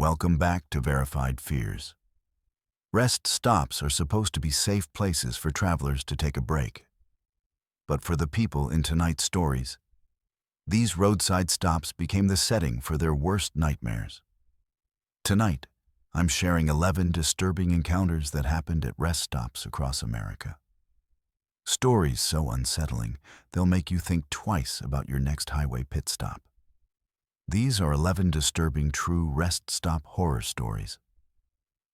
Welcome back to Verified Fears. Rest stops are supposed to be safe places for travelers to take a break. But for the people in tonight's stories, these roadside stops became the setting for their worst nightmares. Tonight, I'm sharing 11 disturbing encounters that happened at rest stops across America. Stories so unsettling, they'll make you think twice about your next highway pit stop. These are 11 disturbing true rest stop horror stories.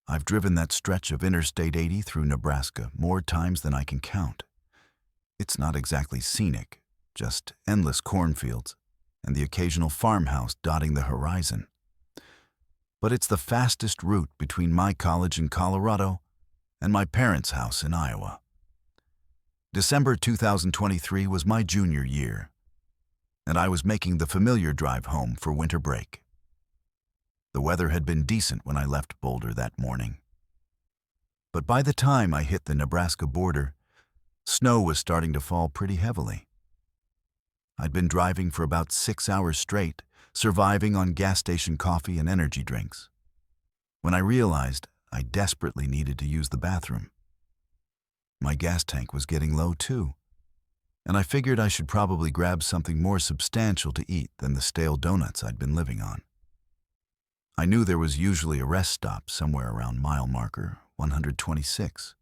I've driven that stretch of Interstate 80 through Nebraska more times than I can count. It's not exactly scenic, just endless cornfields and the occasional farmhouse dotting the horizon. But it's the fastest route between my college in Colorado and my parents' house in Iowa. December 2023 was my junior year, and I was making the familiar drive home for winter break. The weather had been decent when I left Boulder that morning. But by the time I hit the Nebraska border, snow was starting to fall pretty heavily. I'd been driving for about 6 hours straight, surviving on gas station coffee and energy drinks, when I realized I desperately needed to use the bathroom. My gas tank was getting low too, and I figured I should probably grab something more substantial to eat than the stale donuts I'd been living on. I knew there was usually a rest stop somewhere around mile marker 126,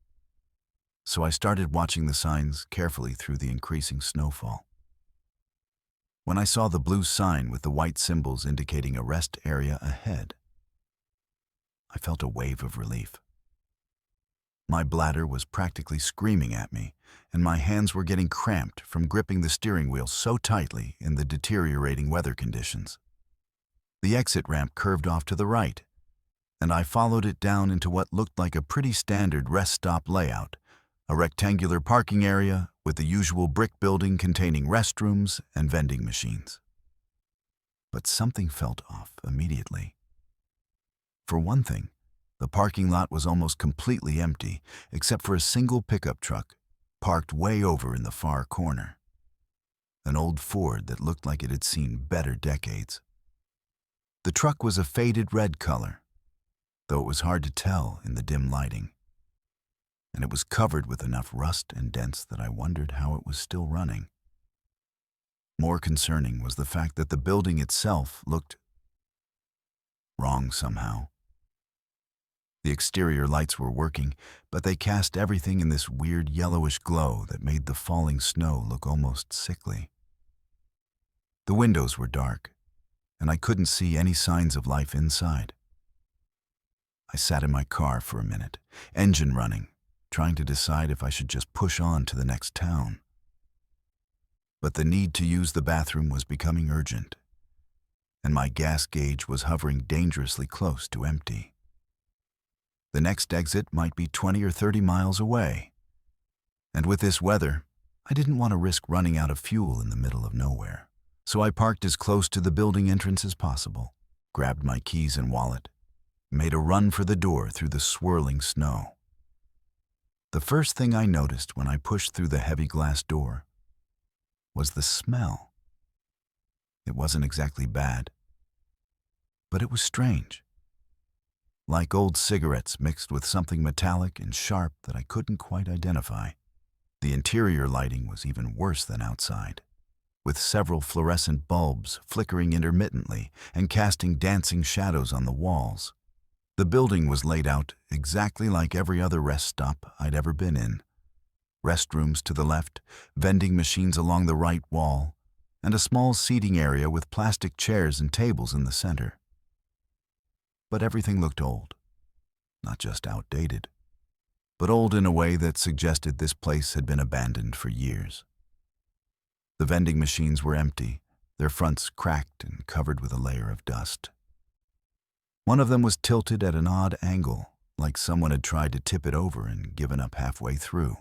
so I started watching the signs carefully through the increasing snowfall. When I saw the blue sign with the white symbols indicating a rest area ahead, I felt a wave of relief. My bladder was practically screaming at me, and my hands were getting cramped from gripping the steering wheel so tightly in the deteriorating weather conditions. The exit ramp curved off to the right, and I followed it down into what looked like a pretty standard rest stop layout, a rectangular parking area with the usual brick building containing restrooms and vending machines. But something felt off immediately. For one thing, the parking lot was almost completely empty, except for a single pickup truck parked way over in the far corner. An old Ford that looked like it had seen better decades. The truck was a faded red color, though it was hard to tell in the dim lighting. And it was covered with enough rust and dents that I wondered how it was still running. More concerning was the fact that the building itself looked wrong somehow. The exterior lights were working, but they cast everything in this weird yellowish glow that made the falling snow look almost sickly. The windows were dark, and I couldn't see any signs of life inside. I sat in my car for a minute, engine running, trying to decide if I should just push on to the next town. But the need to use the bathroom was becoming urgent, and my gas gauge was hovering dangerously close to empty. The next exit might be 20 or 30 miles away. And with this weather, I didn't want to risk running out of fuel in the middle of nowhere. So I parked as close to the building entrance as possible, grabbed my keys and wallet, and made a run for the door through the swirling snow. The first thing I noticed when I pushed through the heavy glass door was the smell. It wasn't exactly bad, but it was strange. Like old cigarettes mixed with something metallic and sharp that I couldn't quite identify. The interior lighting was even worse than outside, with several fluorescent bulbs flickering intermittently and casting dancing shadows on the walls. The building was laid out exactly like every other rest stop I'd ever been in. Restrooms to the left, vending machines along the right wall, and a small seating area with plastic chairs and tables in the center. But everything looked old. Not just outdated, but old in a way that suggested this place had been abandoned for years. The vending machines were empty, their fronts cracked and covered with a layer of dust. One of them was tilted at an odd angle, like someone had tried to tip it over and given up halfway through.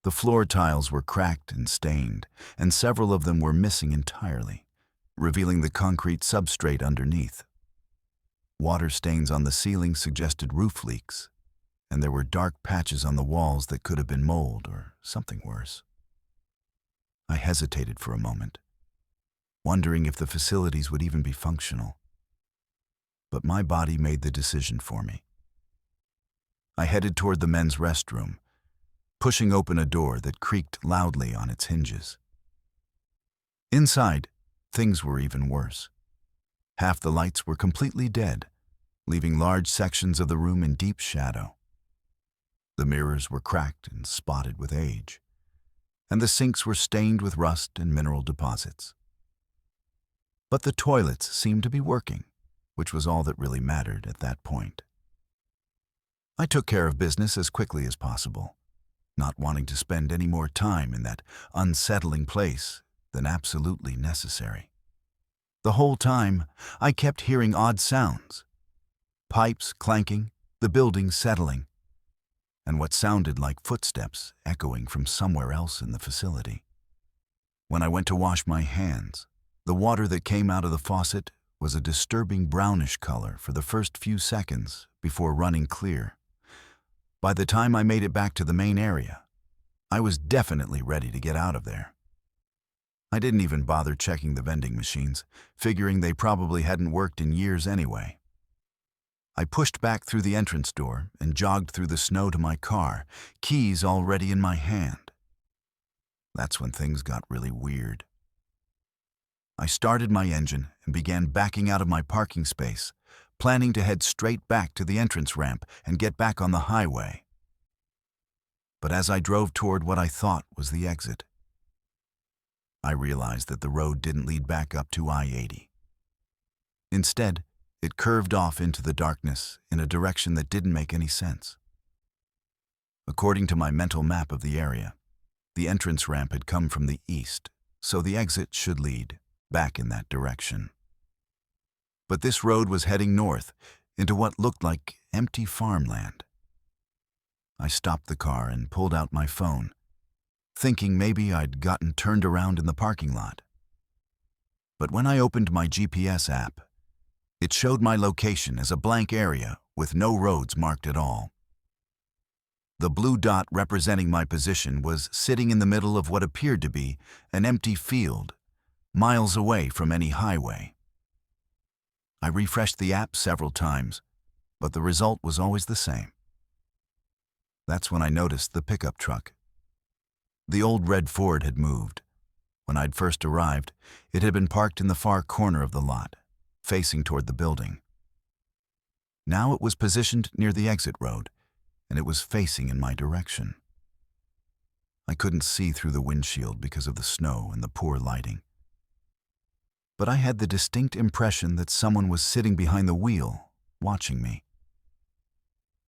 The floor tiles were cracked and stained, and several of them were missing entirely, revealing the concrete substrate underneath. Water stains on the ceiling suggested roof leaks, and there were dark patches on the walls that could have been mold or something worse. I hesitated for a moment, wondering if the facilities would even be functional. but my body made the decision for me. I headed toward the men's restroom, pushing open a door that creaked loudly on its hinges. Inside, things were even worse. Half the lights were completely dead, leaving large sections of the room in deep shadow. The mirrors were cracked and spotted with age, and the sinks were stained with rust and mineral deposits. But the toilets seemed to be working, which was all that really mattered at that point. I took care of business as quickly as possible, not wanting to spend any more time in that unsettling place than absolutely necessary. The whole time, I kept hearing odd sounds. Pipes clanking, the building settling, and what sounded like footsteps echoing from somewhere else in the facility. When I went to wash my hands, the water that came out of the faucet was a disturbing brownish color for the first few seconds before running clear. By the time I made it back to the main area, I was definitely ready to get out of there. I didn't even bother checking the vending machines, figuring they probably hadn't worked in years anyway. I pushed back through the entrance door and jogged through the snow to my car, keys already in my hand. That's when things got really weird. I started my engine and began backing out of my parking space, planning to head straight back to the entrance ramp and get back on the highway. But as I drove toward what I thought was the exit, I realized that the road didn't lead back up to I-80. Instead, it curved off into the darkness in a direction that didn't make any sense. According to my mental map of the area, the entrance ramp had come from the east, so the exit should lead back in that direction. But this road was heading north into what looked like empty farmland. I stopped the car and pulled out my phone, thinking maybe I'd gotten turned around in the parking lot. But when I opened my GPS app, it showed my location as a blank area with no roads marked at all. The blue dot representing my position was sitting in the middle of what appeared to be an empty field, miles away from any highway. I refreshed the app several times, but the result was always the same. That's when I noticed the pickup truck. The old red Ford had moved. When I'd first arrived, it had been parked in the far corner of the lot, facing toward the building. Now it was positioned near the exit road, and it was facing in my direction. I couldn't see through the windshield because of the snow and the poor lighting. But I had the distinct impression that someone was sitting behind the wheel, watching me.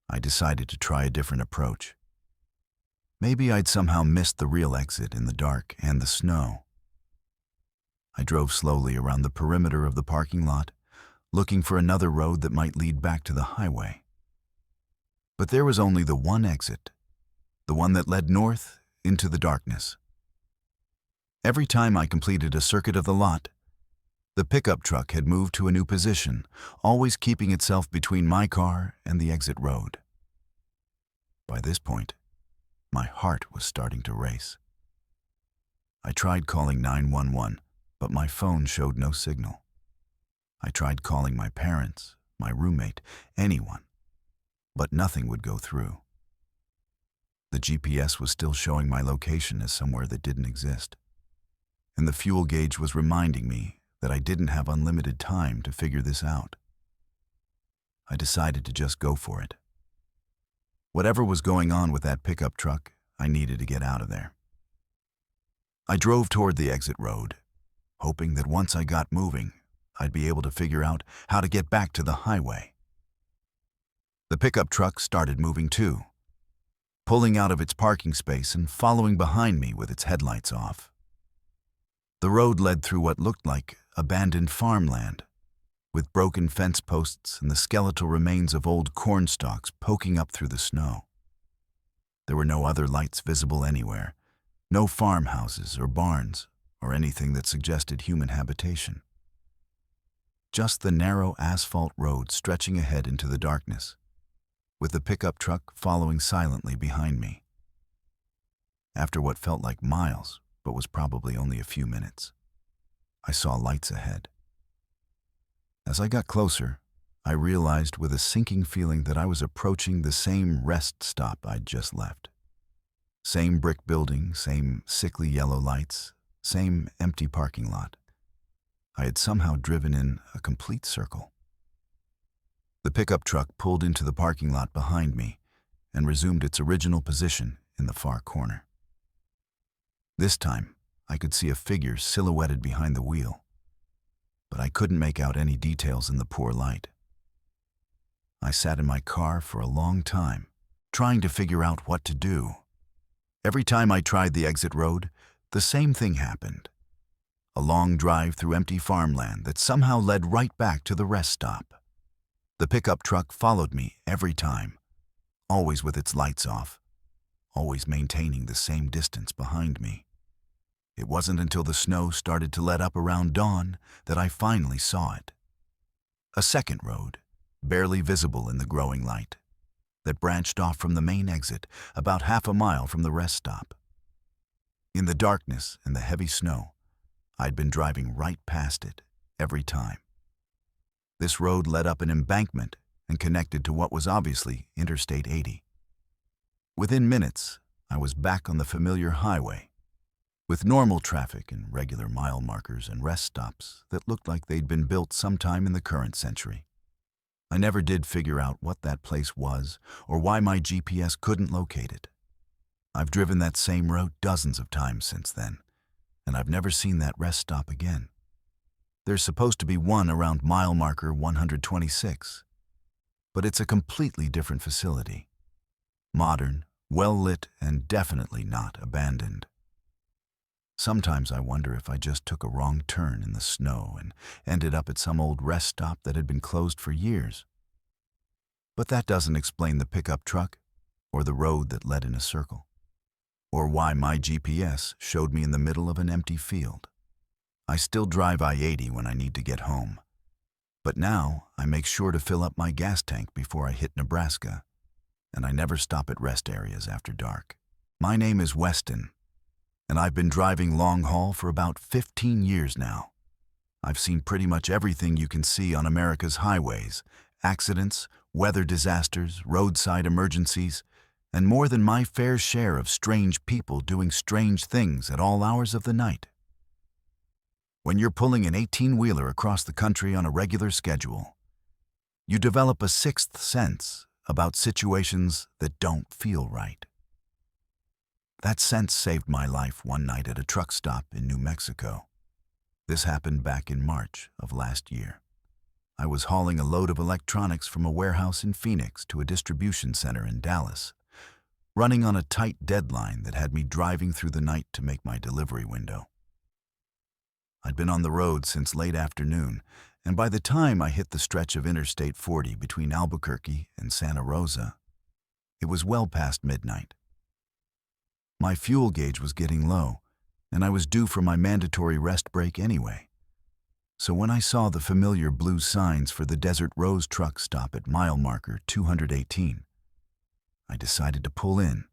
I decided to try a different approach. Maybe I'd somehow missed the real exit in the dark and the snow. I drove slowly around the perimeter of the parking lot, looking for another road that might lead back to the highway. But there was only the one exit, the one that led north into the darkness. Every time I completed a circuit of the lot, the pickup truck had moved to a new position, always keeping itself between my car and the exit road. By this point, my heart was starting to race. I tried calling 911, but my phone showed no signal. I tried calling my parents, my roommate, anyone, but nothing would go through. The GPS was still showing my location as somewhere that didn't exist, and the fuel gauge was reminding me that I didn't have unlimited time to figure this out. I decided to just go for it. Whatever was going on with that pickup truck, I needed to get out of there. I drove toward the exit road, hoping that once I got moving, I'd be able to figure out how to get back to the highway. The pickup truck started moving too, pulling out of its parking space and following behind me with its headlights off. The road led through what looked like abandoned farmland, with broken fence posts and the skeletal remains of old corn stalks poking up through the snow. There were no other lights visible anywhere, no farmhouses or barns or anything that suggested human habitation. Just the narrow asphalt road stretching ahead into the darkness, with the pickup truck following silently behind me. After what felt like miles, but was probably only a few minutes, I saw lights ahead. As I got closer, I realized with a sinking feeling that I was approaching the same rest stop I'd just left. Same brick building, same sickly yellow lights, same empty parking lot. I had somehow driven in a complete circle. The pickup truck pulled into the parking lot behind me and resumed its original position in the far corner. This time, I could see a figure silhouetted behind the wheel, but I couldn't make out any details in the poor light. I sat in my car for a long time, trying to figure out what to do. Every time I tried the exit road, the same thing happened. A long drive through empty farmland that somehow led right back to the rest stop. The pickup truck followed me every time, always with its lights off, always maintaining the same distance behind me. It wasn't until the snow started to let up around dawn that I finally saw it. A second road, barely visible in the growing light, that branched off from the main exit about half a mile from the rest stop. In the darkness and the heavy snow, I'd been driving right past it every time. This road led up an embankment and connected to what was obviously Interstate 80. Within minutes, I was back on the familiar highway, with normal traffic and regular mile markers and rest stops that looked like they'd been built sometime in the current century. I never did figure out what that place was or why my GPS couldn't locate it. I've driven that same road dozens of times since then, and I've never seen that rest stop again. There's supposed to be one around mile marker 126, but it's a completely different facility. Modern, well-lit, and definitely not abandoned. Sometimes I wonder if I just took a wrong turn in the snow and ended up at some old rest stop that had been closed for years. But that doesn't explain the pickup truck, or the road that led in a circle, or why my GPS showed me in the middle of an empty field. I still drive I-80 when I need to get home, but now I make sure to fill up my gas tank before I hit Nebraska, and I never stop at rest areas after dark. My name is Weston, and I've been driving long haul for about 15 years now. I've seen pretty much everything you can see on America's highways: accidents, weather disasters, roadside emergencies, and more than my fair share of strange people doing strange things at all hours of the night. When you're pulling an 18-wheeler across the country on a regular schedule, you develop a sixth sense about situations that don't feel right. That sense saved my life one night at a truck stop in New Mexico. This happened back in March of last year. I was hauling a load of electronics from a warehouse in Phoenix to a distribution center in Dallas, running on a tight deadline that had me driving through the night to make my delivery window. I'd been on the road since late afternoon, and by the time I hit the stretch of Interstate 40 between Albuquerque and Santa Rosa, it was well past midnight. My fuel gauge was getting low, and I was due for my mandatory rest break anyway. So when I saw the familiar blue signs for the Desert Rose truck stop at mile marker 218, I decided to pull in.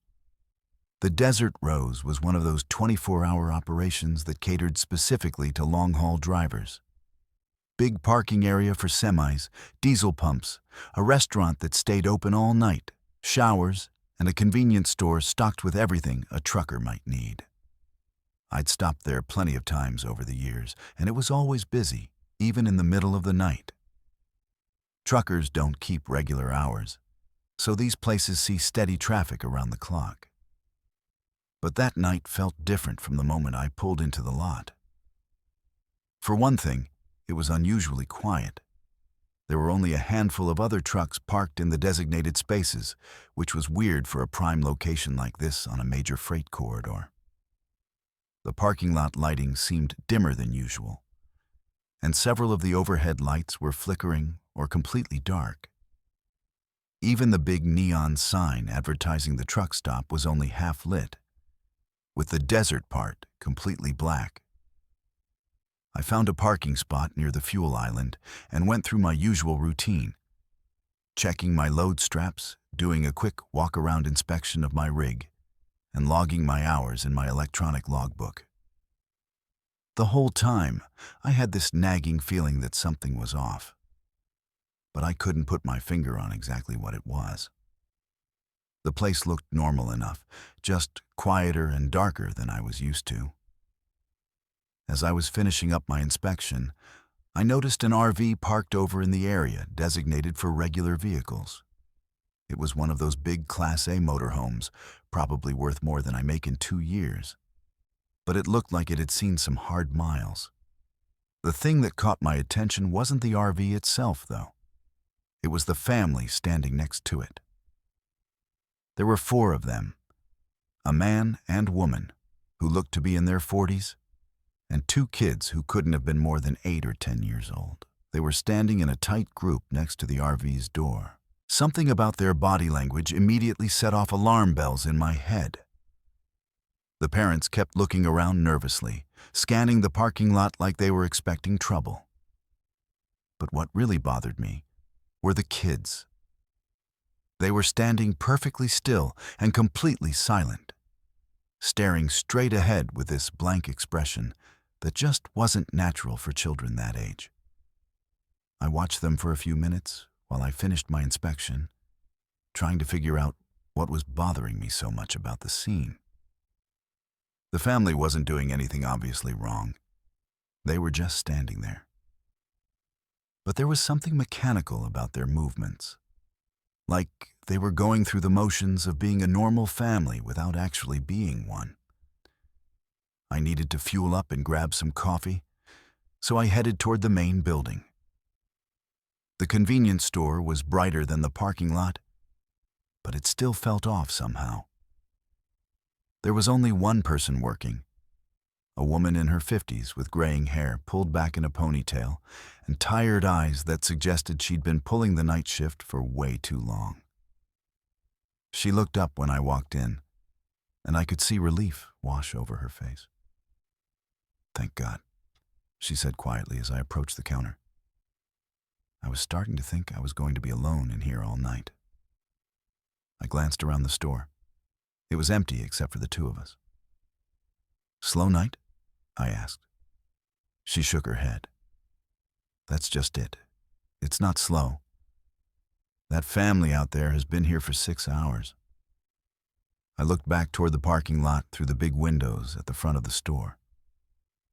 The Desert Rose was one of those 24-hour operations that catered specifically to long-haul drivers. Big parking area for semis, diesel pumps, a restaurant that stayed open all night, showers, and a convenience store stocked with everything a trucker might need. I'd stopped there plenty of times over the years, and it was always busy, even in the middle of the night. Truckers don't keep regular hours, so these places see steady traffic around the clock. But that night felt different from the moment I pulled into the lot. For one thing, it was unusually quiet. There were only a handful of other trucks parked in the designated spaces, which was weird for a prime location like this on a major freight corridor. The parking lot lighting seemed dimmer than usual, and several of the overhead lights were flickering or completely dark. Even the big neon sign advertising the truck stop was only half lit, with the desert part completely black. I found a parking spot near the fuel island and went through my usual routine, checking my load straps, doing a quick walk-around inspection of my rig, and logging my hours in my electronic logbook. The whole time, I had this nagging feeling that something was off. but I couldn't put my finger on exactly what it was. The place looked normal enough, just quieter and darker than I was used to. As I was finishing up my inspection, I noticed an RV parked over in the area designated for regular vehicles. It was one of those big Class A motorhomes, probably worth more than I make in 2 years. But it looked like it had seen some hard miles. The thing that caught my attention wasn't the RV itself, though. It was the family standing next to it. There were 4 of them, a man and woman who looked to be in their 40s, and 2 kids who couldn't have been more than 8 or 10 years old. They were standing in a tight group next to the RV's door. Something about their body language immediately set off alarm bells in my head. The parents kept looking around nervously, scanning the parking lot like they were expecting trouble. But what really bothered me were the kids. They were standing perfectly still and completely silent, staring straight ahead with this blank expression that just wasn't natural for children that age. I watched them for a few minutes while I finished my inspection, trying to figure out what was bothering me so much about the scene. The family wasn't doing anything obviously wrong. They were just standing there. But there was something mechanical about their movements, like they were going through the motions of being a normal family without actually being one. I needed to fuel up and grab some coffee, so I headed toward the main building. The convenience store was brighter than the parking lot, but it still felt off somehow. There was only one person working, a woman in her 50s with graying hair pulled back in a ponytail and tired eyes that suggested she'd been pulling the night shift for way too long. She looked up when I walked in, and I could see relief wash over her face. "Thank God," she said quietly as I approached the counter. I was starting to think I was going to be alone in here all night. I glanced around the store. It was empty except for the 2 of us. "Slow night?" I asked. She shook her head. "That's just it. It's not slow. That family out there has been here for 6 hours." I looked back toward the parking lot through the big windows at the front of the store.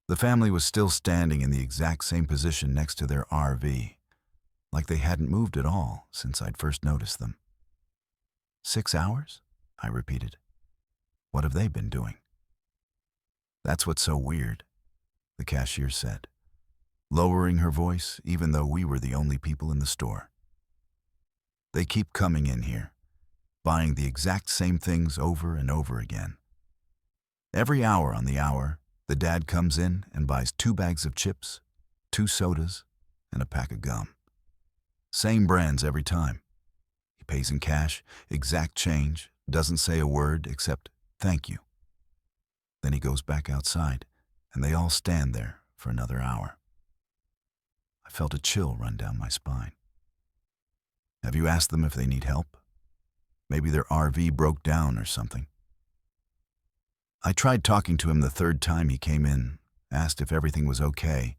The family was still standing in the exact same position next to their RV, like they hadn't moved at all since I'd first noticed them. 6 hours? I repeated. What have they been doing? "That's what's so weird," the cashier said, lowering her voice even though we were the only people in the store. "They keep coming in here, buying the exact same things over and over again. Every hour on the hour, the dad comes in and buys 2 bags of chips, 2 sodas, and a pack of gum. Same brands every time. He pays in cash, exact change, doesn't say a word except thank you. Then he goes back outside, and they all stand there for another hour." I felt a chill run down my spine. "Have you asked them if they need help? Maybe their RV broke down or something?" I tried talking to him the 3rd time he came in, asked if everything was okay.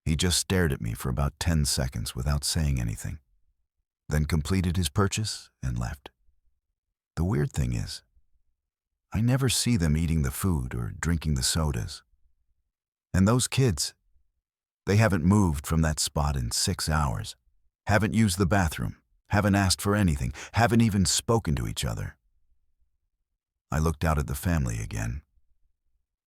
He just stared at me for about 10 seconds without saying anything, then completed his purchase and left. The weird thing is, I never see them eating the food or drinking the sodas. And those kids, they haven't moved from that spot in 6 hours, haven't used the bathroom, haven't asked for anything, haven't even spoken to each other. I looked out at the family again.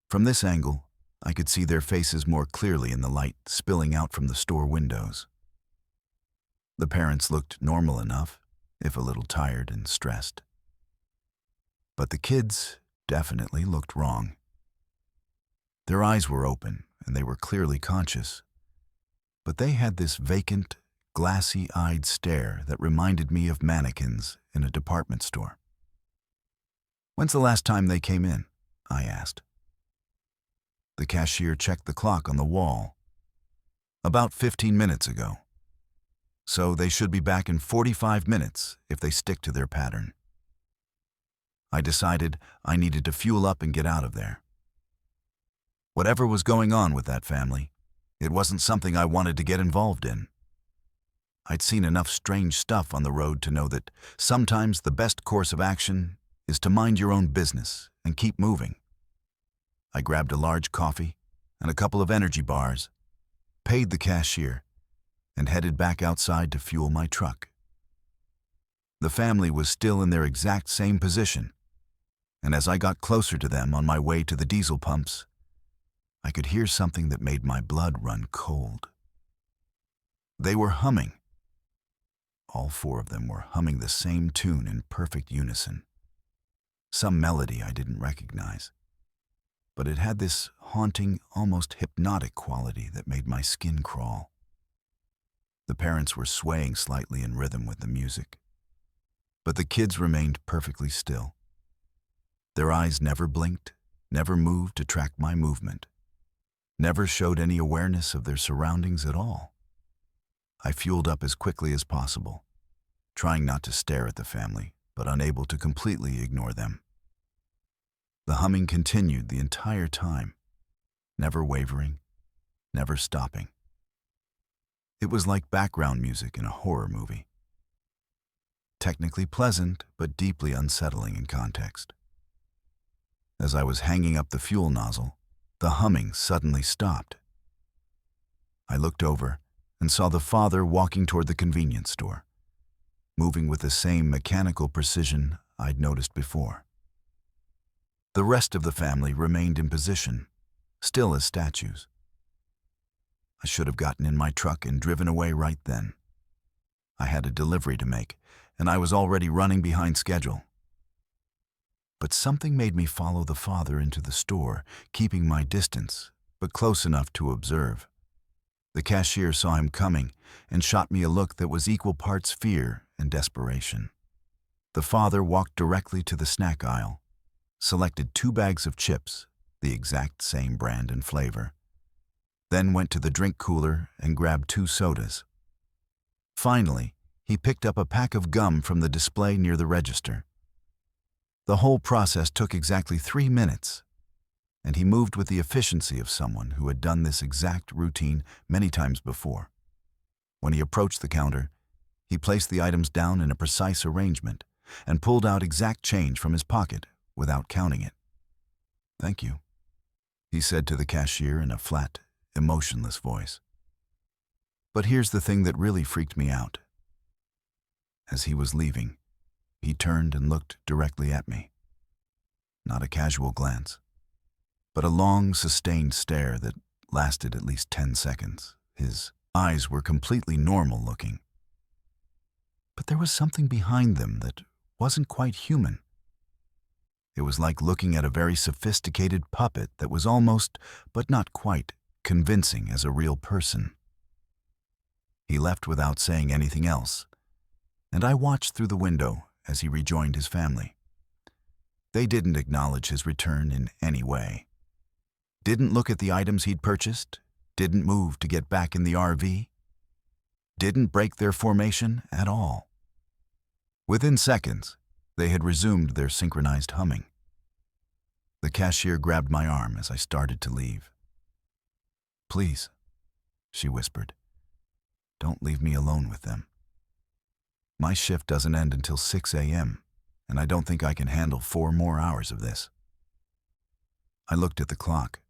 From this angle, I could see their faces more clearly in the light spilling out from the store windows. The parents looked normal enough, if a little tired and stressed. But the kids definitely looked wrong. Their eyes were open, and they were clearly conscious. But they had this vacant, glassy-eyed stare that reminded me of mannequins in a department store. "When's the last time they came in?" I asked. The cashier checked the clock on the wall. "About 15 minutes ago. So they should be back in 45 minutes if they stick to their pattern." I decided I needed to fuel up and get out of there. Whatever was going on with that family, it wasn't something I wanted to get involved in. I'd seen enough strange stuff on the road to know that sometimes the best course of action is to mind your own business and keep moving. I grabbed a large coffee and a couple of energy bars, paid the cashier, and headed back outside to fuel my truck. The family was still in their exact same position, and as I got closer to them on my way to the diesel pumps, I could hear something that made my blood run cold. They were humming. All four of them were humming the same tune in perfect unison. Some melody I didn't recognize, but it had this haunting, almost hypnotic quality that made my skin crawl. The parents were swaying slightly in rhythm with the music, but the kids remained perfectly still. Their eyes never blinked, never moved to track my movement, never showed any awareness of their surroundings at all. I fueled up as quickly as possible, trying not to stare at the family, but unable to completely ignore them. The humming continued the entire time, never wavering, never stopping. It was like background music in a horror movie. Technically pleasant, but deeply unsettling in context. As I was hanging up the fuel nozzle, the humming suddenly stopped. I looked over and saw the father walking toward the convenience store, moving with the same mechanical precision I'd noticed before. The rest of the family remained in position, still as statues. I should have gotten in my truck and driven away right then. I had a delivery to make, and I was already running behind schedule. But something made me follow the father into the store, keeping my distance, but close enough to observe. The cashier saw him coming and shot me a look that was equal parts fear and desperation. The father walked directly to the snack aisle, selected 2 bags of chips, the exact same brand and flavor, then went to the drink cooler and grabbed 2 sodas. Finally, he picked up a pack of gum from the display near the register. The whole process took exactly 3 minutes, and he moved with the efficiency of someone who had done this exact routine many times before. When he approached the counter, he placed the items down in a precise arrangement and pulled out exact change from his pocket without counting it. "Thank you," he said to the cashier in a flat, emotionless voice. But here's the thing that really freaked me out. As he was leaving, he turned and looked directly at me. Not a casual glance, but a long, sustained stare that lasted at least 10 seconds. His eyes were completely normal looking, but there was something behind them that wasn't quite human. It was like looking at a very sophisticated puppet that was almost, but not quite, convincing as a real person. He left without saying anything else, and I watched through the window as he rejoined his family. They didn't acknowledge his return in any way. Didn't look at the items he'd purchased, didn't move to get back in the RV, didn't break their formation at all. Within seconds, they had resumed their synchronized humming. The cashier grabbed my arm as I started to leave. "Please," she whispered, "don't leave me alone with them. My shift doesn't end until 6 a.m., and I don't think I can handle 4 more hours of this." I looked at the clock.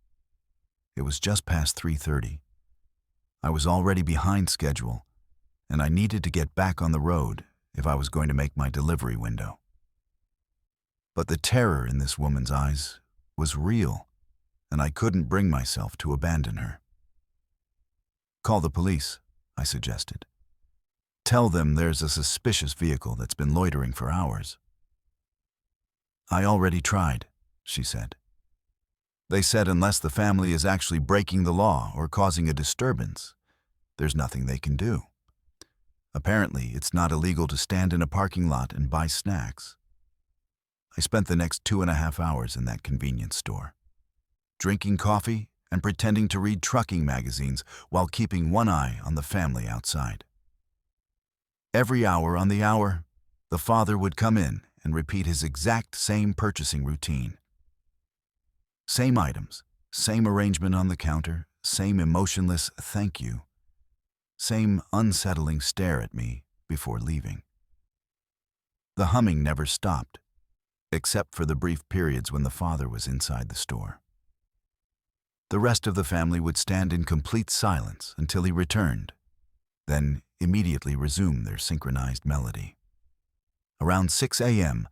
It was just past 3:30. I was already behind schedule, and I needed to get back on the road if I was going to make my delivery window. But the terror in this woman's eyes was real, and I couldn't bring myself to abandon her. "Call the police," I suggested. "Tell them there's a suspicious vehicle that's been loitering for hours." "I already tried," she said. "They said unless the family is actually breaking the law or causing a disturbance, there's nothing they can do. Apparently, it's not illegal to stand in a parking lot and buy snacks." I spent the next 2.5 hours in that convenience store, drinking coffee and pretending to read trucking magazines while keeping one eye on the family outside. Every hour on the hour, the father would come in and repeat his exact same purchasing routine. Same items, same arrangement on the counter, same emotionless "thank you." Same unsettling stare at me before leaving. The humming never stopped, except for the brief periods when the father was inside the store. The rest of the family would stand in complete silence until he returned, then immediately resume their synchronized melody. Around 6 a.m.,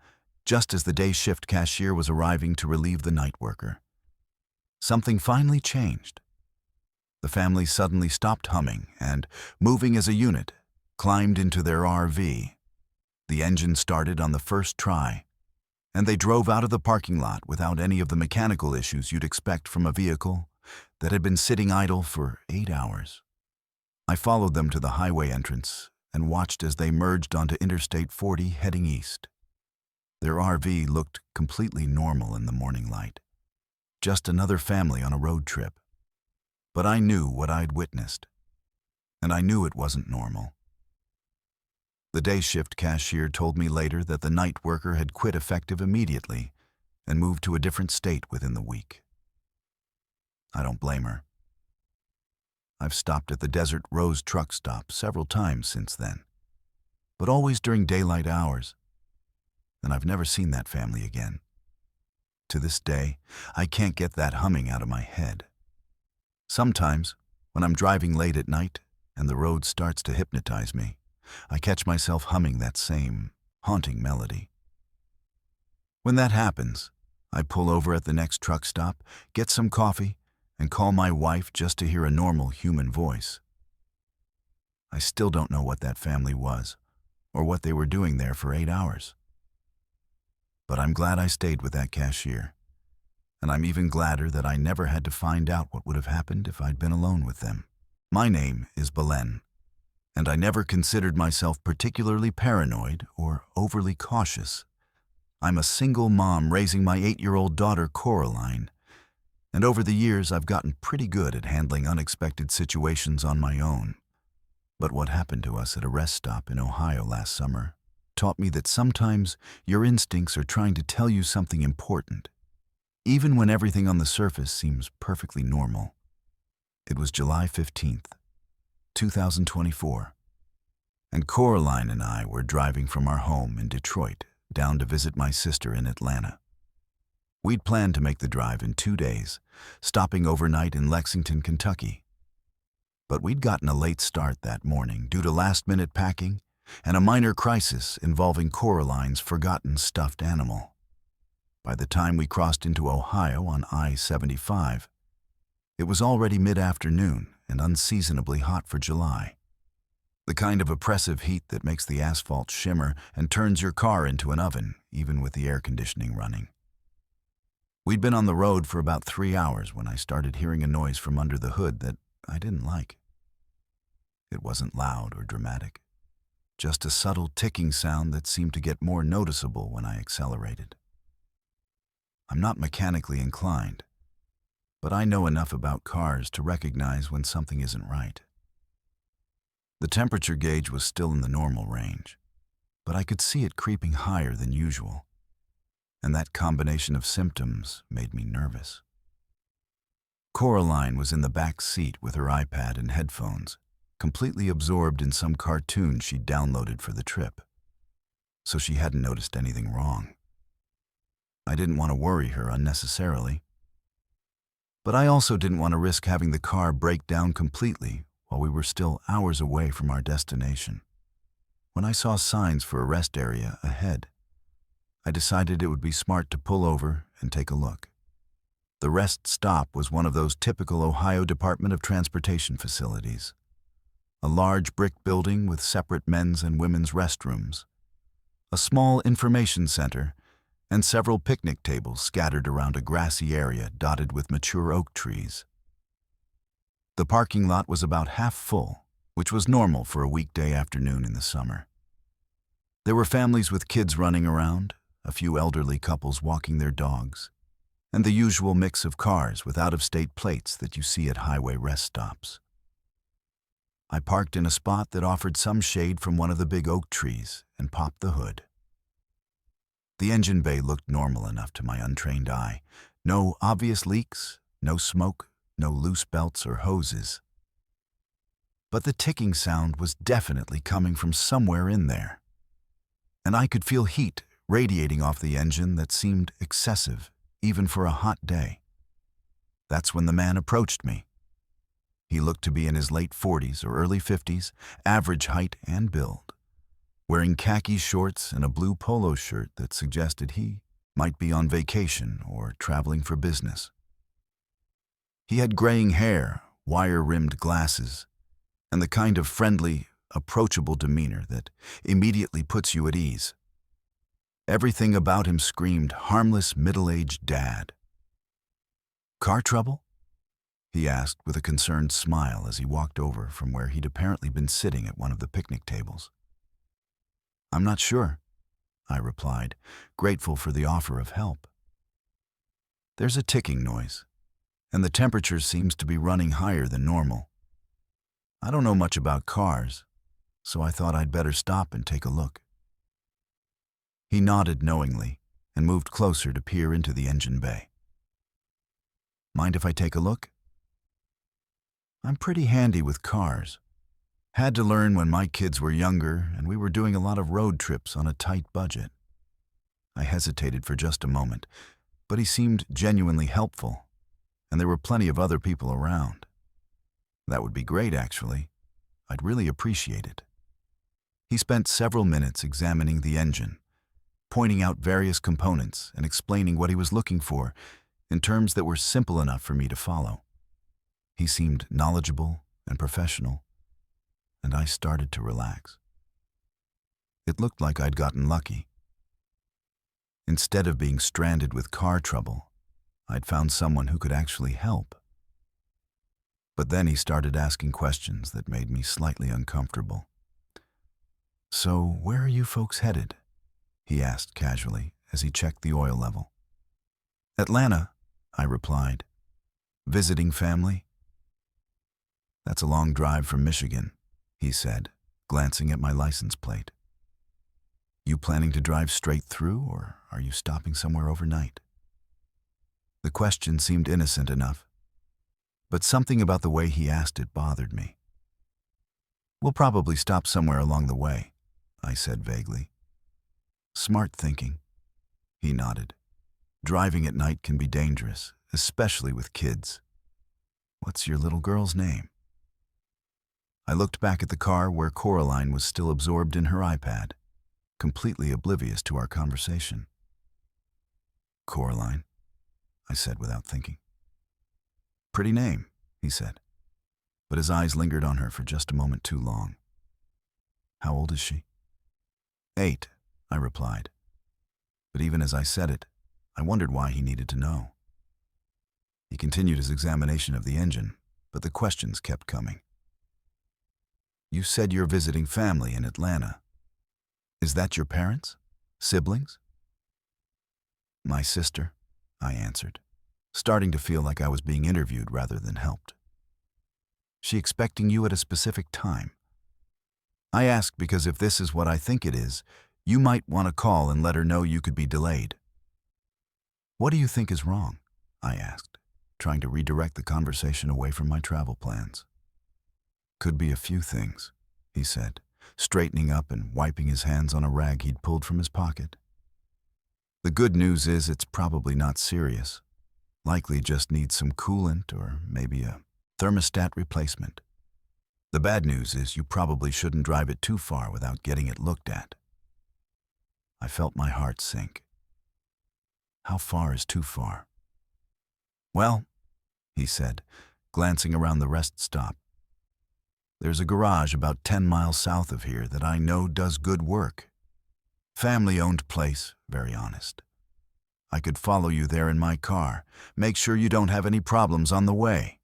just as the day shift cashier was arriving to relieve the night worker, something finally changed. The family suddenly stopped humming and, moving as a unit, climbed into their RV. The engine started on the first try, and they drove out of the parking lot without any of the mechanical issues you'd expect from a vehicle that had been sitting idle for 8 hours. I followed them to the highway entrance and watched as they merged onto Interstate 40 heading east. Their RV looked completely normal in the morning light, just another family on a road trip. But I knew what I'd witnessed, and I knew it wasn't normal. The day shift cashier told me later that the night worker had quit effective immediately and moved to a different state within the week. I don't blame her. I've stopped at the Desert Rose truck stop several times since then, but always during daylight hours, and I've never seen that family again. To this day, I can't get that humming out of my head. Sometimes, when I'm driving late at night and the road starts to hypnotize me, I catch myself humming that same haunting melody. When that happens, I pull over at the next truck stop, get some coffee, and call my wife just to hear a normal human voice. I still don't know what that family was or what they were doing there for 8 hours. But I'm glad I stayed with that cashier. And I'm even gladder that I never had to find out what would have happened if I'd been alone with them. My name is Belen, and I never considered myself particularly paranoid or overly cautious. I'm a single mom raising my 8-year-old daughter, Coraline, and over the years I've gotten pretty good at handling unexpected situations on my own. But what happened to us at a rest stop in Ohio last summer taught me that sometimes your instincts are trying to tell you something important, even when everything on the surface seems perfectly normal. It was July 15th, 2024, and Coraline and I were driving from our home in Detroit down to visit my sister in Atlanta. We'd planned to make the drive in 2 days, stopping overnight in Lexington, Kentucky. But we'd gotten a late start that morning due to last-minute packing and a minor crisis involving Coraline's forgotten stuffed animal. By the time we crossed into Ohio on I-75, it was already mid-afternoon and unseasonably hot for July. The kind of oppressive heat that makes the asphalt shimmer and turns your car into an oven, even with the air conditioning running. We'd been on the road for about 3 hours when I started hearing a noise from under the hood that I didn't like. It wasn't loud or dramatic, just a subtle ticking sound that seemed to get more noticeable when I accelerated. I'm not mechanically inclined, but I know enough about cars to recognize when something isn't right. The temperature gauge was still in the normal range, but I could see it creeping higher than usual, and that combination of symptoms made me nervous. Coraline was in the back seat with her iPad and headphones, completely absorbed in some cartoon she'd downloaded for the trip, so she hadn't noticed anything wrong. I didn't want to worry her unnecessarily, but I also didn't want to risk having the car break down completely while we were still hours away from our destination. When I saw signs for a rest area ahead, I decided it would be smart to pull over and take a look. The rest stop was one of those typical Ohio Department of Transportation facilities. A large brick building with separate men's and women's restrooms, a small information center, and several picnic tables scattered around a grassy area dotted with mature oak trees. The parking lot was about half full, which was normal for a weekday afternoon in the summer. There were families with kids running around, a few elderly couples walking their dogs, and the usual mix of cars with out-of-state plates that you see at highway rest stops. I parked in a spot that offered some shade from one of the big oak trees and popped the hood. The engine bay looked normal enough to my untrained eye. No obvious leaks, no smoke, no loose belts or hoses. but the ticking sound was definitely coming from somewhere in there. And I could feel heat radiating off the engine that seemed excessive, even for a hot day. That's when the man approached me. He looked to be in his late 40s or early 50s, average height and build, wearing khaki shorts and a blue polo shirt that suggested he might be on vacation or traveling for business. He had graying hair, wire-rimmed glasses, and the kind of friendly, approachable demeanor that immediately puts you at ease. Everything about him screamed harmless middle-aged dad. "Car trouble?" he asked with a concerned smile as he walked over from where he'd apparently been sitting at one of the picnic tables. "I'm not sure," I replied, grateful for the offer of help. "There's a ticking noise, and the temperature seems to be running higher than normal. I don't know much about cars, so I thought I'd better stop and take a look." He nodded knowingly and moved closer to peer into the engine bay. "Mind if I take a look?" I'm pretty handy with cars. Had to learn when my kids were younger, and we were doing a lot of road trips on a tight budget. I hesitated for just a moment, but he seemed genuinely helpful, and there were plenty of other people around. That would be great, actually. I'd really appreciate it. He spent several minutes examining the engine, pointing out various components and explaining what he was looking for in terms that were simple enough for me to follow. He seemed knowledgeable and professional, and I started to relax. It looked like I'd gotten lucky. Instead of being stranded with car trouble, I'd found someone who could actually help. But then he started asking questions that made me slightly uncomfortable. "So, where are you folks headed?" he asked casually as he checked the oil level. "Atlanta," I replied. "Visiting family?" "That's a long drive from Michigan," he said, glancing at my license plate. "You planning to drive straight through, or are you stopping somewhere overnight?" The question seemed innocent enough, but something about the way he asked it bothered me. "We'll probably stop somewhere along the way," I said vaguely. "Smart thinking," he nodded. "Driving at night can be dangerous, especially with kids. What's your little girl's name?" I looked back at the car where Coraline was still absorbed in her iPad, completely oblivious to our conversation. "Coraline," I said without thinking. "Pretty name," he said, but his eyes lingered on her for just a moment too long. "How old is she?" 8, I replied. But even as I said it, I wondered why he needed to know. He continued his examination of the engine, but the questions kept coming. "You said you're visiting family in Atlanta. Is that your parents? Siblings?" "My sister," I answered, starting to feel like I was being interviewed rather than helped. "She expecting you at a specific time?" I ask because if this is what I think it is, you might want to call and let her know you could be delayed. "What do you think is wrong?" I asked, trying to redirect the conversation away from my travel plans. "Could be a few things," he said, straightening up and wiping his hands on a rag he'd pulled from his pocket. "The good news is it's probably not serious. Likely just needs some coolant or maybe a thermostat replacement. The bad news is you probably shouldn't drive it too far without getting it looked at." I felt my heart sink. How far is too far? "Well," he said, glancing around the rest stop, "there's a garage about 10 miles south of here that I know does good work. Family-owned place, very honest. I could follow you there in my car, make sure you don't have any problems on the way."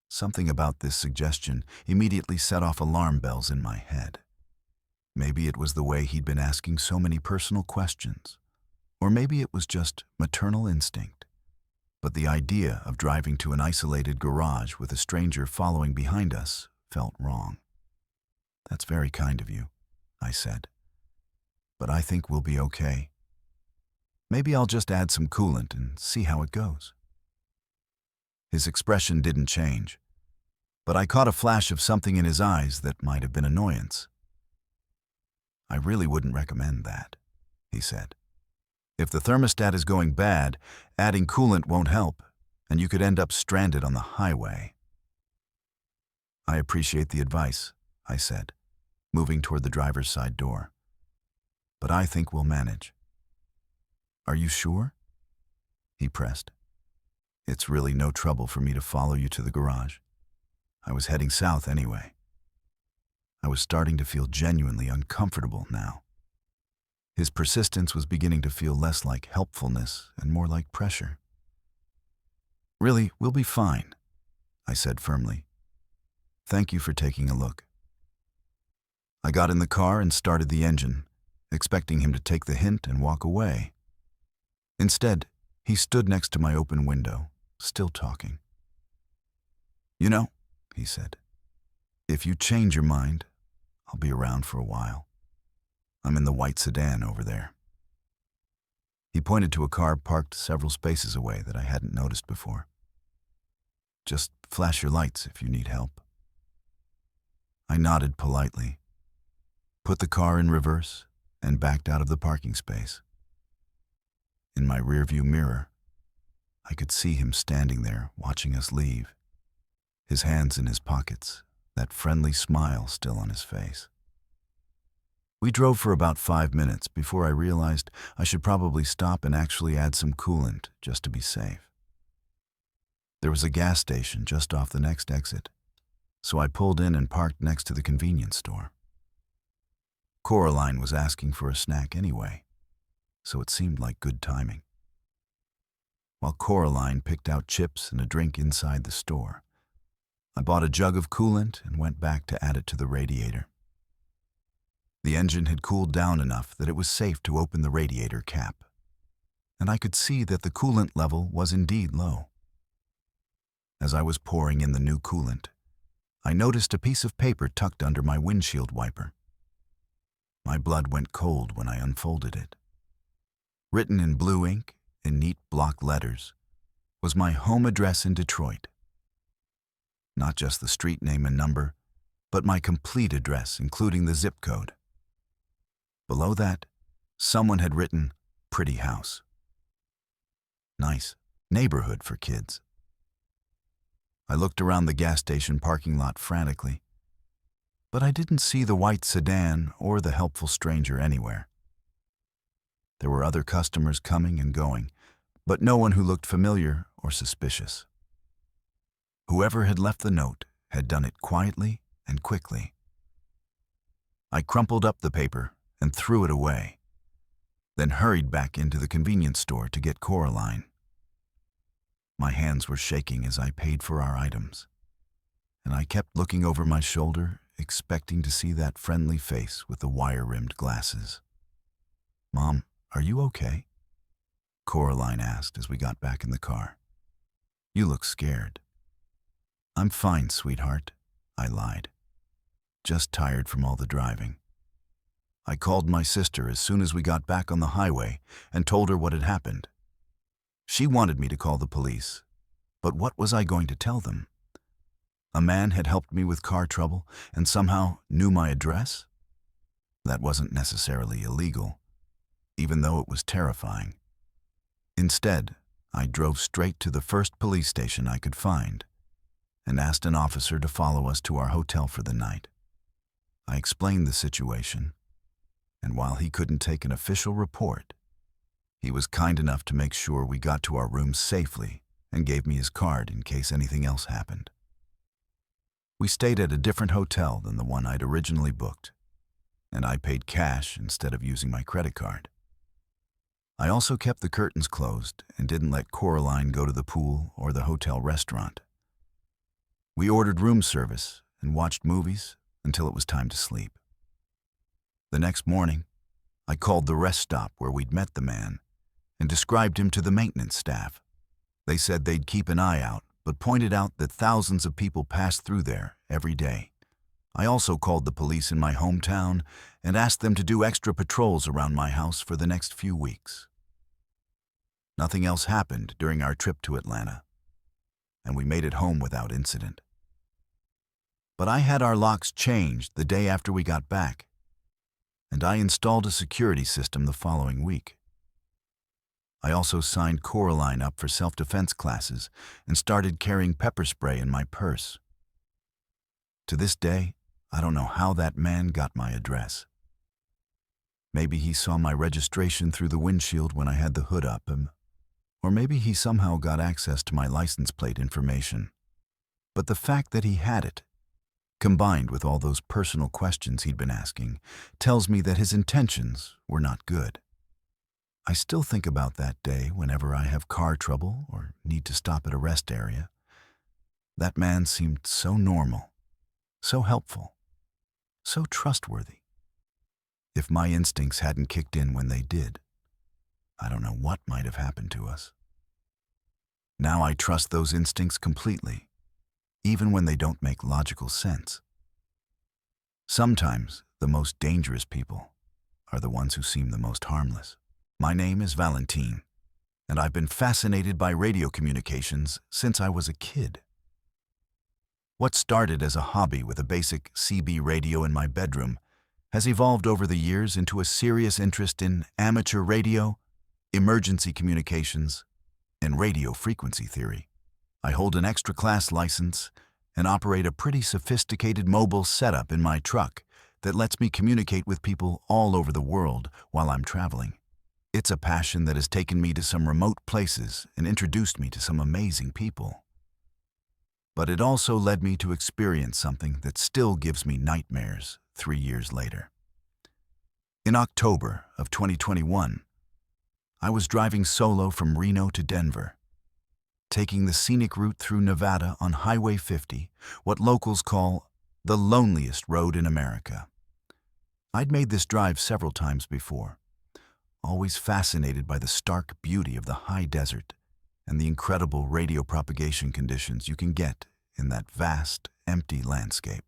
Something about this suggestion immediately set off alarm bells in my head. Maybe it was the way he'd been asking so many personal questions, or maybe it was just maternal instinct. But the idea of driving to an isolated garage with a stranger following behind us felt wrong. "That's very kind of you," I said. "But I think we'll be okay. Maybe I'll just add some coolant and see how it goes." His expression didn't change. but I caught a flash of something in his eyes that might have been annoyance. "I really wouldn't recommend that," he said. "If the thermostat is going bad, adding coolant won't help, and you could end up stranded on the highway." "I appreciate the advice," I said, moving toward the driver's side door. "But I think we'll manage." "Are you sure?" he pressed. "It's really no trouble for me to follow you to the garage. I was heading south anyway." I was starting to feel genuinely uncomfortable now. His persistence was beginning to feel less like helpfulness and more like pressure. "Really, we'll be fine," I said firmly. "Thank you for taking a look." I got in the car and started the engine, expecting him to take the hint and walk away. Instead, he stood next to my open window, still talking. "You know," he said, "if you change your mind, I'll be around for a while. I'm in the white sedan over there." He pointed to a car parked several spaces away that I hadn't noticed before. "Just flash your lights if you need help." I nodded politely, put the car in reverse, and backed out of the parking space. In my rearview mirror, I could see him standing there watching us leave, his hands in his pockets, that friendly smile still on his face. We drove for about 5 minutes before I realized I should probably stop and actually add some coolant just to be safe. There was a gas station just off the next exit, so I pulled in and parked next to the convenience store. Coraline was asking for a snack anyway, so it seemed like good timing. While Coraline picked out chips and a drink inside the store, I bought a jug of coolant and went back to add it to the radiator. The engine had cooled down enough that it was safe to open the radiator cap, and I could see that the coolant level was indeed low. As I was pouring in the new coolant, I noticed a piece of paper tucked under my windshield wiper. My blood went cold when I unfolded it. Written in blue ink, in neat block letters, was my home address in Detroit. Not just the street name and number, but my complete address, including the zip code. Below that, someone had written, "Pretty house." Nice neighborhood for kids. I looked around the gas station parking lot frantically, but I didn't see the white sedan or the helpful stranger anywhere. There were other customers coming and going, but no one who looked familiar or suspicious. Whoever had left the note had done it quietly and quickly. I crumpled up the paper and threw it away, then hurried back into the convenience store to get Coraline. My hands were shaking as I paid for our items, and I kept looking over my shoulder, expecting to see that friendly face with the wire-rimmed glasses. "Mom, are you okay?" Coraline asked as we got back in the car. "You look scared." "I'm fine, sweetheart," I lied. "Just tired from all the driving." I called my sister as soon as we got back on the highway and told her what had happened. She wanted me to call the police, but what was I going to tell them? A man had helped me with car trouble and somehow knew my address? That wasn't necessarily illegal, even though it was terrifying. Instead, I drove straight to the first police station I could find and asked an officer to follow us to our hotel for the night. I explained the situation, and while he couldn't take an official report, he was kind enough to make sure we got to our rooms safely and gave me his card in case anything else happened. We stayed at a different hotel than the one I'd originally booked, and I paid cash instead of using my credit card. I also kept the curtains closed and didn't let Coraline go to the pool or the hotel restaurant. We ordered room service and watched movies until it was time to sleep. The next morning, I called the rest stop where we'd met the man and described him to the maintenance staff. They said they'd keep an eye out, but pointed out that thousands of people passed through there every day. I also called the police in my hometown and asked them to do extra patrols around my house for the next few weeks. Nothing else happened during our trip to Atlanta, and we made it home without incident. But I had our locks changed the day after we got back, and I installed a security system the following week. I also signed Coraline up for self-defense classes and started carrying pepper spray in my purse. To this day, I don't know how that man got my address. Maybe he saw my registration through the windshield when I had the hood up, or maybe he somehow got access to my license plate information. But the fact that he had it, combined with all those personal questions he'd been asking, tells me that his intentions were not good. I still think about that day whenever I have car trouble or need to stop at a rest area. That man seemed so normal, so helpful, so trustworthy. If my instincts hadn't kicked in when they did, I don't know what might have happened to us. Now I trust those instincts completely, even when they don't make logical sense. Sometimes the most dangerous people are the ones who seem the most harmless. My name is Valentine, and I've been fascinated by radio communications since I was a kid. What started as a hobby with a basic CB radio in my bedroom has evolved over the years into a serious interest in amateur radio, emergency communications, and radio frequency theory. I hold an extra class license and operate a pretty sophisticated mobile setup in my truck that lets me communicate with people all over the world while I'm traveling. It's a passion that has taken me to some remote places and introduced me to some amazing people. But it also led me to experience something that still gives me nightmares 3 years later. In October of 2021, I was driving solo from Reno to Denver, taking the scenic route through Nevada on Highway 50, what locals call the loneliest road in America. I'd made this drive several times before, always fascinated by the stark beauty of the high desert and the incredible radio propagation conditions you can get in that vast, empty landscape.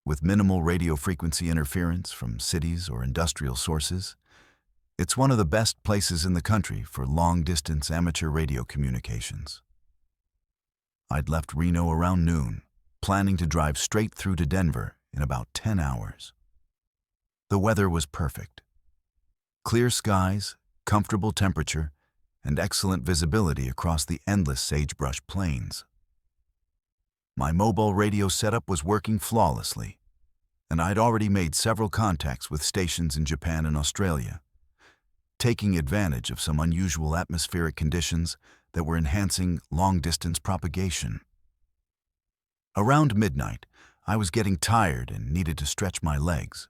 With minimal radio frequency interference from cities or industrial sources, it's one of the best places in the country for long-distance amateur radio communications. I'd left Reno around noon, planning to drive straight through to Denver in about 10 hours. The weather was perfect. Clear skies, comfortable temperature, and excellent visibility across the endless sagebrush plains. My mobile radio setup was working flawlessly, and I'd already made several contacts with stations in Japan and Australia, taking advantage of some unusual atmospheric conditions that were enhancing long-distance propagation. Around midnight, I was getting tired and needed to stretch my legs.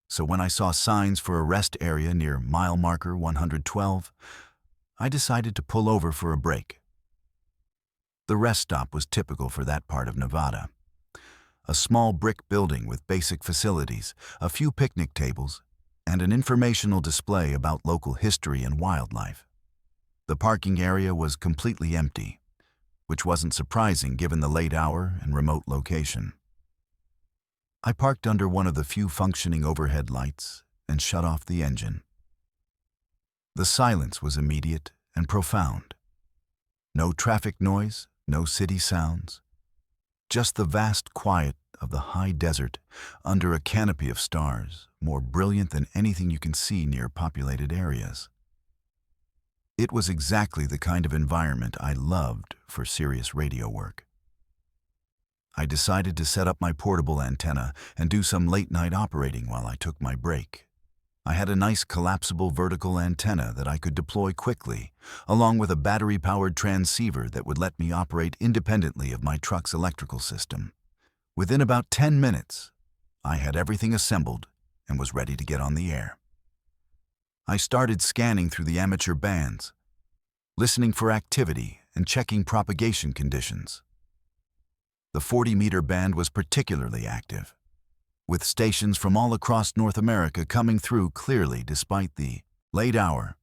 So when I saw signs for a rest area near mile marker 112, I decided to pull over for a break. The rest stop was typical for that part of Nevada. A small brick building with basic facilities, a few picnic tables, and an informational display about local history and wildlife. The parking area was completely empty, which wasn't surprising given the late hour and remote location. I parked under one of the few functioning overhead lights and shut off the engine. The silence was immediate and profound. No traffic noise, no city sounds, just the vast quiet of the high desert under a canopy of stars, more brilliant than anything you can see near populated areas. It was exactly the kind of environment I loved for serious radio work. I decided to set up my portable antenna and do some late-night operating while I took my break. I had a nice collapsible vertical antenna that I could deploy quickly, along with a battery-powered transceiver that would let me operate independently of my truck's electrical system. Within about 10 minutes, I had everything assembled and was ready to get on the air. I started scanning through the amateur bands, listening for activity and checking propagation conditions. The 40-meter band was particularly active, with stations from all across North America coming through clearly despite the late hour.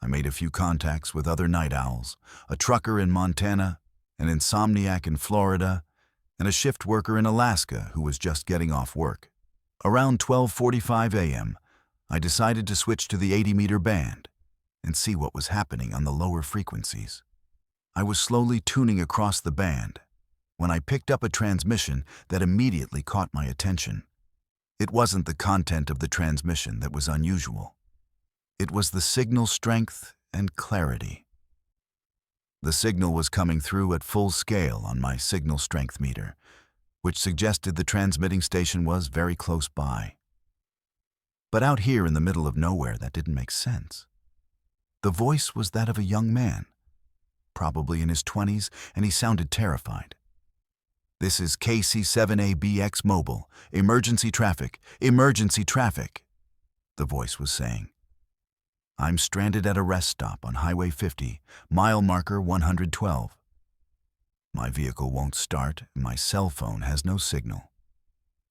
I made a few contacts with other night owls, a trucker in Montana, an insomniac in Florida, and a shift worker in Alaska who was just getting off work. Around 12:45 a.m., I decided to switch to the 80-meter band and see what was happening on the lower frequencies. I was slowly tuning across the band, when I picked up a transmission that immediately caught my attention. It wasn't the content of the transmission that was unusual. It was the signal strength and clarity. The signal was coming through at full scale on my signal strength meter, which suggested the transmitting station was very close by. But out here in the middle of nowhere, that didn't make sense. The voice was that of a young man, probably in his 20s, and he sounded terrified. "This is KC7ABX Mobile. Emergency traffic. Emergency traffic," the voice was saying. "I'm stranded at a rest stop on Highway 50, mile marker 112. My vehicle won't start, and my cell phone has no signal.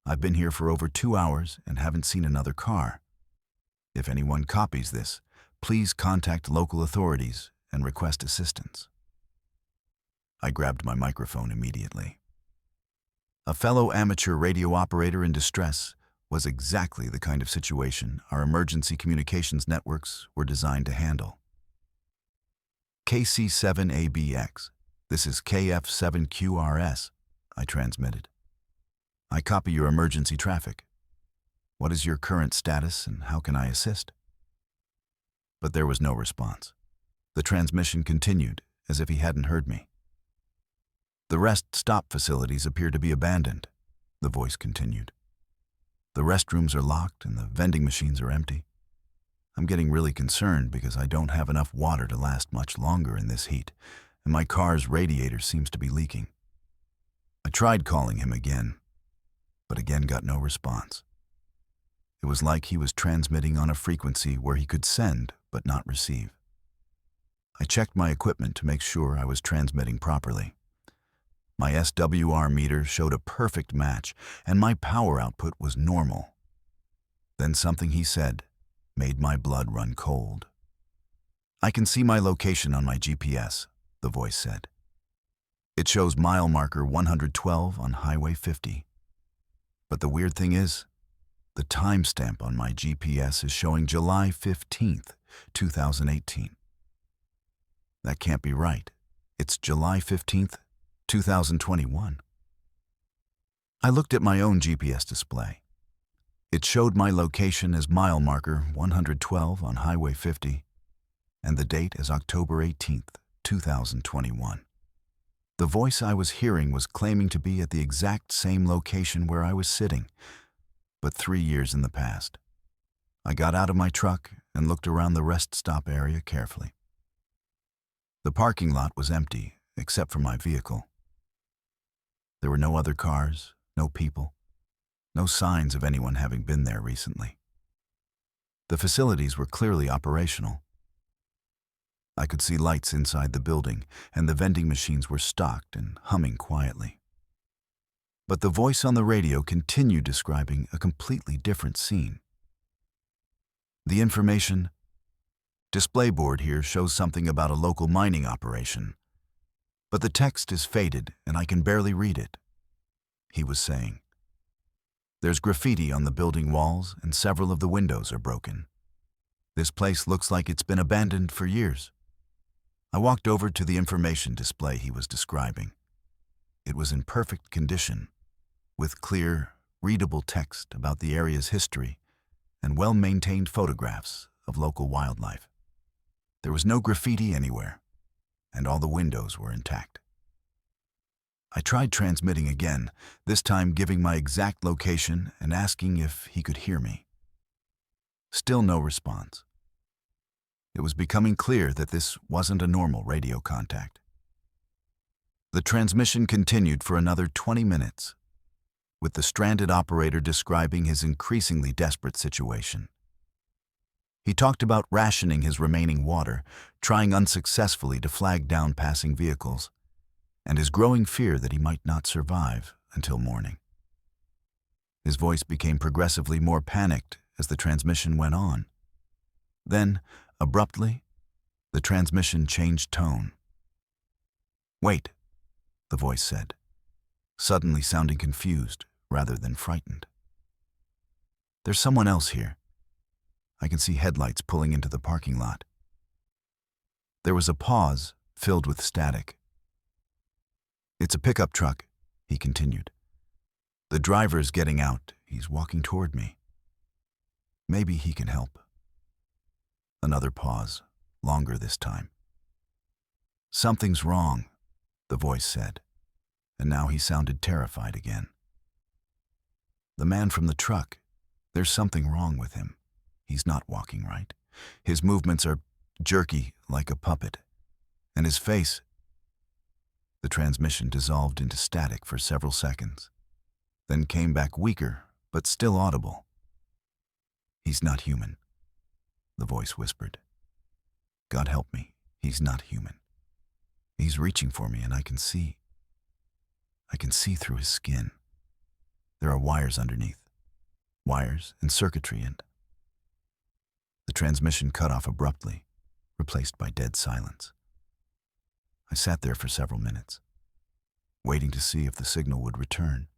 I've been here for over 2 hours and haven't seen another car. If anyone copies this, please contact local authorities and request assistance." I grabbed my microphone immediately. A fellow amateur radio operator in distress was exactly the kind of situation our emergency communications networks were designed to handle. "KC7ABX, this is KF7QRS, I transmitted. "I copy your emergency traffic. What is your current status and how can I assist?" But there was no response. The transmission continued as if he hadn't heard me. "The rest stop facilities appear to be abandoned," the voice continued. "The restrooms are locked and the vending machines are empty. I'm getting really concerned because I don't have enough water to last much longer in this heat, and my car's radiator seems to be leaking." I tried calling him again, but again got no response. It was like he was transmitting on a frequency where he could send but not receive. I checked my equipment to make sure I was transmitting properly. My SWR meter showed a perfect match, and my power output was normal. Then something he said made my blood run cold. "I can see my location on my GPS," the voice said. "It shows mile marker 112 on Highway 50. But the weird thing is, the timestamp on my GPS is showing July 15th, 2018. That can't be right. It's July 15th, 2021. I looked at my own GPS display. It showed my location as mile marker 112 on Highway 50, and the date as October 18th, 2021. The voice I was hearing was claiming to be at the exact same location where I was sitting, but 3 years in the past. I got out of my truck and looked around the rest stop area carefully. The parking lot was empty, except for my vehicle. There were no other cars, no people, no signs of anyone having been there recently. The facilities were clearly operational. I could see lights inside the building, and the vending machines were stocked and humming quietly. But the voice on the radio continued describing a completely different scene. The information display board here shows something about a local mining operation, but the text is faded and I can barely read it. He was saying, "There's graffiti on the building walls and several of the windows are broken. This place looks like it's been abandoned for years." I walked over to the information display he was describing. It was in perfect condition, with clear, readable text about the area's history and well-maintained photographs of local wildlife. There was no graffiti anywhere, and all the windows were intact. I tried transmitting again, this time giving my exact location and asking if he could hear me. Still no response. It was becoming clear that this wasn't a normal radio contact. The transmission continued for another 20 minutes, with the stranded operator describing his increasingly desperate situation. He talked about rationing his remaining water, trying unsuccessfully to flag down passing vehicles, and his growing fear that he might not survive until morning. His voice became progressively more panicked as the transmission went on. Then, abruptly, the transmission changed tone. "Wait," the voice said, suddenly sounding confused rather than frightened. "There's someone else here. I can see headlights pulling into the parking lot." There was a pause filled with static. "It's a pickup truck," he continued. The driver's getting out. He's walking toward me. Maybe he can help. Another pause, longer this time. Something's wrong, the voice said, and now he sounded terrified again. The man from the truck, there's something wrong with him. He's not walking right. His movements are jerky, like a puppet, and his face. The transmission dissolved into static for several seconds, then came back weaker, but still audible. He's not human, the voice whispered. God help me, he's not human. He's reaching for me and I can see. I can see through his skin. There are wires underneath. Wires and circuitry and... The transmission cut off abruptly, replaced by dead silence. I sat there for several minutes, waiting to see if the signal would return.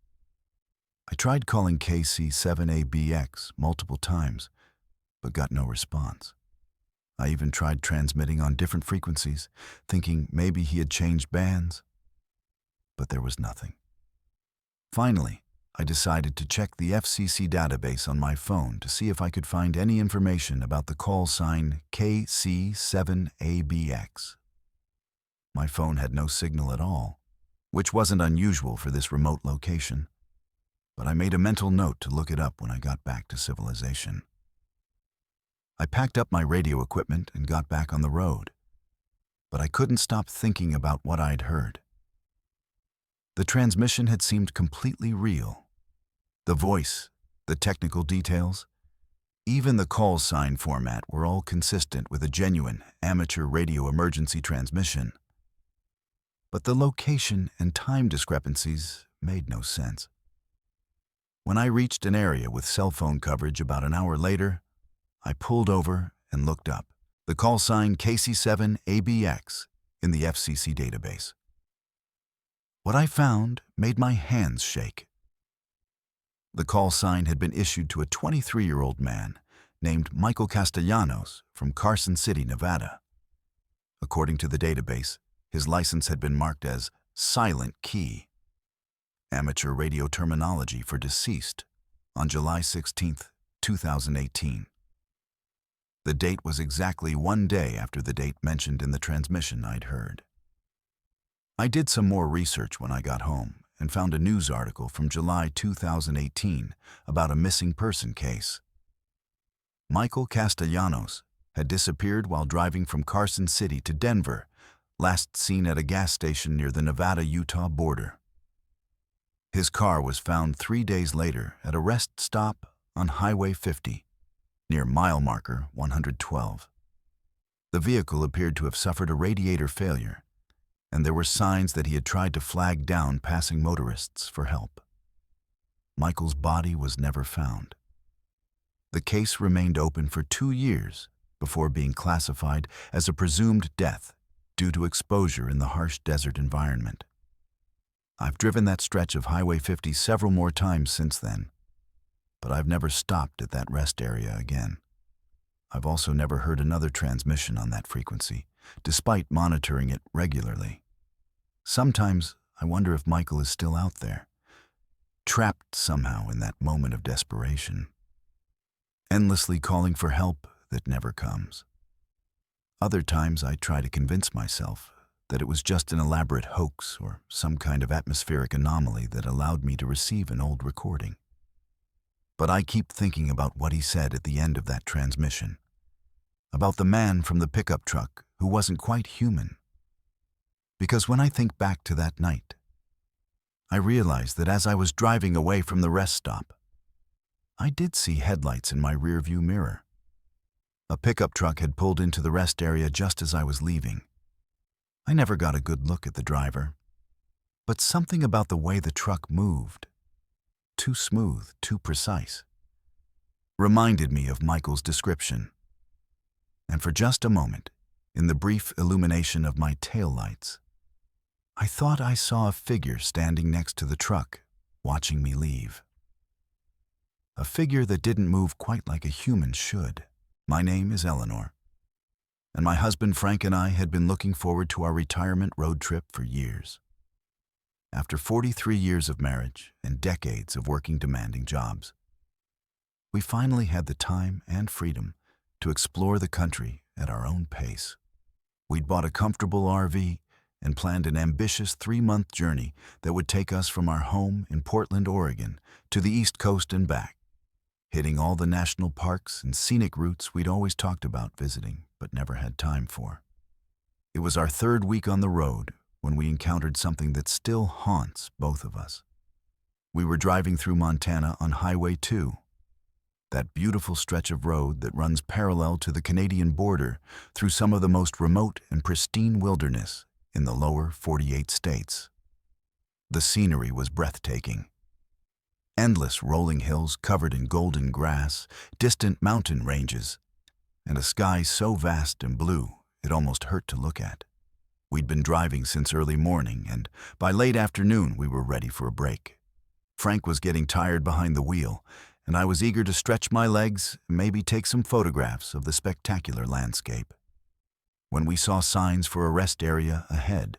I tried calling KC7ABX multiple times, but got no response. I even tried transmitting on different frequencies, thinking maybe he had changed bands, but there was nothing. Finally, I decided to check the FCC database on my phone to see if I could find any information about the call sign KC7ABX. My phone had no signal at all, which wasn't unusual for this remote location, but I made a mental note to look it up when I got back to civilization. I packed up my radio equipment and got back on the road, but I couldn't stop thinking about what I'd heard. The transmission had seemed completely real. The voice, the technical details, even the call sign format were all consistent with a genuine amateur radio emergency transmission. But the location and time discrepancies made no sense. When I reached an area with cell phone coverage about an hour later, I pulled over and looked up the call sign KC7ABX in the FCC database. What I found made my hands shake. The call sign had been issued to a 23-year-old man named Michael Castellanos from Carson City, Nevada. According to the database, his license had been marked as Silent Key, amateur radio terminology for deceased, on July 16, 2018. The date was exactly 1 day after the date mentioned in the transmission I'd heard. I did some more research when I got home and found a news article from July 2018 about a missing person case. Michael Castellanos had disappeared while driving from Carson City to Denver, last seen at a gas station near the Nevada-Utah border. His car was found 3 days later at a rest stop on Highway 50, near mile marker 112. The vehicle appeared to have suffered a radiator failure, and there were signs that he had tried to flag down passing motorists for help. Michael's body was never found. The case remained open for 2 years before being classified as a presumed death due to exposure in the harsh desert environment. I've driven that stretch of Highway 50 several more times since then, but I've never stopped at that rest area again. I've also never heard another transmission on that frequency, despite monitoring it regularly. Sometimes I wonder if Michael is still out there, trapped somehow in that moment of desperation, endlessly calling for help that never comes. Other times I try to convince myself that it was just an elaborate hoax or some kind of atmospheric anomaly that allowed me to receive an old recording. But I keep thinking about what he said at the end of that transmission, about the man from the pickup truck who wasn't quite human. Because when I think back to that night, I realize that as I was driving away from the rest stop, I did see headlights in my rearview mirror. A pickup truck had pulled into the rest area just as I was leaving. I never got a good look at the driver, but something about the way the truck moved, too smooth, too precise, reminded me of Michael's description. And for just a moment, in the brief illumination of my taillights, I thought I saw a figure standing next to the truck, watching me leave. A figure that didn't move quite like a human should. My name is Eleanor, and my husband Frank and I had been looking forward to our retirement road trip for years. After 43 years of marriage and decades of working demanding jobs, we finally had the time and freedom to explore the country at our own pace. We'd bought a comfortable RV and planned an ambitious 3-month journey that would take us from our home in Portland, Oregon, to the East Coast and back, hitting all the national parks and scenic routes we'd always talked about visiting but never had time for. It was our 3rd week on the road when we encountered something that still haunts both of us. We were driving through Montana on Highway 2, that beautiful stretch of road that runs parallel to the Canadian border through some of the most remote and pristine wilderness in the lower 48 states. The scenery was breathtaking. Endless rolling hills covered in golden grass, distant mountain ranges, and a sky so vast and blue it almost hurt to look at. We'd been driving since early morning, and by late afternoon we were ready for a break. Frank was getting tired behind the wheel, and I was eager to stretch my legs and maybe take some photographs of the spectacular landscape. When we saw signs for a rest area ahead,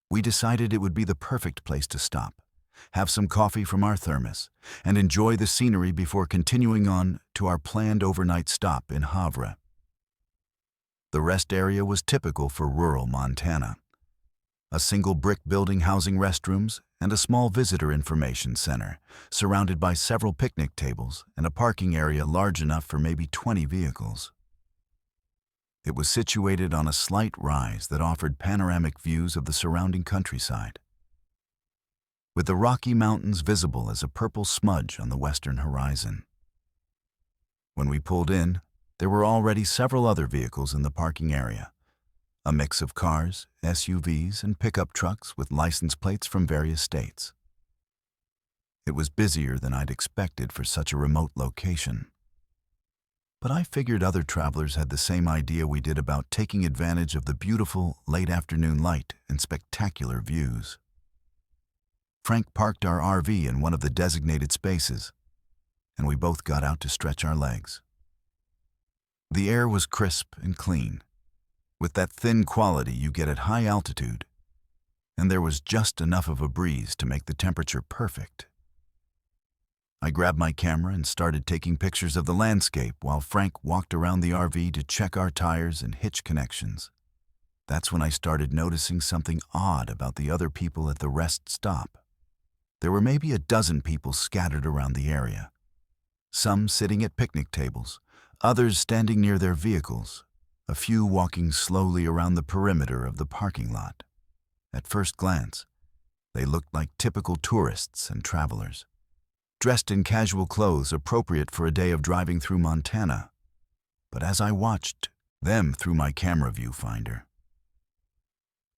we decided it would be the perfect place to stop, have some coffee from our thermos, and enjoy the scenery before continuing on to our planned overnight stop in Havre. The rest area was typical for rural Montana. A single brick building housing restrooms and a small visitor information center, surrounded by several picnic tables and a parking area large enough for maybe 20 vehicles. It was situated on a slight rise that offered panoramic views of the surrounding countryside, with the Rocky Mountains visible as a purple smudge on the western horizon. When we pulled in, there were already several other vehicles in the parking area, a mix of cars, SUVs, and pickup trucks with license plates from various states. It was busier than I'd expected for such a remote location. But I figured other travelers had the same idea we did about taking advantage of the beautiful late afternoon light and spectacular views. Frank parked our RV in one of the designated spaces, and we both got out to stretch our legs. The air was crisp and clean, with that thin quality you get at high altitude, and there was just enough of a breeze to make the temperature perfect. I grabbed my camera and started taking pictures of the landscape while Frank walked around the RV to check our tires and hitch connections. That's when I started noticing something odd about the other people at the rest stop. There were maybe a dozen people scattered around the area, some sitting at picnic tables, others standing near their vehicles, a few walking slowly around the perimeter of the parking lot. At first glance, they looked like typical tourists and travelers, dressed in casual clothes appropriate for a day of driving through Montana. But as I watched them through my camera viewfinder,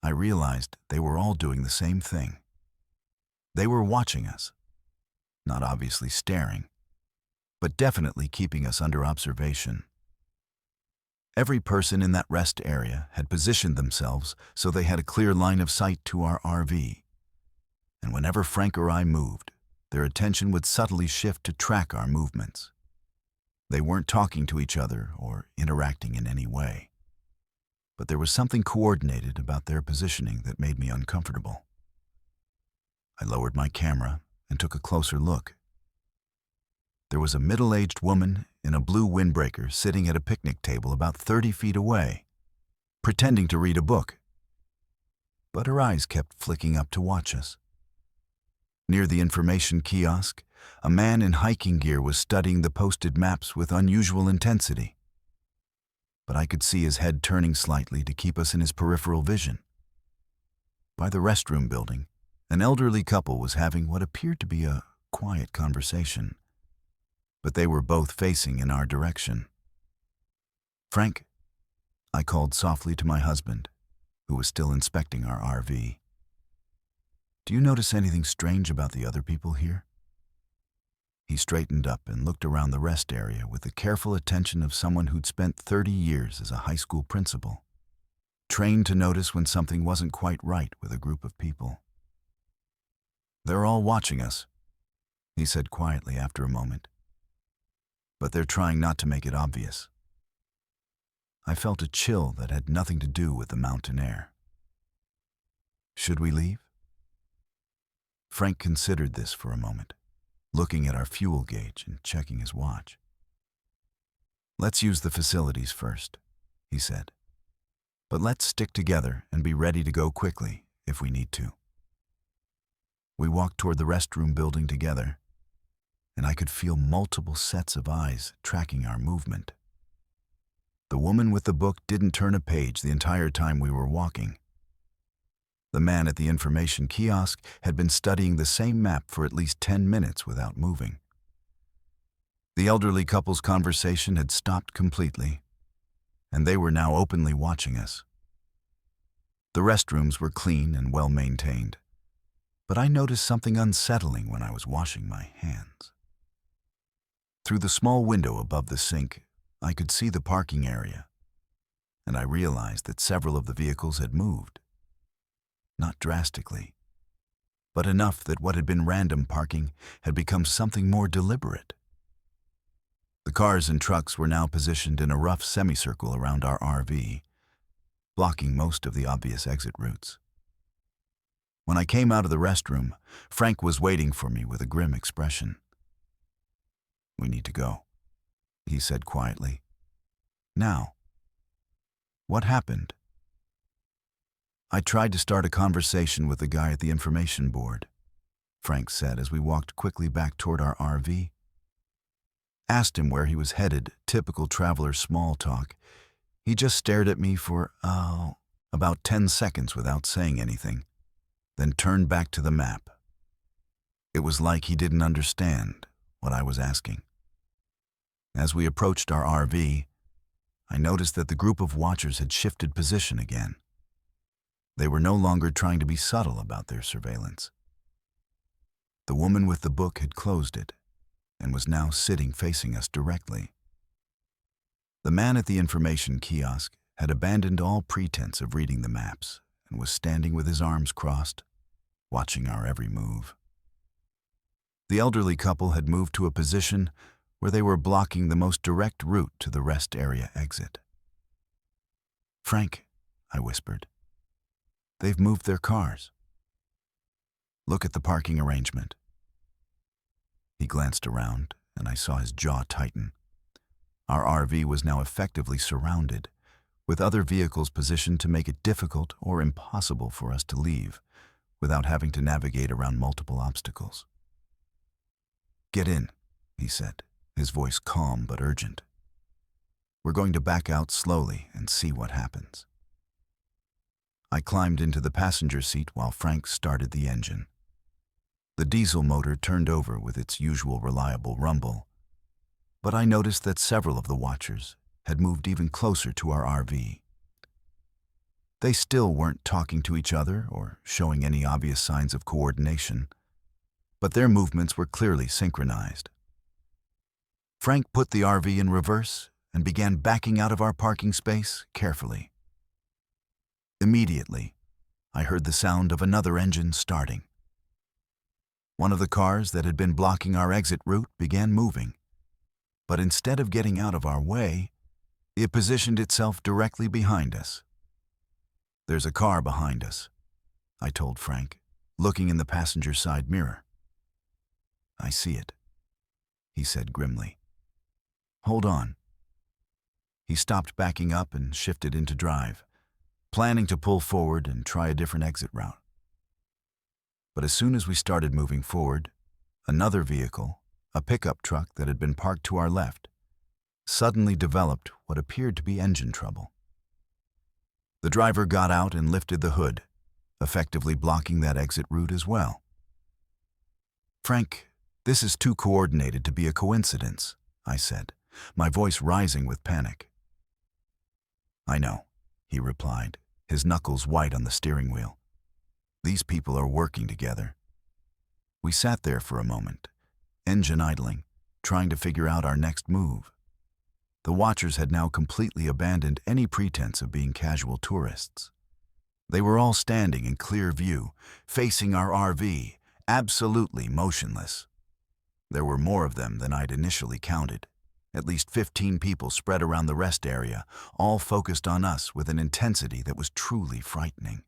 I realized they were all doing the same thing. They were watching us, not obviously staring, but definitely keeping us under observation. Every person in that rest area had positioned themselves so they had a clear line of sight to our RV. And whenever Frank or I moved, their attention would subtly shift to track our movements. They weren't talking to each other or interacting in any way, but there was something coordinated about their positioning that made me uncomfortable. I lowered my camera and took a closer look. There was a middle-aged woman in a blue windbreaker sitting at a picnic table about 30 feet away, pretending to read a book. But her eyes kept flicking up to watch us. Near the information kiosk, a man in hiking gear was studying the posted maps with unusual intensity. But I could see his head turning slightly to keep us in his peripheral vision. By the restroom building, an elderly couple was having what appeared to be a quiet conversation, but they were both facing in our direction. "Frank," I called softly to my husband, who was still inspecting our RV. "Do you notice anything strange about the other people here?" He straightened up and looked around the rest area with the careful attention of someone who'd spent 30 years as a high school principal, trained to notice when something wasn't quite right with a group of people. "They're all watching us," he said quietly after a moment, "but they're trying not to make it obvious." I felt a chill that had nothing to do with the mountain air. "Should we leave?" Frank considered this for a moment, looking at our fuel gauge and checking his watch. "Let's use the facilities first," he said. "But let's stick together and be ready to go quickly if we need to." We walked toward the restroom building together, and I could feel multiple sets of eyes tracking our movement. The woman with the book didn't turn a page the entire time we were walking. The man at the information kiosk had been studying the same map for at least 10 minutes without moving. The elderly couple's conversation had stopped completely, and they were now openly watching us. The restrooms were clean and well maintained, but I noticed something unsettling when I was washing my hands. Through the small window above the sink, I could see the parking area, and I realized that several of the vehicles had moved. Not drastically, but enough that what had been random parking had become something more deliberate. The cars and trucks were now positioned in a rough semicircle around our RV, blocking most of the obvious exit routes. When I came out of the restroom, Frank was waiting for me with a grim expression. "We need to go," he said quietly. "Now." "What happened?" "I tried to start a conversation with the guy at the information board," Frank said as we walked quickly back toward our RV. Asked him where he was headed, typical traveler small talk. He just stared at me for, about 10 seconds without saying anything, then turned back to the map. It was like he didn't understand what I was asking. As we approached our RV, I noticed that the group of watchers had shifted position again. They were no longer trying to be subtle about their surveillance. The woman with the book had closed it and was now sitting facing us directly. The man at the information kiosk had abandoned all pretense of reading the maps and was standing with his arms crossed, watching our every move. The elderly couple had moved to a position where they were blocking the most direct route to the rest area exit. "Frank," I whispered, "they've moved their cars. Look at the parking arrangement." He glanced around, and I saw his jaw tighten. Our RV was now effectively surrounded, with other vehicles positioned to make it difficult or impossible for us to leave without having to navigate around multiple obstacles. "Get in," he said, his voice calm but urgent. "We're going to back out slowly and see what happens." I climbed into the passenger seat while Frank started the engine. The diesel motor turned over with its usual reliable rumble, but I noticed that several of the watchers had moved even closer to our RV. They still weren't talking to each other or showing any obvious signs of coordination, but their movements were clearly synchronized. Frank put the RV in reverse and began backing out of our parking space carefully. Immediately, I heard the sound of another engine starting. One of the cars that had been blocking our exit route began moving, but instead of getting out of our way, it positioned itself directly behind us. "There's a car behind us," I told Frank, looking in the passenger side mirror. "I see it," he said grimly. "Hold on." He stopped backing up and shifted into drive, planning to pull forward and try a different exit route. But as soon as we started moving forward, another vehicle, a pickup truck that had been parked to our left, suddenly developed what appeared to be engine trouble. The driver got out and lifted the hood, effectively blocking that exit route as well. "Frank, this is too coordinated to be a coincidence," I said, my voice rising with panic. "I know," he replied, his knuckles white on the steering wheel. "These people are working together." We sat there for a moment, engine idling, trying to figure out our next move. The watchers had now completely abandoned any pretense of being casual tourists. They were all standing in clear view, facing our RV, absolutely motionless. There were more of them than I'd initially counted. At least 15 people spread around the rest area, all focused on us with an intensity that was truly frightening.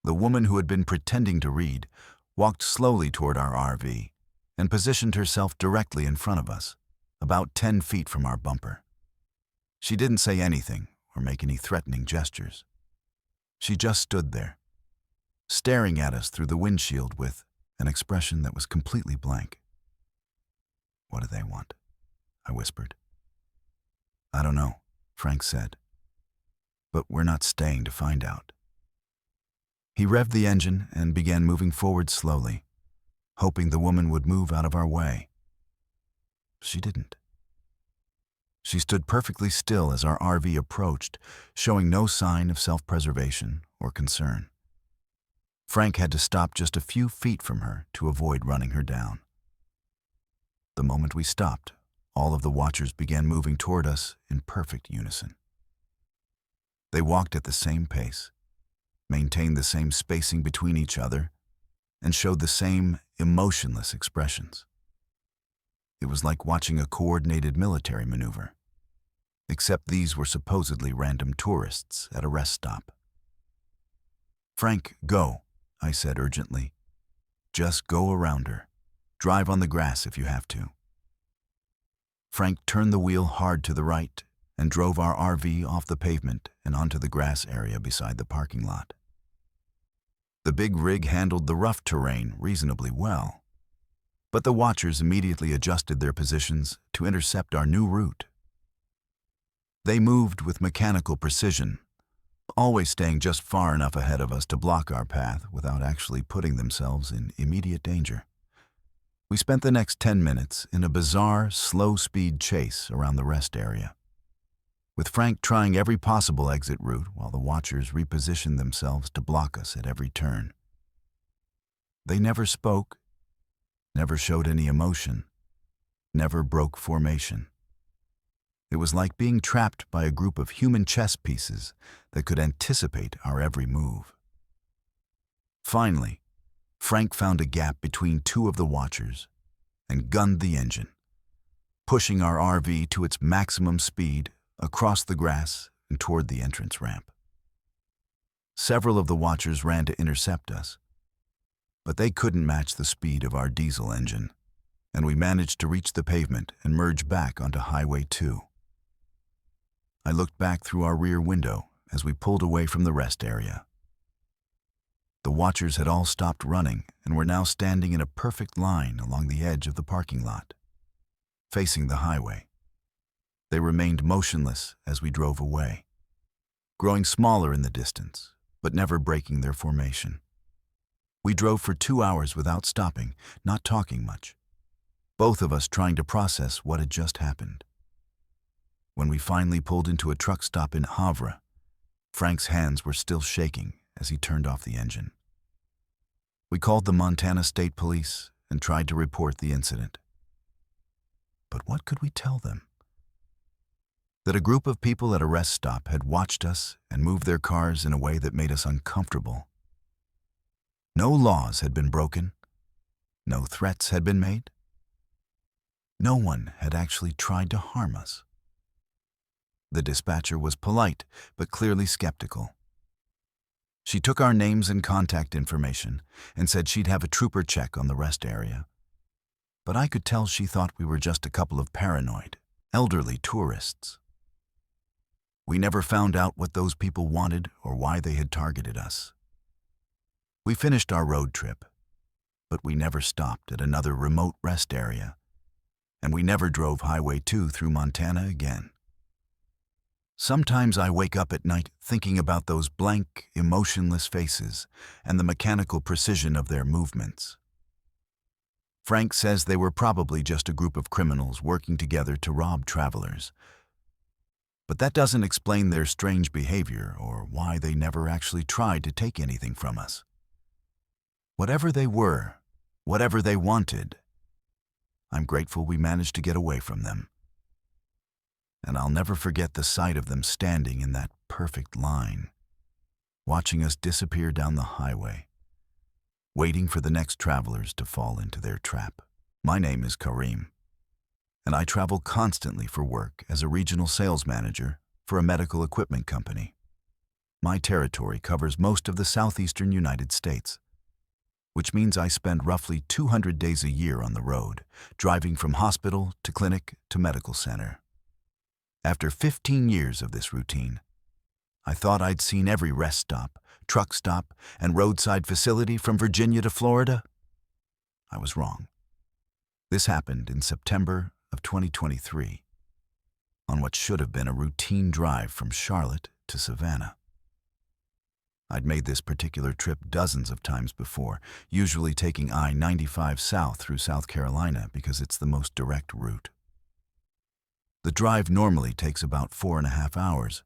The woman who had been pretending to read walked slowly toward our RV and positioned herself directly in front of us, about 10 feet from our bumper. She didn't say anything or make any threatening gestures. She just stood there, staring at us through the windshield with an expression that was completely blank. "What do they want?" I whispered. "I don't know," Frank said. "But we're not staying to find out." He revved the engine and began moving forward slowly, hoping the woman would move out of our way. She didn't. She stood perfectly still as our RV approached, showing no sign of self-preservation or concern. Frank had to stop just a few feet from her to avoid running her down. The moment we stopped, all of the watchers began moving toward us in perfect unison. They walked at the same pace, maintained the same spacing between each other, and showed the same emotionless expressions. It was like watching a coordinated military maneuver, except these were supposedly random tourists at a rest stop. "Frank, go," I said urgently. "Just go around her. Drive on the grass if you have to." Frank turned the wheel hard to the right and drove our RV off the pavement and onto the grass area beside the parking lot. The big rig handled the rough terrain reasonably well, but the watchers immediately adjusted their positions to intercept our new route. They moved with mechanical precision, always staying just far enough ahead of us to block our path without actually putting themselves in immediate danger. We spent the next 10 minutes in a bizarre, slow-speed chase around the rest area, with Frank trying every possible exit route while the watchers repositioned themselves to block us at every turn. They never spoke, never showed any emotion, never broke formation. It was like being trapped by a group of human chess pieces that could anticipate our every move. Finally, Frank found a gap between two of the watchers and gunned the engine, pushing our RV to its maximum speed across the grass and toward the entrance ramp. Several of the watchers ran to intercept us, but they couldn't match the speed of our diesel engine, and we managed to reach the pavement and merge back onto Highway 2. I looked back through our rear window as we pulled away from the rest area. The watchers had all stopped running and were now standing in a perfect line along the edge of the parking lot, facing the highway. They remained motionless as we drove away, growing smaller in the distance, but never breaking their formation. We drove for 2 hours without stopping, not talking much, both of us trying to process what had just happened. When we finally pulled into a truck stop in Havre, Frank's hands were still shaking as he turned off the engine. We called the Montana State Police and tried to report the incident. But what could we tell them? That a group of people at a rest stop had watched us and moved their cars in a way that made us uncomfortable. No laws had been broken. No threats had been made. No one had actually tried to harm us. The dispatcher was polite, but clearly skeptical. She took our names and contact information and said she'd have a trooper check on the rest area. But I could tell she thought we were just a couple of paranoid, elderly tourists. We never found out what those people wanted or why they had targeted us. We finished our road trip, but we never stopped at another remote rest area, and we never drove Highway 2 through Montana again. Sometimes I wake up at night thinking about those blank, emotionless faces and the mechanical precision of their movements. Frank says they were probably just a group of criminals working together to rob travelers. But that doesn't explain their strange behavior or why they never actually tried to take anything from us. Whatever they were, whatever they wanted, I'm grateful we managed to get away from them. And I'll never forget the sight of them standing in that perfect line, watching us disappear down the highway, waiting for the next travelers to fall into their trap. My name is Kareem, and I travel constantly for work as a regional sales manager for a medical equipment company. My territory covers most of the southeastern United States. which means I spend roughly 200 days a year on the road, driving from hospital to clinic to medical center. After 15 years of this routine, I thought I'd seen every rest stop, truck stop, and roadside facility from Virginia to Florida. I was wrong. This happened in September of 2023, on what should have been a routine drive from Charlotte to Savannah. I'd made this particular trip dozens of times before, usually taking I-95 south through South Carolina because it's the most direct route. The drive normally takes about 4.5 hours,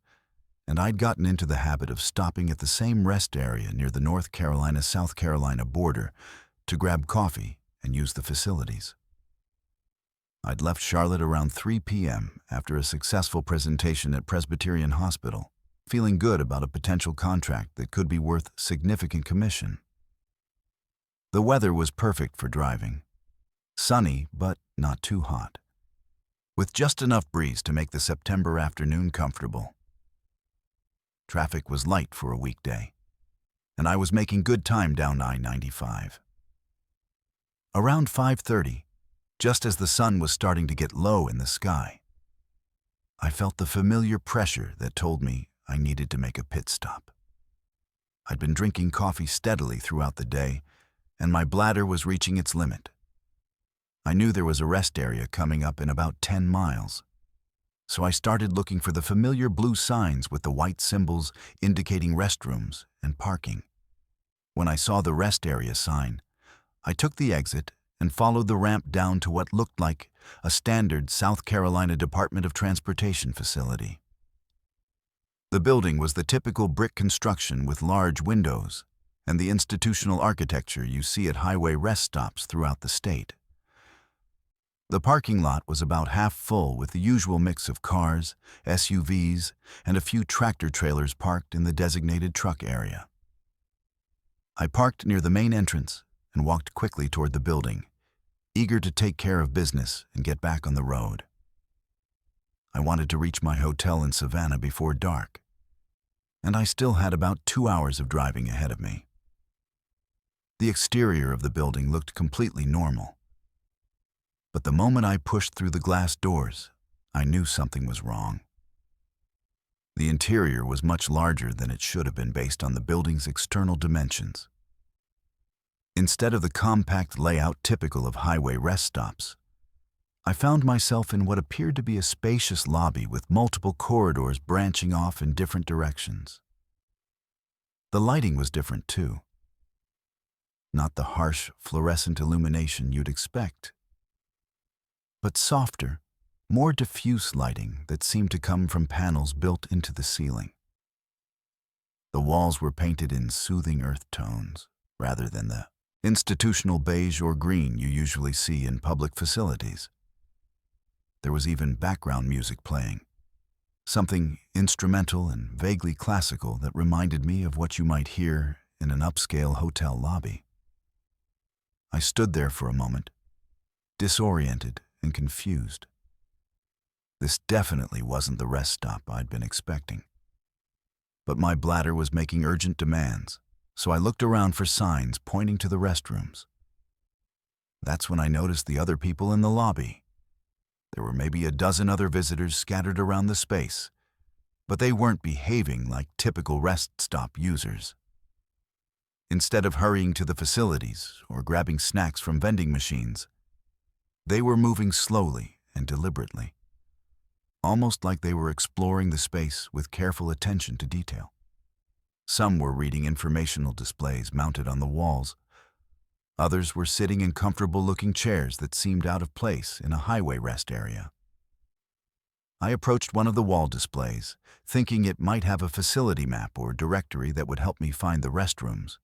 and I'd gotten into the habit of stopping at the same rest area near the North Carolina-South Carolina border to grab coffee and use the facilities. I'd left Charlotte around 3 p.m. after a successful presentation at Presbyterian Hospital, feeling good about a potential contract that could be worth significant commission. The weather was perfect for driving. Sunny, but not too hot, with just enough breeze to make the September afternoon comfortable. Traffic was light for a weekday, and I was making good time down I-95. Around 5:30, just as the sun was starting to get low in the sky, I felt the familiar pressure that told me I needed to make a pit stop. I'd been drinking coffee steadily throughout the day, and my bladder was reaching its limit. I knew there was a rest area coming up in about 10 miles, so I started looking for the familiar blue signs with the white symbols indicating restrooms and parking. When I saw the rest area sign, I took the exit and followed the ramp down to what looked like a standard South Carolina Department of Transportation facility. The building was the typical brick construction with large windows and the institutional architecture you see at highway rest stops throughout the state. The parking lot was about half full with the usual mix of cars, SUVs, and a few tractor trailers parked in the designated truck area. I parked near the main entrance and walked quickly toward the building, eager to take care of business and get back on the road. I wanted to reach my hotel in Savannah before dark, and I still had about 2 hours of driving ahead of me. The exterior of the building looked completely normal, but the moment I pushed through the glass doors, I knew something was wrong. The interior was much larger than it should have been based on the building's external dimensions. Instead of the compact layout typical of highway rest stops, I found myself in what appeared to be a spacious lobby with multiple corridors branching off in different directions. The lighting was different too. Not the harsh fluorescent illumination you'd expect, but softer, more diffuse lighting that seemed to come from panels built into the ceiling. The walls were painted in soothing earth tones rather than the institutional beige or green you usually see in public facilities. There was even background music playing, something instrumental and vaguely classical that reminded me of what you might hear in an upscale hotel lobby. I stood there for a moment, disoriented and confused. This definitely wasn't the rest stop I'd been expecting. But my bladder was making urgent demands, so I looked around for signs pointing to the restrooms. That's when I noticed the other people in the lobby. There were maybe a dozen other visitors scattered around the space, but they weren't behaving like typical rest stop users. Instead of hurrying to the facilities or grabbing snacks from vending machines, they were moving slowly and deliberately, almost like they were exploring the space with careful attention to detail. Some were reading informational displays mounted on the walls. Others were sitting in comfortable-looking chairs that seemed out of place in a highway rest area. I approached one of the wall displays, thinking it might have a facility map or directory that would help me find the restrooms.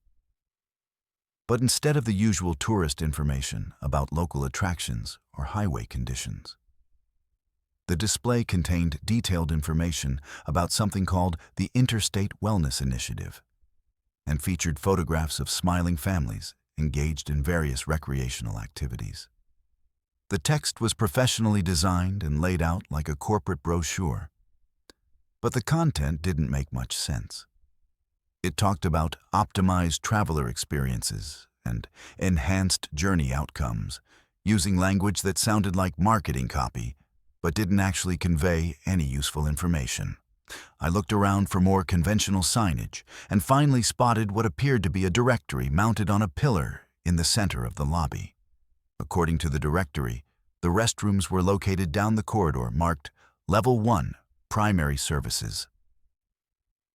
But instead of the usual tourist information about local attractions or highway conditions, the display contained detailed information about something called the Interstate Wellness Initiative and featured photographs of smiling families engaged in various recreational activities. The text was professionally designed and laid out like a corporate brochure, but the content didn't make much sense. It talked about optimized traveler experiences and enhanced journey outcomes, using language that sounded like marketing copy, but didn't actually convey any useful information. I looked around for more conventional signage and finally spotted what appeared to be a directory mounted on a pillar in the center of the lobby. According to the directory, the restrooms were located down the corridor marked Level 1, Primary Services.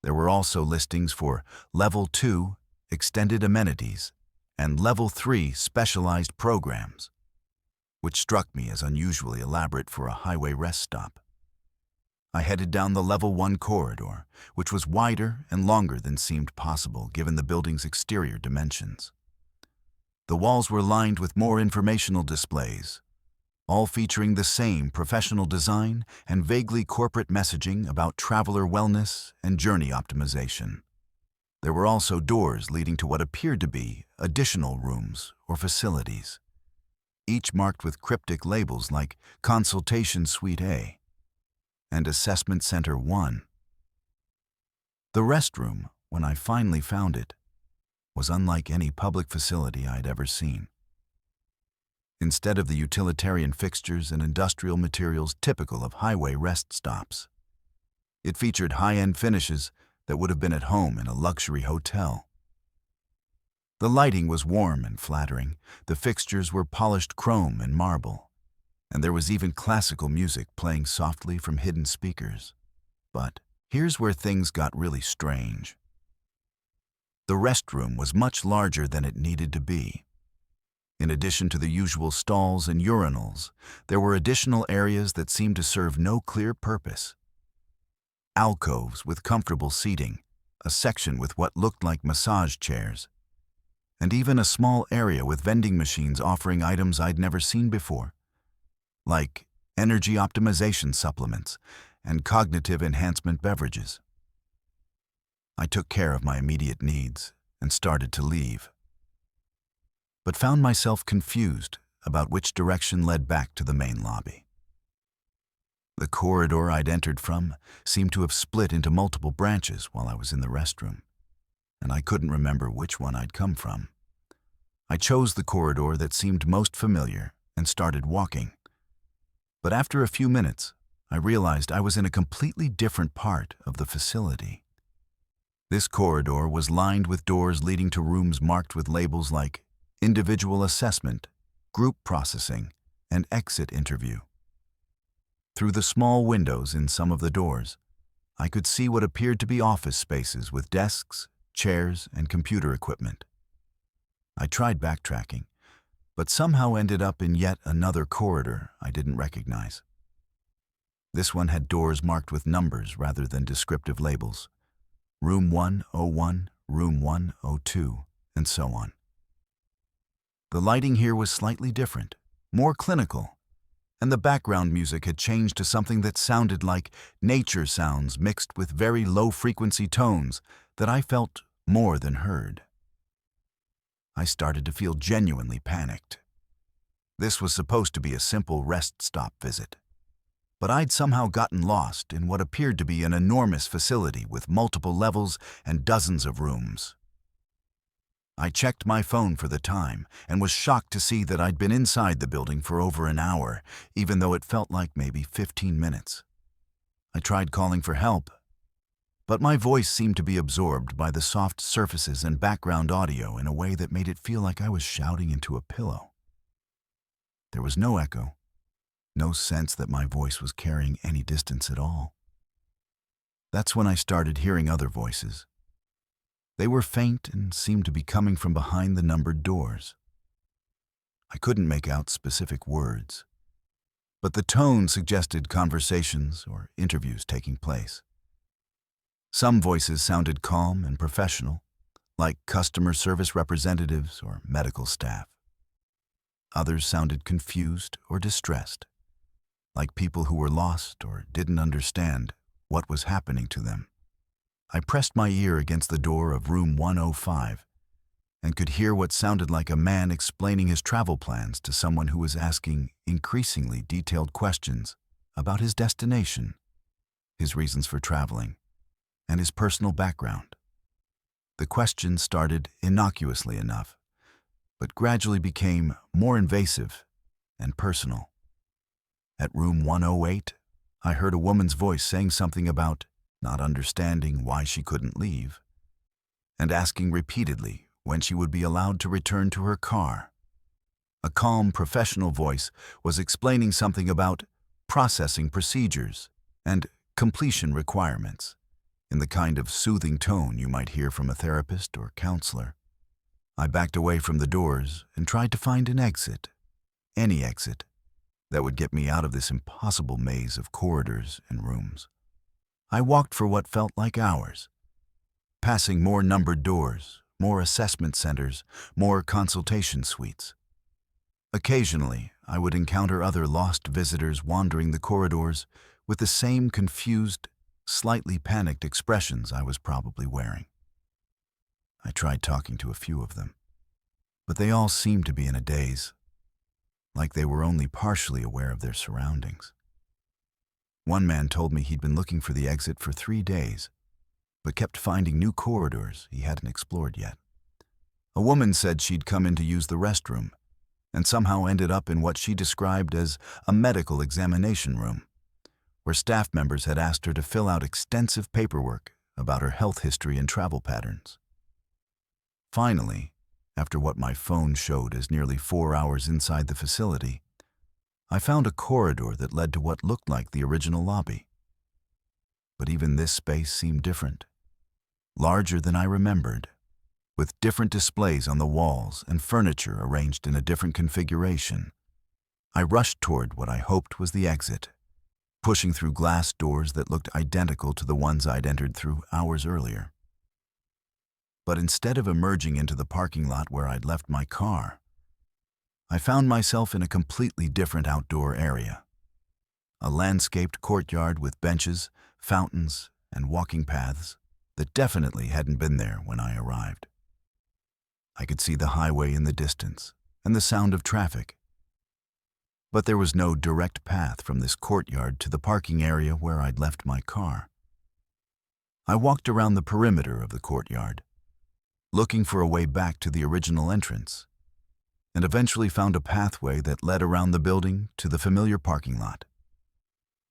There were also listings for Level 2, Extended Amenities, and Level 3, Specialized Programs, which struck me as unusually elaborate for a highway rest stop. I headed down the Level 1 corridor, which was wider and longer than seemed possible given the building's exterior dimensions. The walls were lined with more informational displays, all featuring the same professional design and vaguely corporate messaging about traveler wellness and journey optimization. There were also doors leading to what appeared to be additional rooms or facilities, each marked with cryptic labels like Consultation Suite A and Assessment Center 1. The restroom, when I finally found it, was unlike any public facility I'd ever seen. Instead of the utilitarian fixtures and industrial materials typical of highway rest stops, it featured high-end finishes that would have been at home in a luxury hotel. The lighting was warm and flattering, the fixtures were polished chrome and marble, and there was even classical music playing softly from hidden speakers. But here's where things got really strange. The restroom was much larger than it needed to be. In addition to the usual stalls and urinals, there were additional areas that seemed to serve no clear purpose. Alcoves with comfortable seating, a section with what looked like massage chairs, and even a small area with vending machines offering items I'd never seen before, like energy optimization supplements and cognitive enhancement beverages. I took care of my immediate needs and started to leave, but found myself confused about which direction led back to the main lobby. The corridor I'd entered from seemed to have split into multiple branches while I was in the restroom, and I couldn't remember which one I'd come from. I chose the corridor that seemed most familiar and started walking. But after a few minutes, I realized I was in a completely different part of the facility. This corridor was lined with doors leading to rooms marked with labels like Individual Assessment, Group Processing, and Exit Interview. Through the small windows in some of the doors, I could see what appeared to be office spaces with desks, chairs, and computer equipment. I tried backtracking, but somehow ended up in yet another corridor I didn't recognize. This one had doors marked with numbers rather than descriptive labels. Room 101, Room 102, and so on. The lighting here was slightly different, more clinical, and the background music had changed to something that sounded like nature sounds mixed with very low-frequency tones that I felt more than heard. I started to feel genuinely panicked. This was supposed to be a simple rest stop visit, but I'd somehow gotten lost in what appeared to be an enormous facility with multiple levels and dozens of rooms. I checked my phone for the time and was shocked to see that I'd been inside the building for over an hour, even though it felt like maybe 15 minutes. I tried calling for help, but my voice seemed to be absorbed by the soft surfaces and background audio in a way that made it feel like I was shouting into a pillow. There was no echo, no sense that my voice was carrying any distance at all. That's when I started hearing other voices. They were faint and seemed to be coming from behind the numbered doors. I couldn't make out specific words, but the tone suggested conversations or interviews taking place. Some voices sounded calm and professional, like customer service representatives or medical staff. Others sounded confused or distressed, like people who were lost or didn't understand what was happening to them. I pressed my ear against the door of room 105 and could hear what sounded like a man explaining his travel plans to someone who was asking increasingly detailed questions about his destination, his reasons for traveling, and his personal background. The questions started innocuously enough, but gradually became more invasive and personal. At room 108, I heard a woman's voice saying something about not understanding why she couldn't leave, and asking repeatedly when she would be allowed to return to her car. A calm, professional voice was explaining something about processing procedures and completion requirements, in the kind of soothing tone you might hear from a therapist or counselor. I backed away from the doors and tried to find an exit, any exit, that would get me out of this impossible maze of corridors and rooms. I walked for what felt like hours, passing more numbered doors, more assessment centers, more consultation suites. Occasionally, I would encounter other lost visitors wandering the corridors with the same confused, slightly panicked expressions I was probably wearing. I tried talking to a few of them, but they all seemed to be in a daze, like they were only partially aware of their surroundings. One man told me he'd been looking for the exit for 3 days, but kept finding new corridors he hadn't explored yet. A woman said she'd come in to use the restroom, and somehow ended up in what she described as a medical examination room, where staff members had asked her to fill out extensive paperwork about her health history and travel patterns. Finally, after what my phone showed as nearly 4 hours inside the facility, I found a corridor that led to what looked like the original lobby. But even this space seemed different, larger than I remembered, with different displays on the walls and furniture arranged in a different configuration. I rushed toward what I hoped was the exit, pushing through glass doors that looked identical to the ones I'd entered through hours earlier. But instead of emerging into the parking lot where I'd left my car, I found myself in a completely different outdoor area. A landscaped courtyard with benches, fountains, and walking paths that definitely hadn't been there when I arrived. I could see the highway in the distance and the sound of traffic, but there was no direct path from this courtyard to the parking area where I'd left my car. I walked around the perimeter of the courtyard, looking for a way back to the original entrance, and eventually found a pathway that led around the building to the familiar parking lot.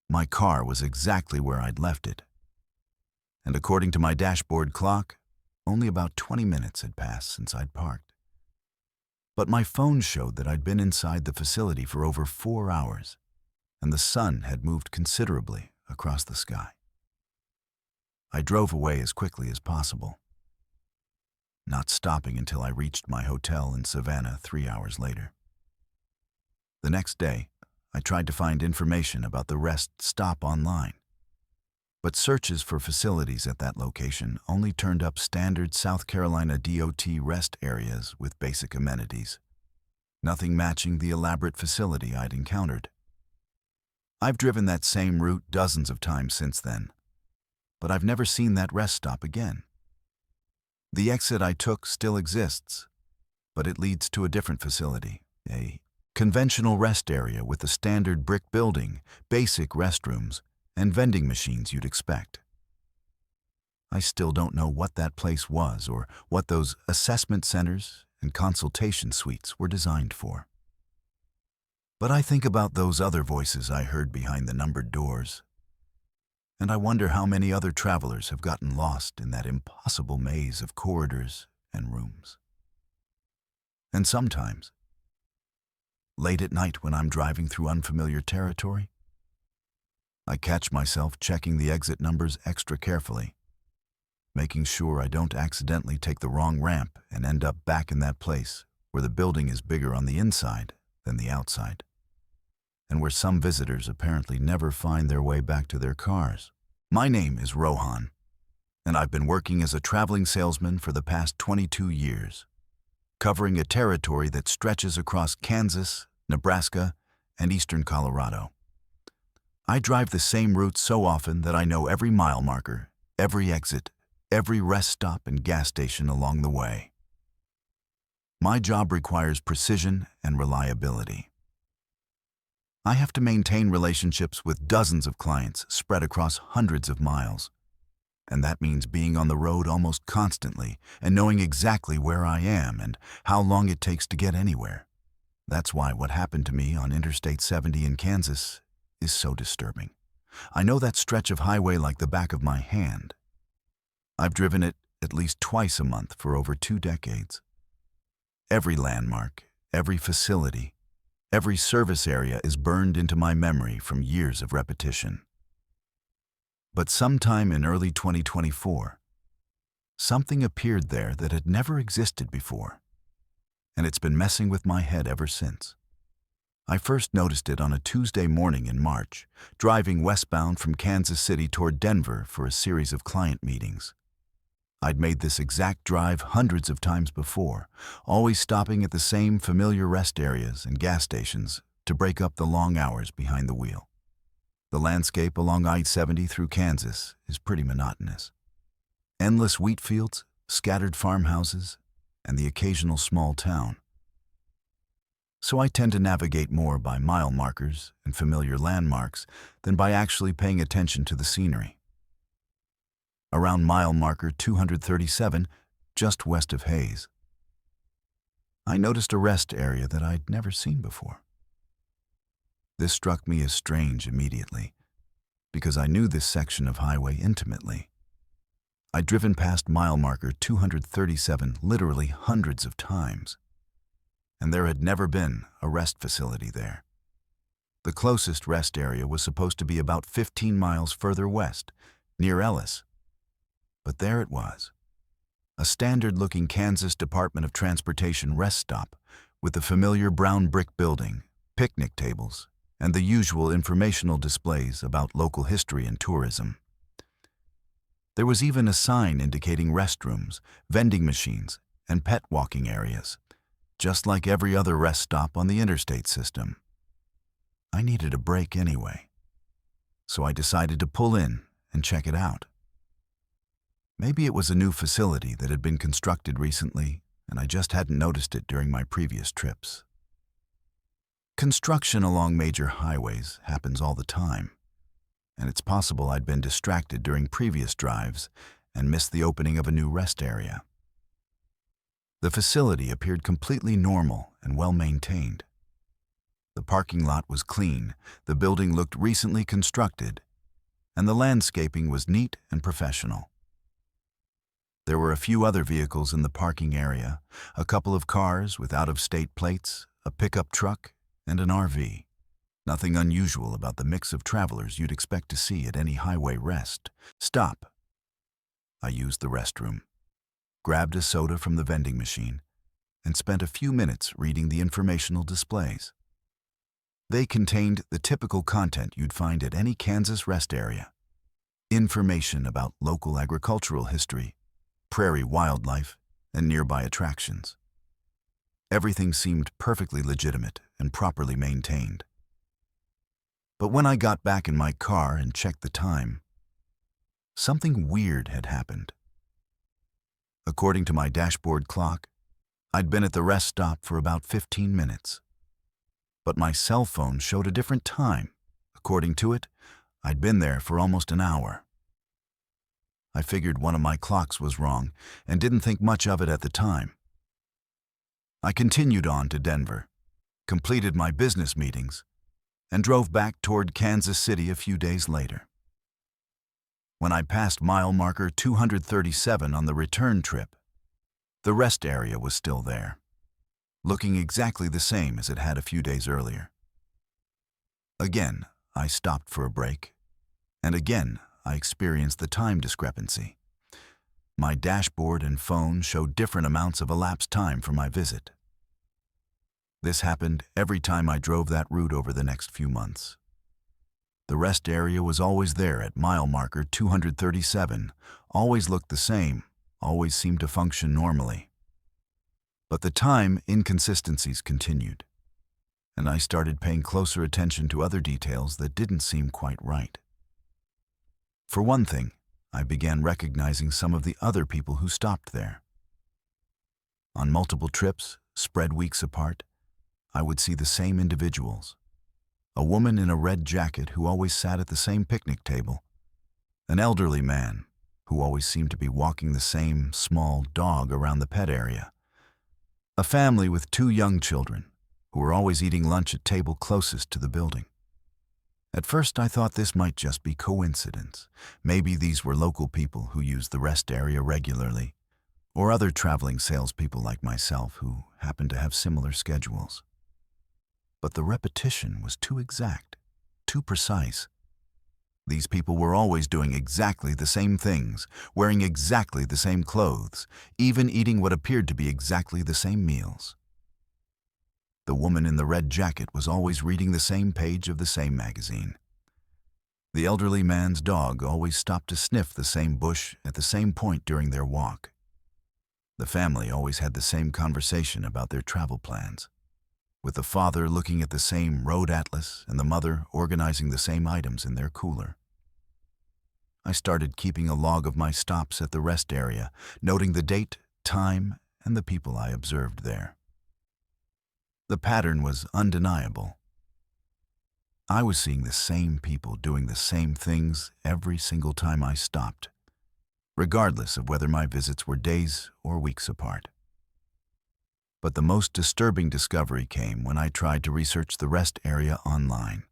My car was exactly where I'd left it, and according to my dashboard clock, only about 20 minutes had passed since I'd parked. But my phone showed that I'd been inside the facility for over 4 hours, and the sun had moved considerably across the sky. I drove away as quickly as possible, not stopping until I reached my hotel in Savannah 3 hours later. The next day, I tried to find information about the rest stop online, but searches for facilities at that location only turned up standard South Carolina DOT rest areas with basic amenities, nothing matching the elaborate facility I'd encountered. I've driven that same route dozens of times since then, but I've never seen that rest stop again. The exit I took still exists, but it leads to a different facility, a conventional rest area with a standard brick building, basic restrooms, and vending machines you'd expect. I still don't know what that place was or what those assessment centers and consultation suites were designed for. But I think about those other voices I heard behind the numbered doors, and I wonder how many other travelers have gotten lost in that impossible maze of corridors and rooms. And sometimes, late at night when I'm driving through unfamiliar territory, I catch myself checking the exit numbers extra carefully, making sure I don't accidentally take the wrong ramp and end up back in that place where the building is bigger on the inside than the outside, and where some visitors apparently never find their way back to their cars. My name is Rohan, and I've been working as a traveling salesman for the past 22 years, covering a territory that stretches across Kansas, Nebraska, and eastern Colorado. I drive the same route so often that I know every mile marker, every exit, every rest stop and gas station along the way. My job requires precision and reliability. I have to maintain relationships with dozens of clients spread across hundreds of miles, And that means being on the road almost constantly and knowing exactly where I am and how long it takes to get anywhere. That's why what happened to me on Interstate 70 in Kansas is so disturbing. I know that stretch of highway like the back of my hand. I've driven it at least twice a month for over 2 decades. Every landmark, every facility, every service area is burned into my memory from years of repetition. But sometime in early 2024, something appeared there that had never existed before, and it's been messing with my head ever since. I first noticed it on a Tuesday morning in March, driving westbound from Kansas City toward Denver for a series of client meetings. I'd made this exact drive hundreds of times before, always stopping at the same familiar rest areas and gas stations to break up the long hours behind the wheel. The landscape along I-70 through Kansas is pretty monotonous. Endless wheat fields, scattered farmhouses, and the occasional small town. So I tend to navigate more by mile markers and familiar landmarks than by actually paying attention to the scenery. Around mile marker 237, just west of Hayes, I noticed a rest area that I'd never seen before. This struck me as strange immediately, because I knew this section of highway intimately. I'd driven past mile marker 237 literally hundreds of times, and there had never been a rest facility there. The closest rest area was supposed to be about 15 miles further west, near Ellis. But there it was, a standard-looking Kansas Department of Transportation rest stop with the familiar brown brick building, picnic tables, and the usual informational displays about local history and tourism. There was even a sign indicating restrooms, vending machines, and pet walking areas, just like every other rest stop on the interstate system. I needed a break anyway, so I decided to pull in and check it out. Maybe it was a new facility that had been constructed recently, and I just hadn't noticed it during my previous trips. Construction along major highways happens all the time, and it's possible I'd been distracted during previous drives and missed the opening of a new rest area. The facility appeared completely normal and well-maintained. The parking lot was clean, the building looked recently constructed, and the landscaping was neat and professional. There were a few other vehicles in the parking area, a couple of cars with out-of-state plates, a pickup truck, and an RV. Nothing unusual about the mix of travelers you'd expect to see at any highway rest stop. I used the restroom, grabbed a soda from the vending machine, and spent a few minutes reading the informational displays. They contained the typical content you'd find at any Kansas rest area. Information about local agricultural history, prairie wildlife, and nearby attractions. Everything seemed perfectly legitimate and properly maintained. But when I got back in my car and checked the time, something weird had happened. According to my dashboard clock, I'd been at the rest stop for about 15 minutes. But my cell phone showed a different time. According to it, I'd been there for almost an hour. I figured one of my clocks was wrong and didn't think much of it at the time. I continued on to Denver, completed my business meetings, and drove back toward Kansas City a few days later. When I passed mile marker 237 on the return trip, the rest area was still there, looking exactly the same as it had a few days earlier. Again, I stopped for a break, and again, I experienced the time discrepancy. My dashboard and phone showed different amounts of elapsed time for my visit. This happened every time I drove that route over the next few months. The rest area was always there at mile marker 237, always looked the same, always seemed to function normally. But the time inconsistencies continued, and I started paying closer attention to other details that didn't seem quite right. For one thing, I began recognizing some of the other people who stopped there. On multiple trips, spread weeks apart, I would see the same individuals. A woman in a red jacket who always sat at the same picnic table. An elderly man who always seemed to be walking the same small dog around the pet area. A family with 2 young children, who were always eating lunch at table closest to the building. At first I thought this might just be coincidence. Maybe these were local people who used the rest area regularly, or other traveling salespeople like myself who happened to have similar schedules. But the repetition was too exact, too precise. These people were always doing exactly the same things, wearing exactly the same clothes, even eating what appeared to be exactly the same meals. The woman in the red jacket was always reading the same page of the same magazine. The elderly man's dog always stopped to sniff the same bush at the same point during their walk. The family always had the same conversation about their travel plans, with the father looking at the same road atlas and the mother organizing the same items in their cooler. I started keeping a log of my stops at the rest area, noting the date, time, and the people I observed there. The pattern was undeniable. I was seeing the same people doing the same things every single time I stopped, regardless of whether my visits were days or weeks apart. But the most disturbing discovery came when I tried to research the rest area online.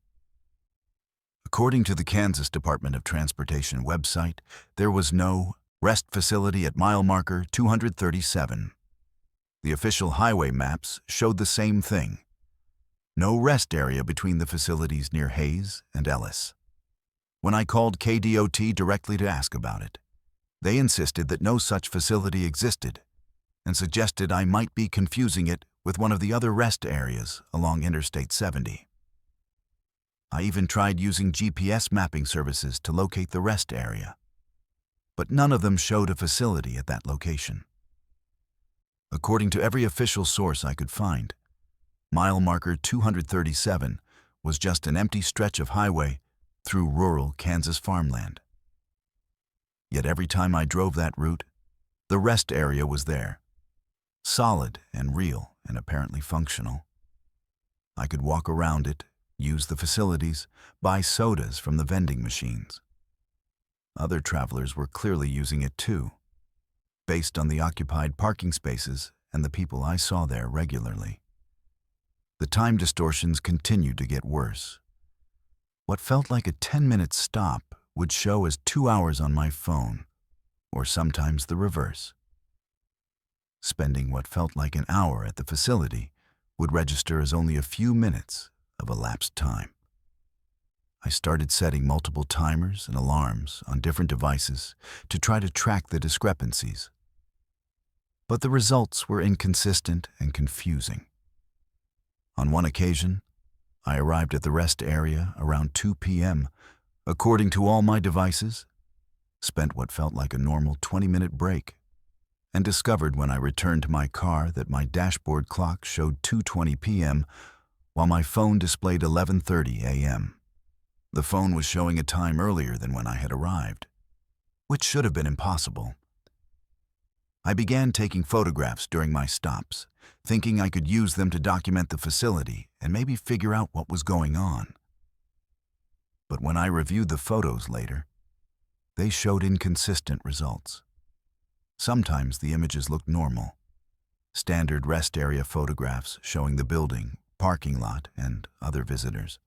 According to the Kansas Department of Transportation website, there was no rest facility at mile marker 237. The official highway maps showed the same thing. No rest area between the facilities near Hayes and Ellis. When I called KDOT directly to ask about it, they insisted that no such facility existed and suggested I might be confusing it with one of the other rest areas along Interstate 70. I even tried using GPS mapping services to locate the rest area, but none of them showed a facility at that location. According to every official source I could find, mile marker 237 was just an empty stretch of highway through rural Kansas farmland. Yet every time I drove that route, the rest area was there, solid and real and apparently functional. I could walk around it, use the facilities, buy sodas from the vending machines. Other travelers were clearly using it too, based on the occupied parking spaces and the people I saw there regularly. The time distortions continued to get worse. What felt like a 10-minute stop would show as 2 hours on my phone, or sometimes the reverse. Spending what felt like an hour at the facility would register as only a few minutes of elapsed time. I started setting multiple timers and alarms on different devices to try to track the discrepancies. But the results were inconsistent and confusing. On one occasion, I arrived at the rest area around 2 p.m., according to all my devices, spent what felt like a normal 20-minute break, and discovered when I returned to my car that my dashboard clock showed 2:20 p.m. while my phone displayed 11:30 a.m. The phone was showing a time earlier than when I had arrived, which should have been impossible. I began taking photographs during my stops, thinking I could use them to document the facility and maybe figure out what was going on. But when I reviewed the photos later, they showed inconsistent results. Sometimes the images looked normal, standard rest area photographs showing the building, parking lot, and other visitors.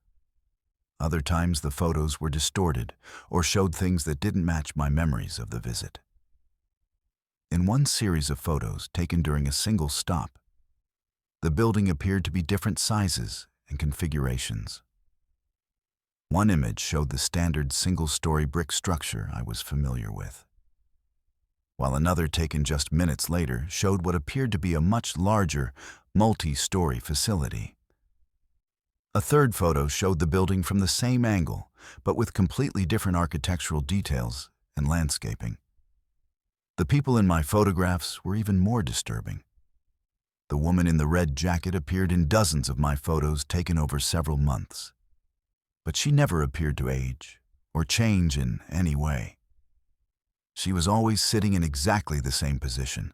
Other times the photos were distorted or showed things that didn't match my memories of the visit. In one series of photos taken during a single stop, the building appeared to be different sizes and configurations. One image showed the standard single-story brick structure I was familiar with, while another taken just minutes later showed what appeared to be a much larger, multi-story facility. A third photo showed the building from the same angle, but with completely different architectural details and landscaping. The people in my photographs were even more disturbing. The woman in the red jacket appeared in dozens of my photos taken over several months, but she never appeared to age or change in any way. She was always sitting in exactly the same position,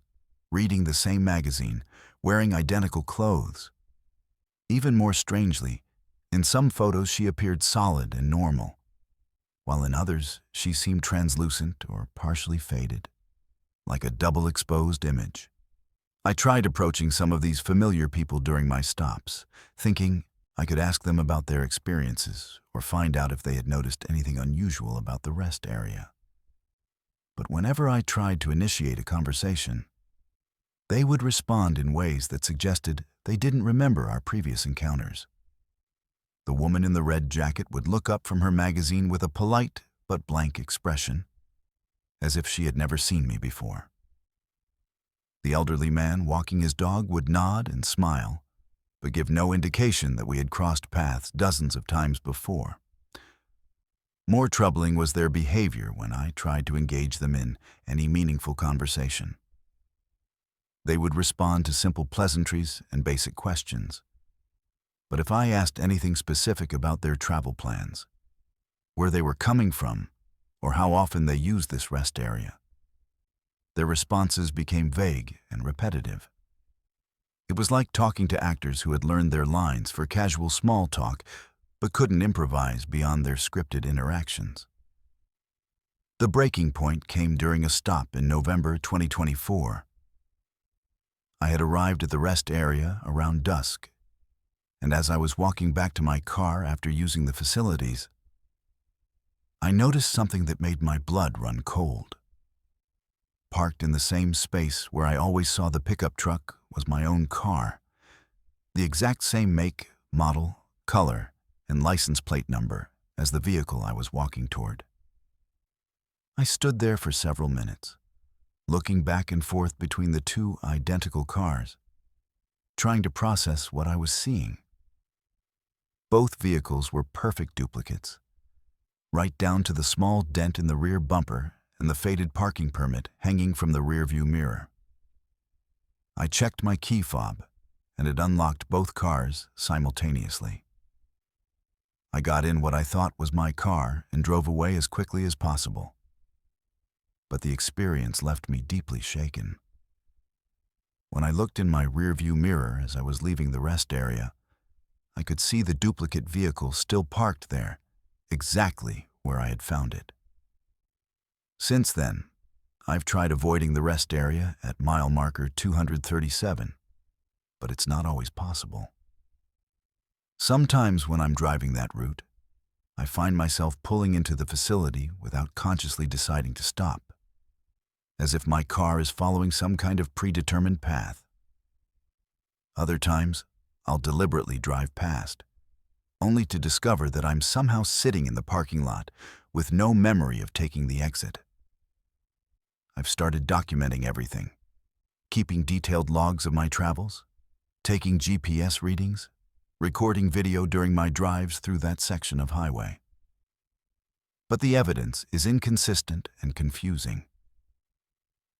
reading the same magazine, wearing identical clothes. Even more strangely, in some photos she appeared solid and normal, while in others she seemed translucent or partially faded, like a double-exposed image. I tried approaching some of these familiar people during my stops, thinking I could ask them about their experiences or find out if they had noticed anything unusual about the rest area. But whenever I tried to initiate a conversation, they would respond in ways that suggested they didn't remember our previous encounters. The woman in the red jacket would look up from her magazine with a polite but blank expression, as if she had never seen me before. The elderly man walking his dog would nod and smile, but give no indication that we had crossed paths dozens of times before. More troubling was their behavior when I tried to engage them in any meaningful conversation. They would respond to simple pleasantries and basic questions. But if I asked anything specific about their travel plans, where they were coming from, or how often they used this rest area, their responses became vague and repetitive. It was like talking to actors who had learned their lines for casual small talk but couldn't improvise beyond their scripted interactions. The breaking point came during a stop in November 2024. I had arrived at the rest area around dusk, and as I was walking back to my car after using the facilities, I noticed something that made my blood run cold. Parked in the same space where I always saw the pickup truck was my own car, the exact same make, model, color, and license plate number as the vehicle I was walking toward. I stood there for several minutes, looking back and forth between the two identical cars, trying to process what I was seeing. Both vehicles were perfect duplicates, right down to the small dent in the rear bumper and the faded parking permit hanging from the rearview mirror. I checked my key fob, and it unlocked both cars simultaneously. I got in what I thought was my car and drove away as quickly as possible. But the experience left me deeply shaken. When I looked in my rearview mirror as I was leaving the rest area, I could see the duplicate vehicle still parked there, exactly where I had found it. Since then, I've tried avoiding the rest area at mile marker 237, but it's not always possible. Sometimes when I'm driving that route, I find myself pulling into the facility without consciously deciding to stop, as if my car is following some kind of predetermined path. Other times, I'll deliberately drive past, only to discover that I'm somehow sitting in the parking lot with no memory of taking the exit. I've started documenting everything, keeping detailed logs of my travels, taking GPS readings, recording video during my drives through that section of highway. But the evidence is inconsistent and confusing.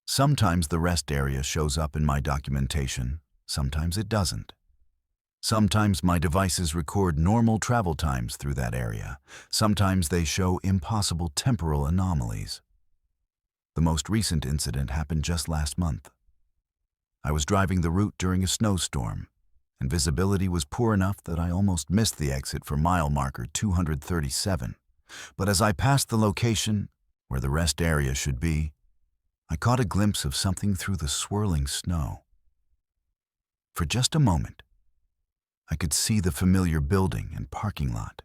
Sometimes the rest area shows up in my documentation, sometimes it doesn't. Sometimes my devices record normal travel times through that area. Sometimes they show impossible temporal anomalies. The most recent incident happened just last month. I was driving the route during a snowstorm, and visibility was poor enough that I almost missed the exit for mile marker 237. But as I passed the location where the rest area should be, I caught a glimpse of something through the swirling snow. For just a moment, I could see the familiar building and parking lot.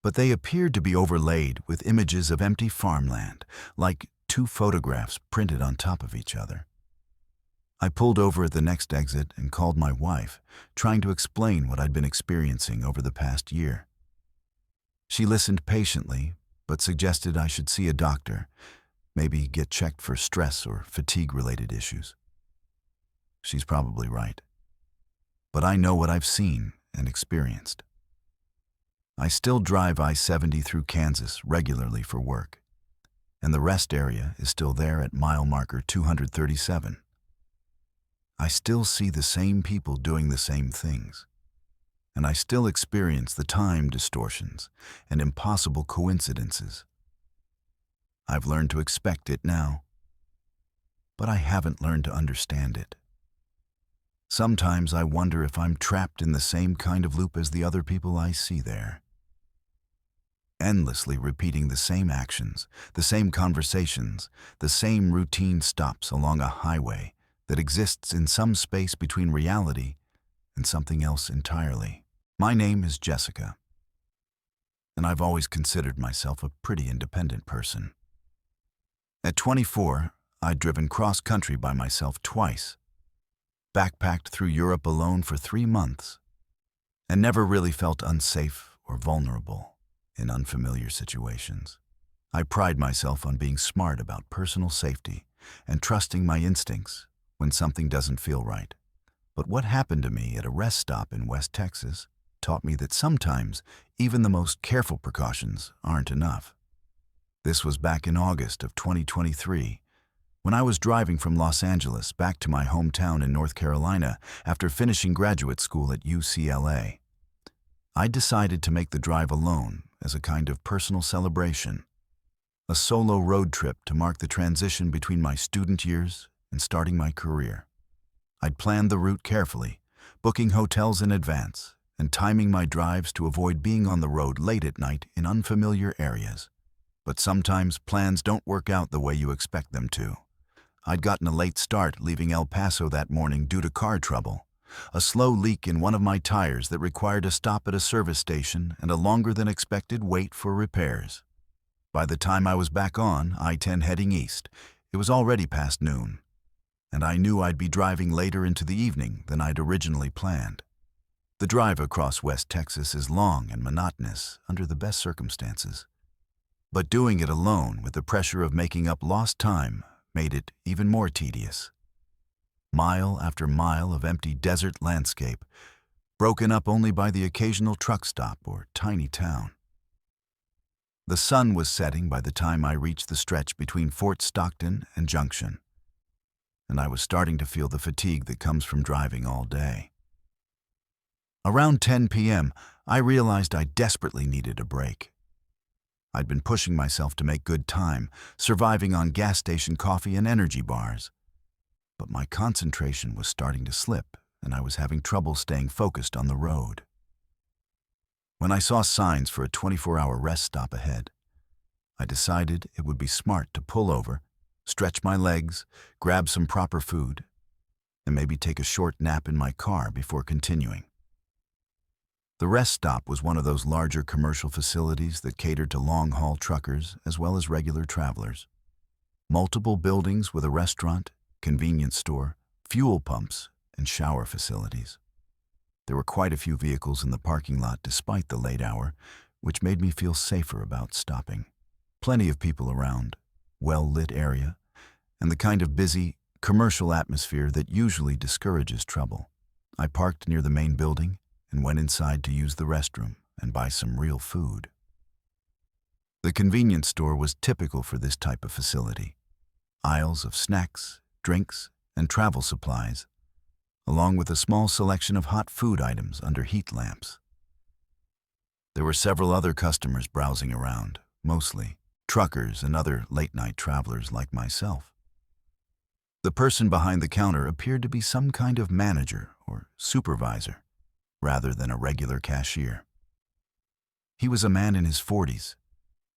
But they appeared to be overlaid with images of empty farmland, like two photographs printed on top of each other. I pulled over at the next exit and called my wife, trying to explain what I'd been experiencing over the past year. She listened patiently, but suggested I should see a doctor, maybe get checked for stress or fatigue-related issues. She's probably right. But I know what I've seen and experienced. I still drive I-70 through Kansas regularly for work, and the rest area is still there at mile marker 237. I still see the same people doing the same things, and I still experience the time distortions and impossible coincidences. I've learned to expect it now, but I haven't learned to understand it. Sometimes I wonder if I'm trapped in the same kind of loop as the other people I see there. endlessly repeating the same actions, the same conversations, the same routine stops along a highway that exists in some space between reality and something else entirely. My name is Jessica, and I've always considered myself a pretty independent person. At 24, I'd driven cross-country by myself twice, backpacked through Europe alone for 3 months, and never really felt unsafe or vulnerable in unfamiliar situations. I pride myself on being smart about personal safety and trusting my instincts when something doesn't feel right. But what happened to me at a rest stop in West Texas taught me that sometimes even the most careful precautions aren't enough. This was back in August of 2023, when I was driving from Los Angeles back to my hometown in North Carolina after finishing graduate school at UCLA. I decided to make the drive alone as a kind of personal celebration, a solo road trip to mark the transition between my student years and starting my career. I'd planned the route carefully, booking hotels in advance and timing my drives to avoid being on the road late at night in unfamiliar areas. But sometimes plans don't work out the way you expect them to. I'd gotten a late start leaving El Paso that morning due to car trouble, a slow leak in one of my tires that required a stop at a service station and a longer than expected wait for repairs. By the time I was back on I-10 heading east, it was already past noon, and I knew I'd be driving later into the evening than I'd originally planned. The drive across West Texas is long and monotonous under the best circumstances, but doing it alone with the pressure of making up lost time made it even more tedious. Mile after mile of empty desert landscape, broken up only by the occasional truck stop or tiny town. The sun was setting by the time I reached the stretch between Fort Stockton and Junction, and I was starting to feel the fatigue that comes from driving all day. Around 10 p.m., I realized I desperately needed a break. I'd been pushing myself to make good time, surviving on gas station coffee and energy bars. But my concentration was starting to slip, and I was having trouble staying focused on the road. When I saw signs for a 24-hour rest stop ahead, I decided it would be smart to pull over, stretch my legs, grab some proper food, and maybe take a short nap in my car before continuing. The rest stop was one of those larger commercial facilities that catered to long-haul truckers as well as regular travelers. Multiple buildings with a restaurant, convenience store, fuel pumps, and shower facilities. There were quite a few vehicles in the parking lot despite the late hour, which made me feel safer about stopping. Plenty of people around, well-lit area, and the kind of busy, commercial atmosphere that usually discourages trouble. I parked near the main building and went inside to use the restroom and buy some real food. The convenience store was typical for this type of facility. Aisles of snacks, drinks, and travel supplies, along with a small selection of hot food items under heat lamps. There were several other customers browsing around, mostly truckers and other late-night travelers like myself. The person behind the counter appeared to be some kind of manager or supervisor, rather than a regular cashier. He was a man in his 40s,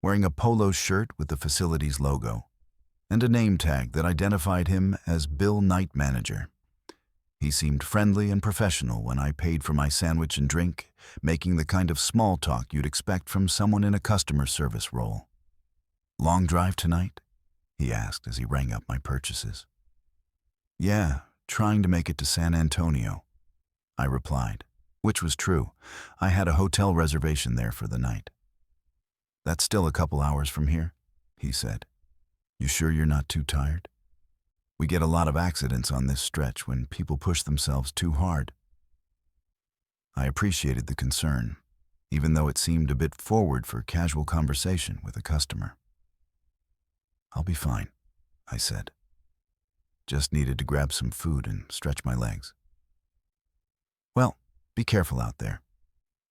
wearing a polo shirt with the facility's logo, and a name tag that identified him as Bill Night Manager. He seemed friendly and professional when I paid for my sandwich and drink, making the kind of small talk you'd expect from someone in a customer service role. "Long drive tonight?" he asked as he rang up my purchases. "Yeah, trying to make it to San Antonio," I replied, which was true. I had a hotel reservation there for the night. "That's still a couple hours from here," he said. "You sure you're not too tired? We get a lot of accidents on this stretch when people push themselves too hard." I appreciated the concern, even though it seemed a bit forward for casual conversation with a customer. "I'll be fine," I said. "Just needed to grab some food and stretch my legs." "Well, be careful out there,"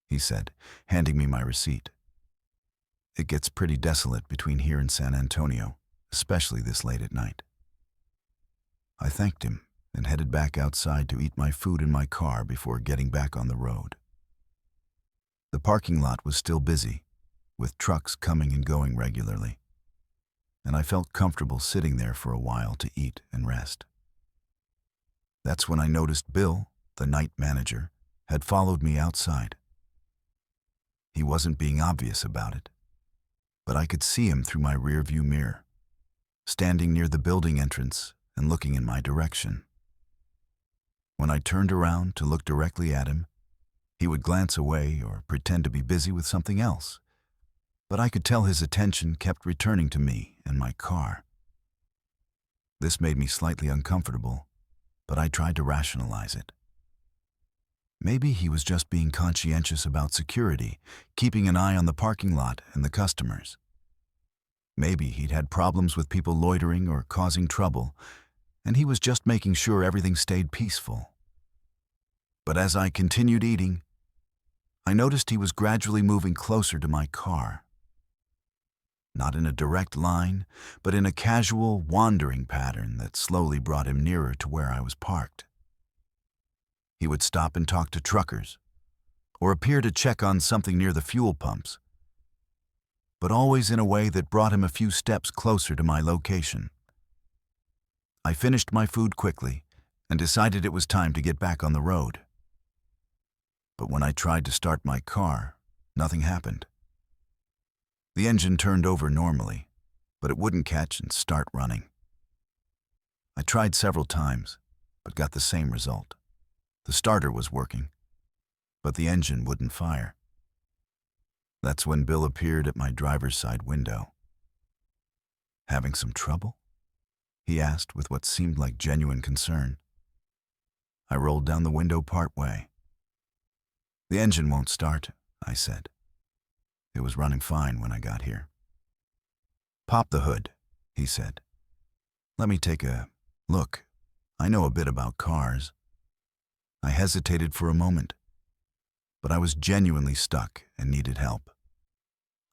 he said, handing me my receipt. "It gets pretty desolate between here and San Antonio, especially this late at night." I thanked him and headed back outside to eat my food in my car before getting back on the road. The parking lot was still busy, with trucks coming and going regularly, and I felt comfortable sitting there for a while to eat and rest. That's when I noticed Bill, the night manager, had followed me outside. He wasn't being obvious about it, but I could see him through my rearview mirror, standing near the building entrance and looking in my direction. When I turned around to look directly at him, he would glance away or pretend to be busy with something else, but I could tell his attention kept returning to me and my car. This made me slightly uncomfortable, but I tried to rationalize it. Maybe he was just being conscientious about security, keeping an eye on the parking lot and the customers. Maybe he'd had problems with people loitering or causing trouble, and he was just making sure everything stayed peaceful. But as I continued eating, I noticed he was gradually moving closer to my car. Not in a direct line, but in a casual, wandering pattern that slowly brought him nearer to where I was parked. He would stop and talk to truckers, or appear to check on something near the fuel pumps, but always in a way that brought him a few steps closer to my location. I finished my food quickly and decided it was time to get back on the road. But when I tried to start my car, nothing happened. The engine turned over normally, but it wouldn't catch and start running. I tried several times, but got the same result. The starter was working, but the engine wouldn't fire. That's when Bill appeared at my driver's side window. "Having some trouble?" he asked with what seemed like genuine concern. I rolled down the window part way. "The engine won't start," I said. "It was running fine when I got here." "Pop the hood," he said. "Let me take a look. I know a bit about cars." I hesitated for a moment, but I was genuinely stuck and needed help.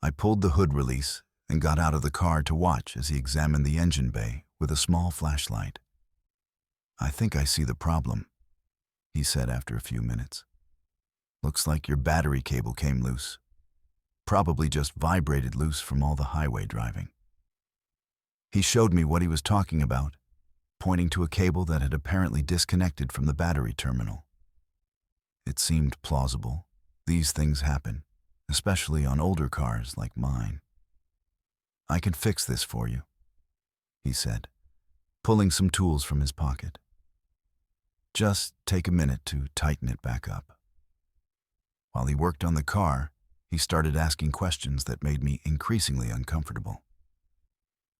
I pulled the hood release and got out of the car to watch as he examined the engine bay with a small flashlight. "I think I see the problem," he said after a few minutes. "Looks like your battery cable came loose. Probably just vibrated loose from all the highway driving." He showed me what he was talking about, pointing to a cable that had apparently disconnected from the battery terminal. It seemed plausible. These things happen, especially on older cars like mine. "I can fix this for you," he said, pulling some tools from his pocket. "Just take a minute to tighten it back up." While he worked on the car, he started asking questions that made me increasingly uncomfortable.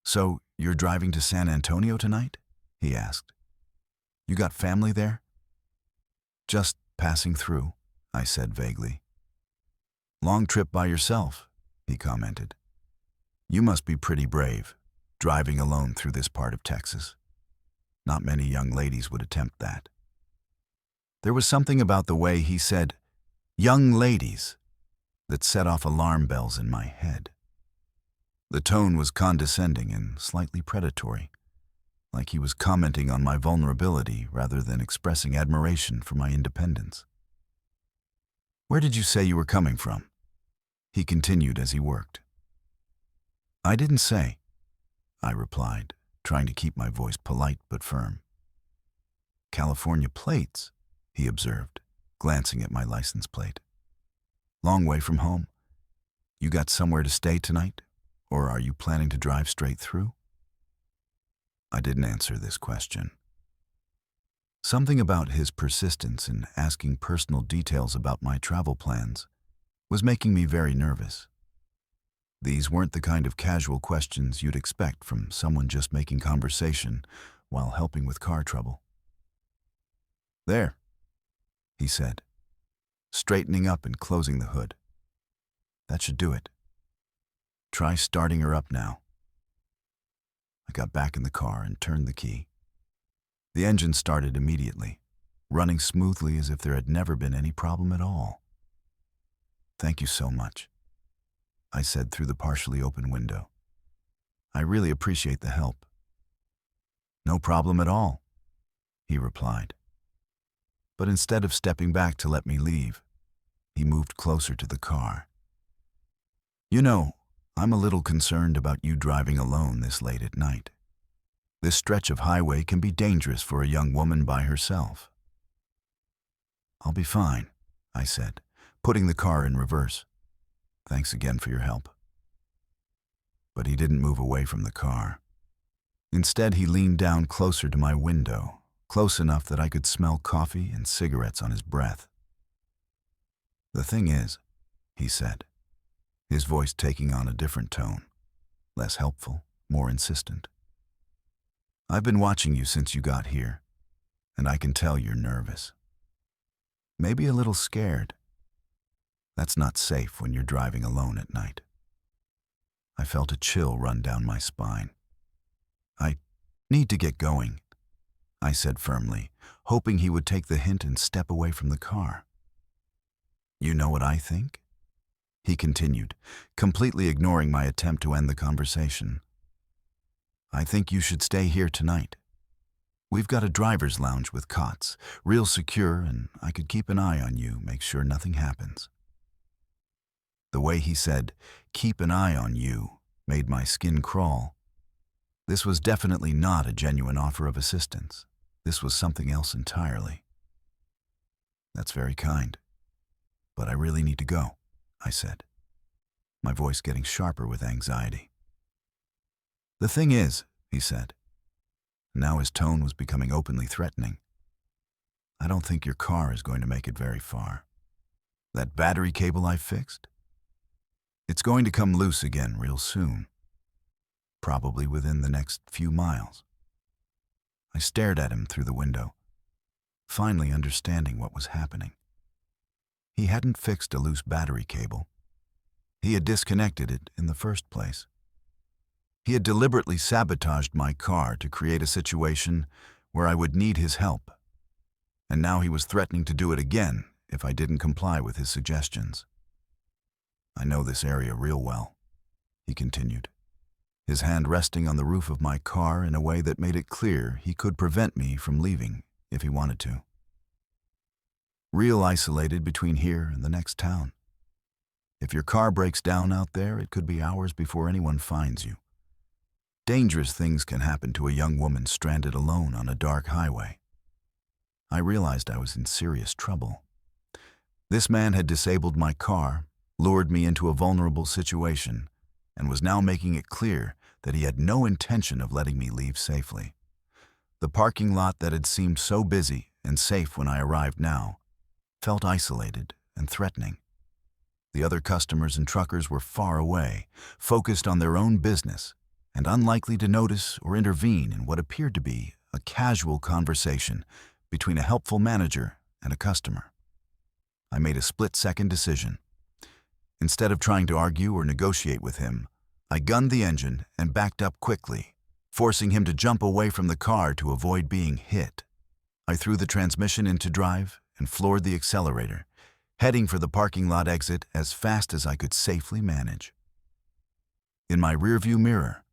"So, you're driving to San Antonio tonight?" he asked. "You got family there?" "Just passing through," I said vaguely. "Long trip by yourself," he commented. "You must be pretty brave, driving alone through this part of Texas. Not many young ladies would attempt that." There was something about the way he said, "young ladies," that set off alarm bells in my head. The tone was condescending and slightly predatory, like he was commenting on my vulnerability rather than expressing admiration for my independence. "Where did you say you were coming from?" he continued as he worked. "I didn't say," I replied, trying to keep my voice polite but firm. "California plates," he observed, glancing at my license plate. "Long way from home? You got somewhere to stay tonight, or are you planning to drive straight through?" I didn't answer this question. Something about his persistence in asking personal details about my travel plans was making me very nervous. These weren't the kind of casual questions you'd expect from someone just making conversation while helping with car trouble. "There," he said, straightening up and closing the hood. "That should do it. Try starting her up now." I got back in the car and turned the key. The engine started immediately, running smoothly as if there had never been any problem at all. "Thank you so much," I said through the partially open window. "I really appreciate the help." "No problem at all," he replied. But instead of stepping back to let me leave, he moved closer to the car. You know, I'm a little concerned about you driving alone this late at night. This stretch of highway can be dangerous for a young woman by herself." "I'll be fine," I said, putting the car in reverse. "Thanks again for your help." But he didn't move away from the car. Instead, he leaned down closer to my window, close enough that I could smell coffee and cigarettes on his breath. "The thing is," he said, his voice taking on a different tone, less helpful, more insistent. "I've been watching you since you got here, and I can tell you're nervous. Maybe a little scared. That's not safe when you're driving alone at night." I felt a chill run down my spine. "I need to get going," I said firmly, hoping he would take the hint and step away from the car. "You know what I think?" he continued, completely ignoring my attempt to end the conversation. "I think you should stay here tonight. We've got a driver's lounge with cots, real secure, and I could keep an eye on you, make sure nothing happens." The way he said, "keep an eye on you," made my skin crawl. This was definitely not a genuine offer of assistance. This was something else entirely. "That's very kind, but I really need to go," I said, my voice getting sharper with anxiety. "The thing is," he said. Now his tone was becoming openly threatening. "I don't think your car is going to make it very far. That battery cable I fixed? It's going to come loose again real soon. Probably within the next few miles." I stared at him through the window, finally understanding what was happening. He hadn't fixed a loose battery cable. He had disconnected it in the first place. He had deliberately sabotaged my car to create a situation where I would need his help. And now he was threatening to do it again if I didn't comply with his suggestions. "I know this area real well," he continued, his hand resting on the roof of my car in a way that made it clear he could prevent me from leaving if he wanted to. "Real isolated between here and the next town. If your car breaks down out there, it could be hours before anyone finds you. Dangerous things can happen to a young woman stranded alone on a dark highway." I realized I was in serious trouble. This man had disabled my car, lured me into a vulnerable situation, and was now making it clear that he had no intention of letting me leave safely. The parking lot that had seemed so busy and safe when I arrived now felt isolated and threatening. The other customers and truckers were far away, focused on their own business, and unlikely to notice or intervene in what appeared to be a casual conversation between a helpful manager and a customer. I made a split-second decision. Instead of trying to argue or negotiate with him, I gunned the engine and backed up quickly, forcing him to jump away from the car to avoid being hit. I threw the transmission into drive and floored the accelerator, heading for the parking lot exit as fast as I could safely manage. In my rearview mirror,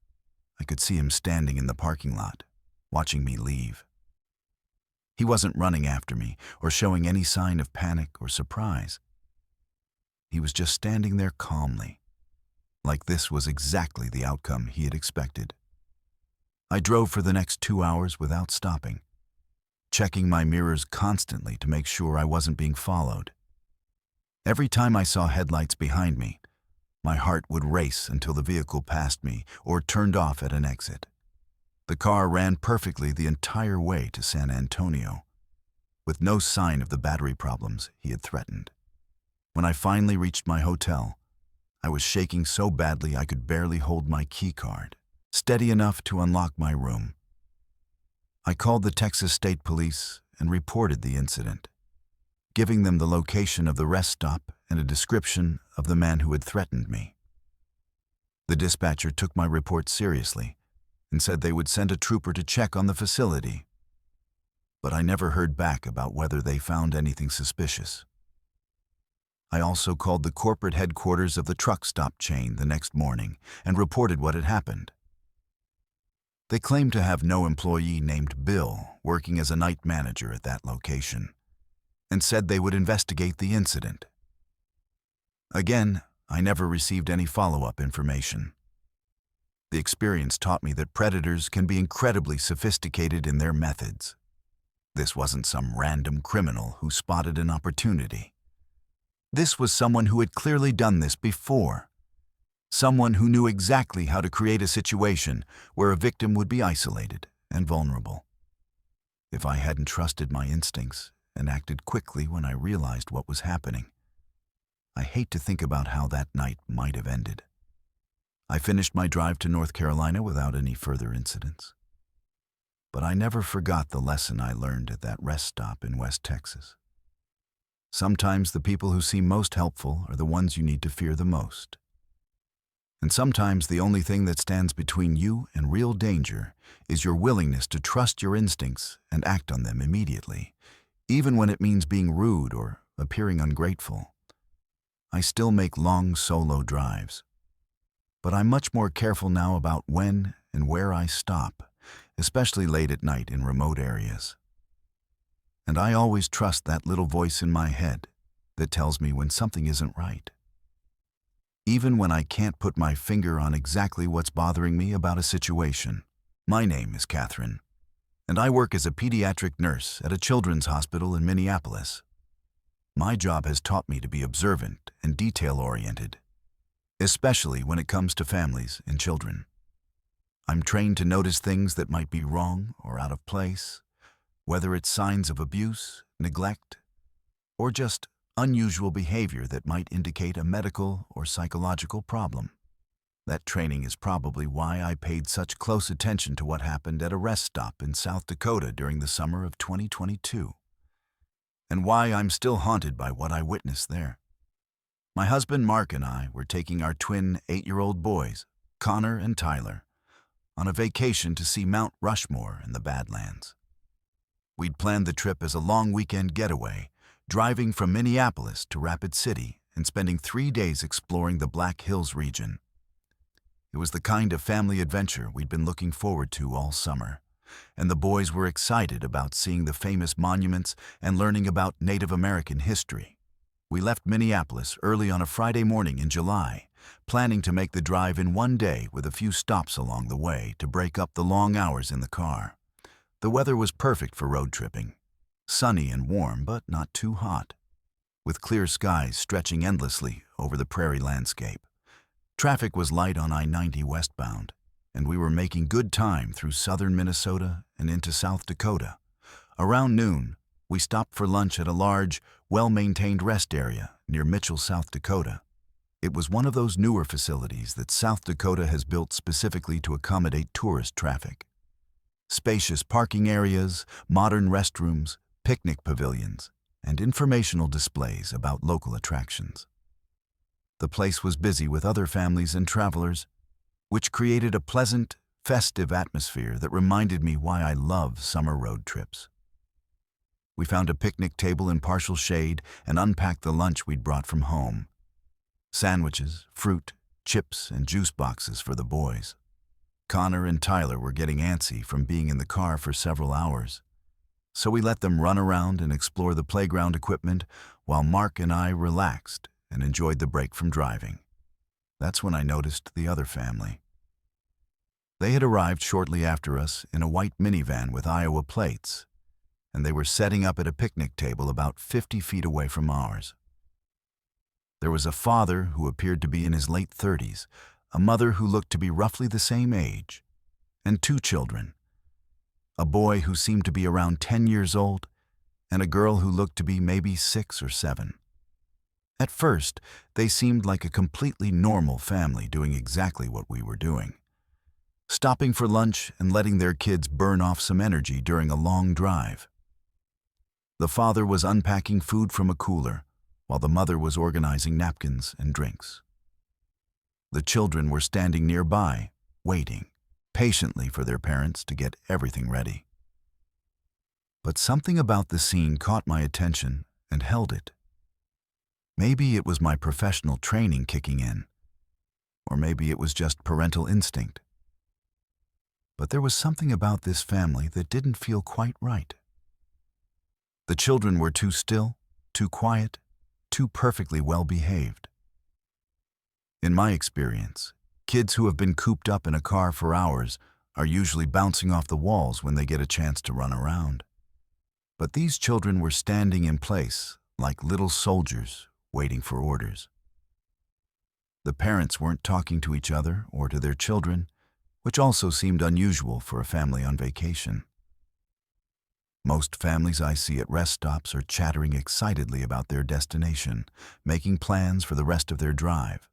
I could see him standing in the parking lot, watching me leave. He wasn't running after me or showing any sign of panic or surprise. He was just standing there calmly, like this was exactly the outcome he had expected. I drove for the next 2 hours without stopping, checking my mirrors constantly to make sure I wasn't being followed. Every time I saw headlights behind me, my heart would race until the vehicle passed me or turned off at an exit. The car ran perfectly the entire way to San Antonio, with no sign of the battery problems he had threatened. When I finally reached my hotel, I was shaking so badly I could barely hold my key card, steady enough to unlock my room. I called the Texas State Police and reported the incident, giving them the location of the rest stop and a description of the man who had threatened me. The dispatcher took my report seriously and said they would send a trooper to check on the facility, but I never heard back about whether they found anything suspicious. I also called the corporate headquarters of the truck stop chain the next morning and reported what had happened. They claimed to have no employee named Bill working as a night manager at that location, and said they would investigate the incident. Again, I never received any follow-up information. The experience taught me that predators can be incredibly sophisticated in their methods. This wasn't some random criminal who spotted an opportunity. This was someone who had clearly done this before. Someone who knew exactly how to create a situation where a victim would be isolated and vulnerable. If I hadn't trusted my instincts and acted quickly when I realized what was happening, I hate to think about how that night might have ended. I finished my drive to North Carolina without any further incidents. But I never forgot the lesson I learned at that rest stop in West Texas. Sometimes the people who seem most helpful are the ones you need to fear the most. And sometimes the only thing that stands between you and real danger is your willingness to trust your instincts and act on them immediately, even when it means being rude or appearing ungrateful. I still make long solo drives, but I'm much more careful now about when and where I stop, especially late at night in remote areas. And I always trust that little voice in my head that tells me when something isn't right. Even when I can't put my finger on exactly what's bothering me about a situation. My name is Catherine, and I work as a pediatric nurse at a children's hospital in Minneapolis. My job has taught me to be observant and detail-oriented, especially when it comes to families and children. I'm trained to notice things that might be wrong or out of place, whether it's signs of abuse, neglect, or just unusual behavior that might indicate a medical or psychological problem. That training is probably why I paid such close attention to what happened at a rest stop in South Dakota during the summer of 2022, and why I'm still haunted by what I witnessed there. My husband Mark and I were taking our twin 8-year-old boys, Connor and Tyler, on a vacation to see Mount Rushmore in the Badlands. We'd planned the trip as a long weekend getaway, driving from Minneapolis to Rapid City and spending 3 days exploring the Black Hills region. It was the kind of family adventure we'd been looking forward to all summer, and the boys were excited about seeing the famous monuments and learning about Native American history. We left Minneapolis early on a Friday morning in July, planning to make the drive in one day with a few stops along the way to break up the long hours in the car. The weather was perfect for road tripping. Sunny and warm, but not too hot, with clear skies stretching endlessly over the prairie landscape. Traffic was light on I-90 westbound, and we were making good time through southern Minnesota and into South Dakota. Around noon, we stopped for lunch at a large, well-maintained rest area near Mitchell, South Dakota. It was one of those newer facilities that South Dakota has built specifically to accommodate tourist traffic. Spacious parking areas, modern restrooms, picnic pavilions, and informational displays about local attractions. The place was busy with other families and travelers, which created a pleasant, festive atmosphere that reminded me why I love summer road trips. We found a picnic table in partial shade and unpacked the lunch we'd brought from home. Sandwiches, fruit, chips, and juice boxes for the boys. Connor and Tyler were getting antsy from being in the car for several hours, so we let them run around and explore the playground equipment while Mark and I relaxed and enjoyed the break from driving. That's when I noticed the other family. They had arrived shortly after us in a white minivan with Iowa plates, and they were setting up at a picnic table about 50 feet away from ours. There was a father who appeared to be in his late 30s, a mother who looked to be roughly the same age, and 2 children, a boy who seemed to be around 10 years old, and a girl who looked to be maybe 6 or 7. At first, they seemed like a completely normal family doing exactly what we were doing, stopping for lunch and letting their kids burn off some energy during a long drive. The father was unpacking food from a cooler, while the mother was organizing napkins and drinks. The children were standing nearby, waiting patiently for their parents to get everything ready. But something about the scene caught my attention and held it. Maybe it was my professional training kicking in, or maybe it was just parental instinct. But there was something about this family that didn't feel quite right. The children were too still, too quiet, too perfectly well behaved. In my experience, kids who have been cooped up in a car for hours are usually bouncing off the walls when they get a chance to run around. But these children were standing in place, like little soldiers, waiting for orders. The parents weren't talking to each other or to their children, which also seemed unusual for a family on vacation. Most families I see at rest stops are chattering excitedly about their destination, making plans for the rest of their drive,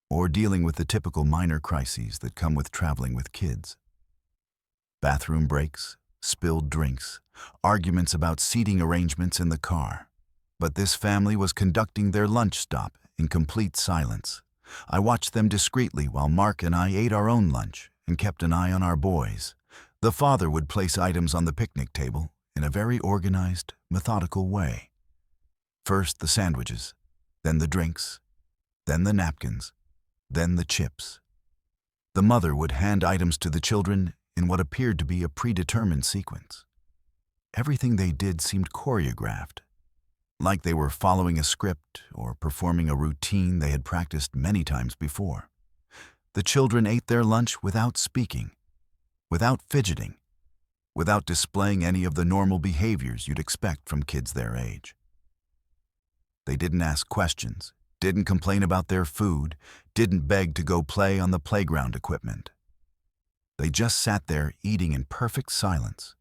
or dealing with the typical minor crises that come with traveling with kids. Bathroom breaks, spilled drinks, arguments about seating arrangements in the car. But this family was conducting their lunch stop in complete silence. I watched them discreetly while Mark and I ate our own lunch and kept an eye on our boys. The father would place items on the picnic table in a very organized, methodical way. First the sandwiches, then the drinks, then the napkins, then the chips. The mother would hand items to the children in what appeared to be a predetermined sequence. Everything they did seemed choreographed, like they were following a script or performing a routine they had practiced many times before. The children ate their lunch without speaking, without fidgeting, without displaying any of the normal behaviors you'd expect from kids their age. They didn't ask questions, didn't complain about their food, didn't beg to go play on the playground equipment. They just sat there eating in perfect silence,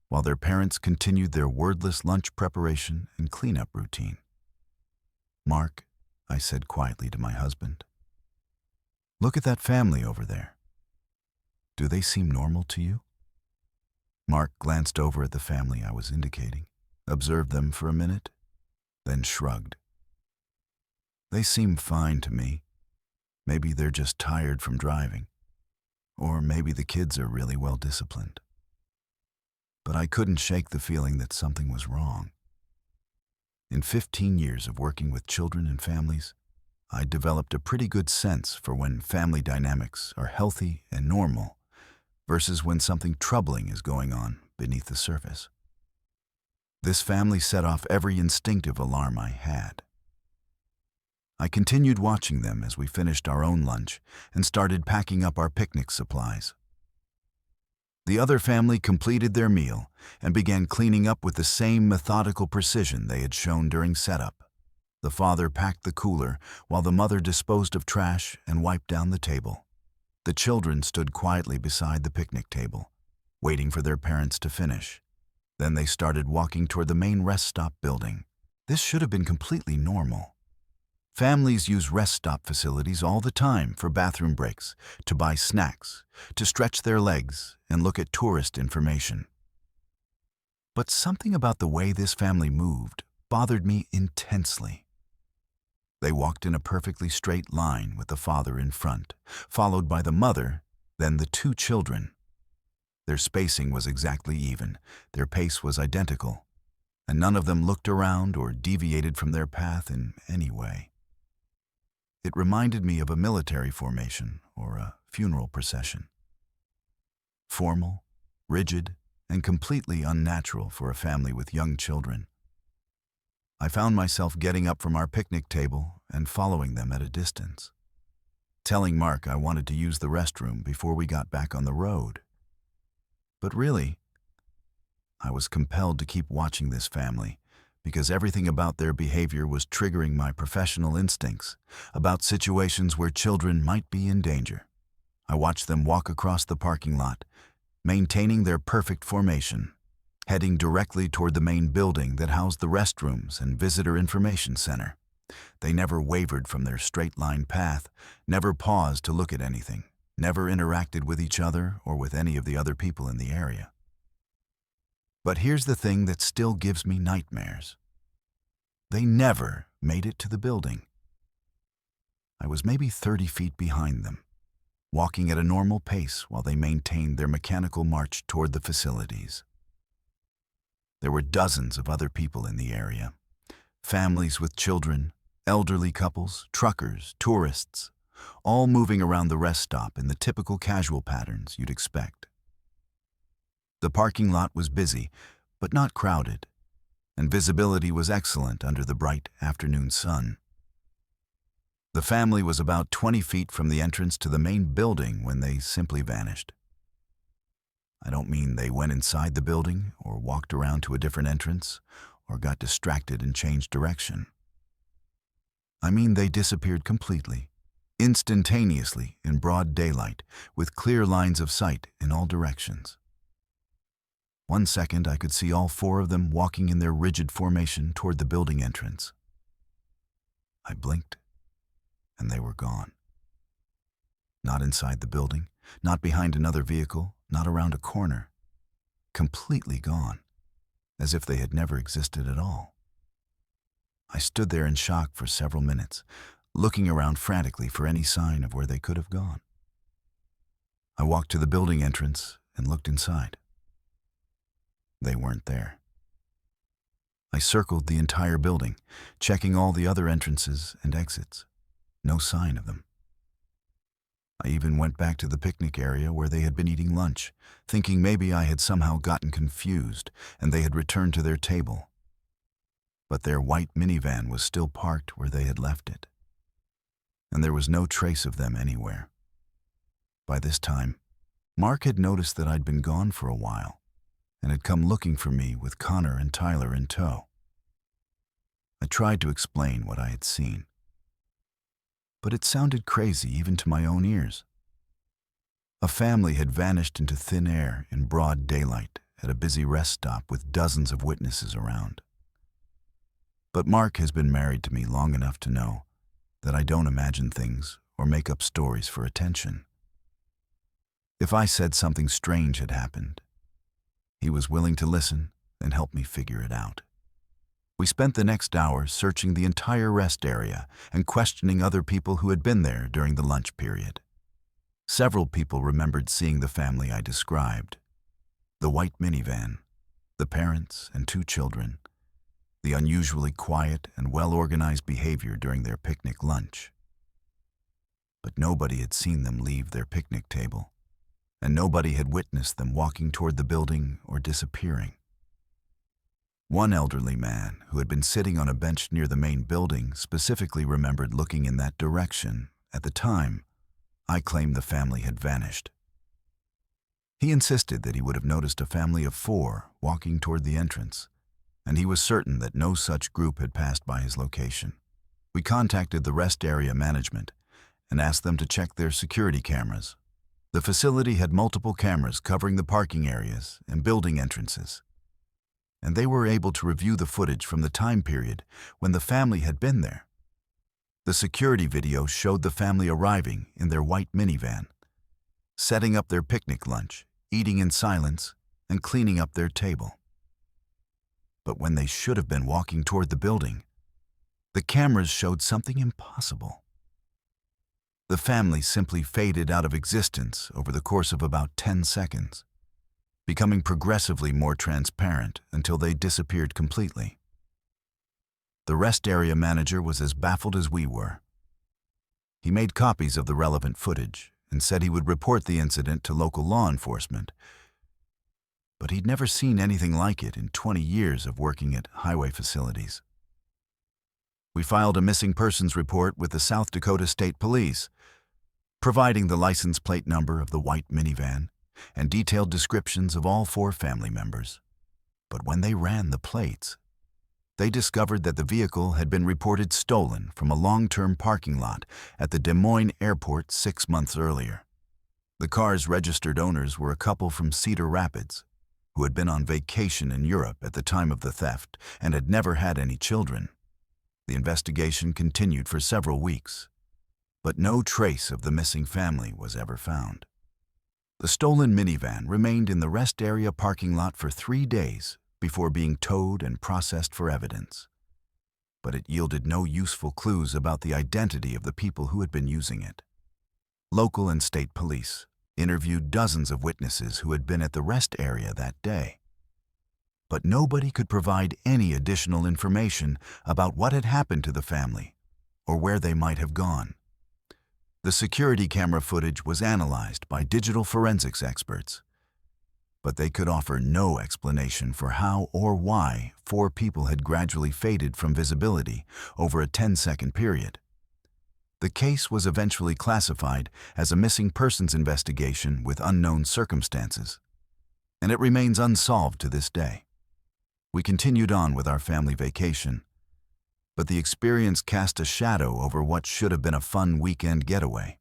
while their parents continued their wordless lunch preparation and cleanup routine. "Mark," I said quietly to my husband, "look at that family over there. Do they seem normal to you?" Mark glanced over at the family I was indicating, observed them for a minute, then shrugged. "They seem fine to me. Maybe they're just tired from driving. Or maybe the kids are really well disciplined." But I couldn't shake the feeling that something was wrong. In 15 years of working with children and families, I developed a pretty good sense for when family dynamics are healthy and normal versus when something troubling is going on beneath the surface. This family set off every instinctive alarm I had. I continued watching them as we finished our own lunch and started packing up our picnic supplies. The other family completed their meal and began cleaning up with the same methodical precision they had shown during setup. The father packed the cooler while the mother disposed of trash and wiped down the table. The children stood quietly beside the picnic table, waiting for their parents to finish. Then they started walking toward the main rest stop building. This should have been completely normal. Families use rest stop facilities all the time for bathroom breaks, to buy snacks, to stretch their legs, and look at tourist information. But something about the way this family moved bothered me intensely. They walked in a perfectly straight line with the father in front, followed by the mother, then the two children. Their spacing was exactly even, their pace was identical, and none of them looked around or deviated from their path in any way. It reminded me of a military formation or a funeral procession. Formal, rigid, and completely unnatural for a family with young children. I found myself getting up from our picnic table and following them at a distance, telling Mark I wanted to use the restroom before we got back on the road. But really, I was compelled to keep watching this family because everything about their behavior was triggering my professional instincts about situations where children might be in danger. I watched them walk across the parking lot, maintaining their perfect formation, heading directly toward the main building that housed the restrooms and visitor information center. They never wavered from their straight-line path, never paused to look at anything, never interacted with each other or with any of the other people in the area. But here's the thing that still gives me nightmares. They never made it to the building. I was maybe 30 feet behind them, walking at a normal pace while they maintained their mechanical march toward the facilities. There were dozens of other people in the area, families with children, elderly couples, truckers, tourists, all moving around the rest stop in the typical casual patterns you'd expect. The parking lot was busy, but not crowded, and visibility was excellent under the bright afternoon sun. The family was about 20 feet from the entrance to the main building when they simply vanished. I don't mean they went inside the building or walked around to a different entrance or got distracted and changed direction. I mean they disappeared completely, instantaneously in broad daylight, with clear lines of sight in all directions. 1 second I could see all 4 of them walking in their rigid formation toward the building entrance. I blinked, and they were gone. Not inside the building, not behind another vehicle, not around a corner. Completely gone, as if they had never existed at all. I stood there in shock for several minutes, looking around frantically for any sign of where they could have gone. I walked to the building entrance and looked inside. They weren't there. I circled the entire building, checking all the other entrances and exits. No sign of them. I even went back to the picnic area where they had been eating lunch, thinking maybe I had somehow gotten confused and they had returned to their table. But their white minivan was still parked where they had left it, and there was no trace of them anywhere. By this time, Mark had noticed that I'd been gone for a while and had come looking for me with Connor and Tyler in tow. I tried to explain what I had seen, but it sounded crazy even to my own ears. A family had vanished into thin air in broad daylight at a busy rest stop with dozens of witnesses around. But Mark has been married to me long enough to know that I don't imagine things or make up stories for attention. If I said something strange had happened, he was willing to listen and help me figure it out. We spent the next hour searching the entire rest area and questioning other people who had been there during the lunch period. Several people remembered seeing the family I described: the white minivan, the parents and 2 children, the unusually quiet and well-organized behavior during their picnic lunch. But nobody had seen them leave their picnic table, and nobody had witnessed them walking toward the building or disappearing. One elderly man who had been sitting on a bench near the main building specifically remembered looking in that direction at the time I claimed the family had vanished. He insisted that he would have noticed a family of 4 walking toward the entrance, and he was certain that no such group had passed by his location. We contacted the rest area management and asked them to check their security cameras. The facility had multiple cameras covering the parking areas and building entrances, and they were able to review the footage from the time period when the family had been there. The security video showed the family arriving in their white minivan, setting up their picnic lunch, eating in silence, and cleaning up their table. But when they should have been walking toward the building, the cameras showed something impossible. The family simply faded out of existence over the course of about 10 seconds, becoming progressively more transparent until they disappeared completely. The rest area manager was as baffled as we were. He made copies of the relevant footage and said he would report the incident to local law enforcement, but he'd never seen anything like it in 20 years of working at highway facilities. We filed a missing persons report with the South Dakota State Police, providing the license plate number of the white minivan and detailed descriptions of all 4 family members. But when they ran the plates, they discovered that the vehicle had been reported stolen from a long-term parking lot at the Des Moines airport 6 months earlier. The car's registered owners were a couple from Cedar Rapids, who had been on vacation in Europe at the time of the theft and had never had any children. The investigation continued for several weeks, but no trace of the missing family was ever found. The stolen minivan remained in the rest area parking lot for 3 days before being towed and processed for evidence. But it yielded no useful clues about the identity of the people who had been using it. Local and state police interviewed dozens of witnesses who had been at the rest area that day. But nobody could provide any additional information about what had happened to the family or where they might have gone. The security camera footage was analyzed by digital forensics experts, but they could offer no explanation for how or why 4 people had gradually faded from visibility over a 10-second period. The case was eventually classified as a missing persons investigation with unknown circumstances, and it remains unsolved to this day. We continued on with our family vacation, but the experience cast a shadow over what should have been a fun weekend getaway.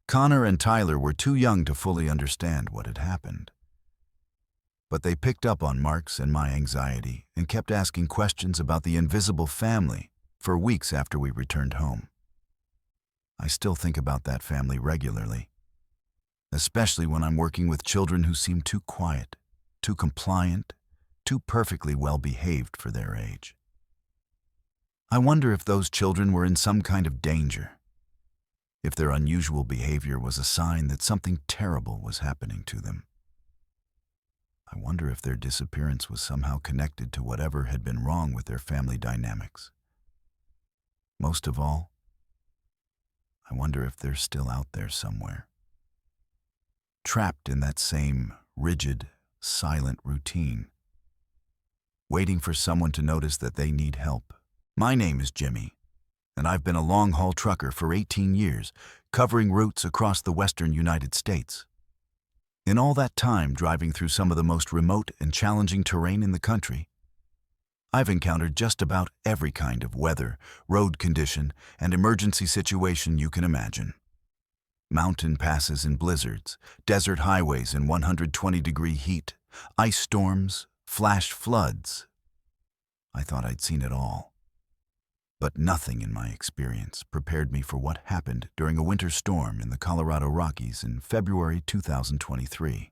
Connor and Tyler were too young to fully understand what had happened, but they picked up on Mark's and my anxiety and kept asking questions about the invisible family for weeks after we returned home. I still think about that family regularly, especially when I'm working with children who seem too quiet, too compliant, too perfectly well-behaved for their age. I wonder if those children were in some kind of danger, if their unusual behavior was a sign that something terrible was happening to them. I wonder if their disappearance was somehow connected to whatever had been wrong with their family dynamics. Most of all, I wonder if they're still out there somewhere, trapped in that same rigid, silent routine, waiting for someone to notice that they need help. My name is Jimmy, and I've been a long-haul trucker for 18 years, covering routes across the western United States. In all that time driving through some of the most remote and challenging terrain in the country, I've encountered just about every kind of weather, road condition, and emergency situation you can imagine. Mountain passes in blizzards, desert highways in 120-degree heat, ice storms, flash floods. I thought I'd seen it all. But nothing in my experience prepared me for what happened during a winter storm in the Colorado Rockies in February 2023.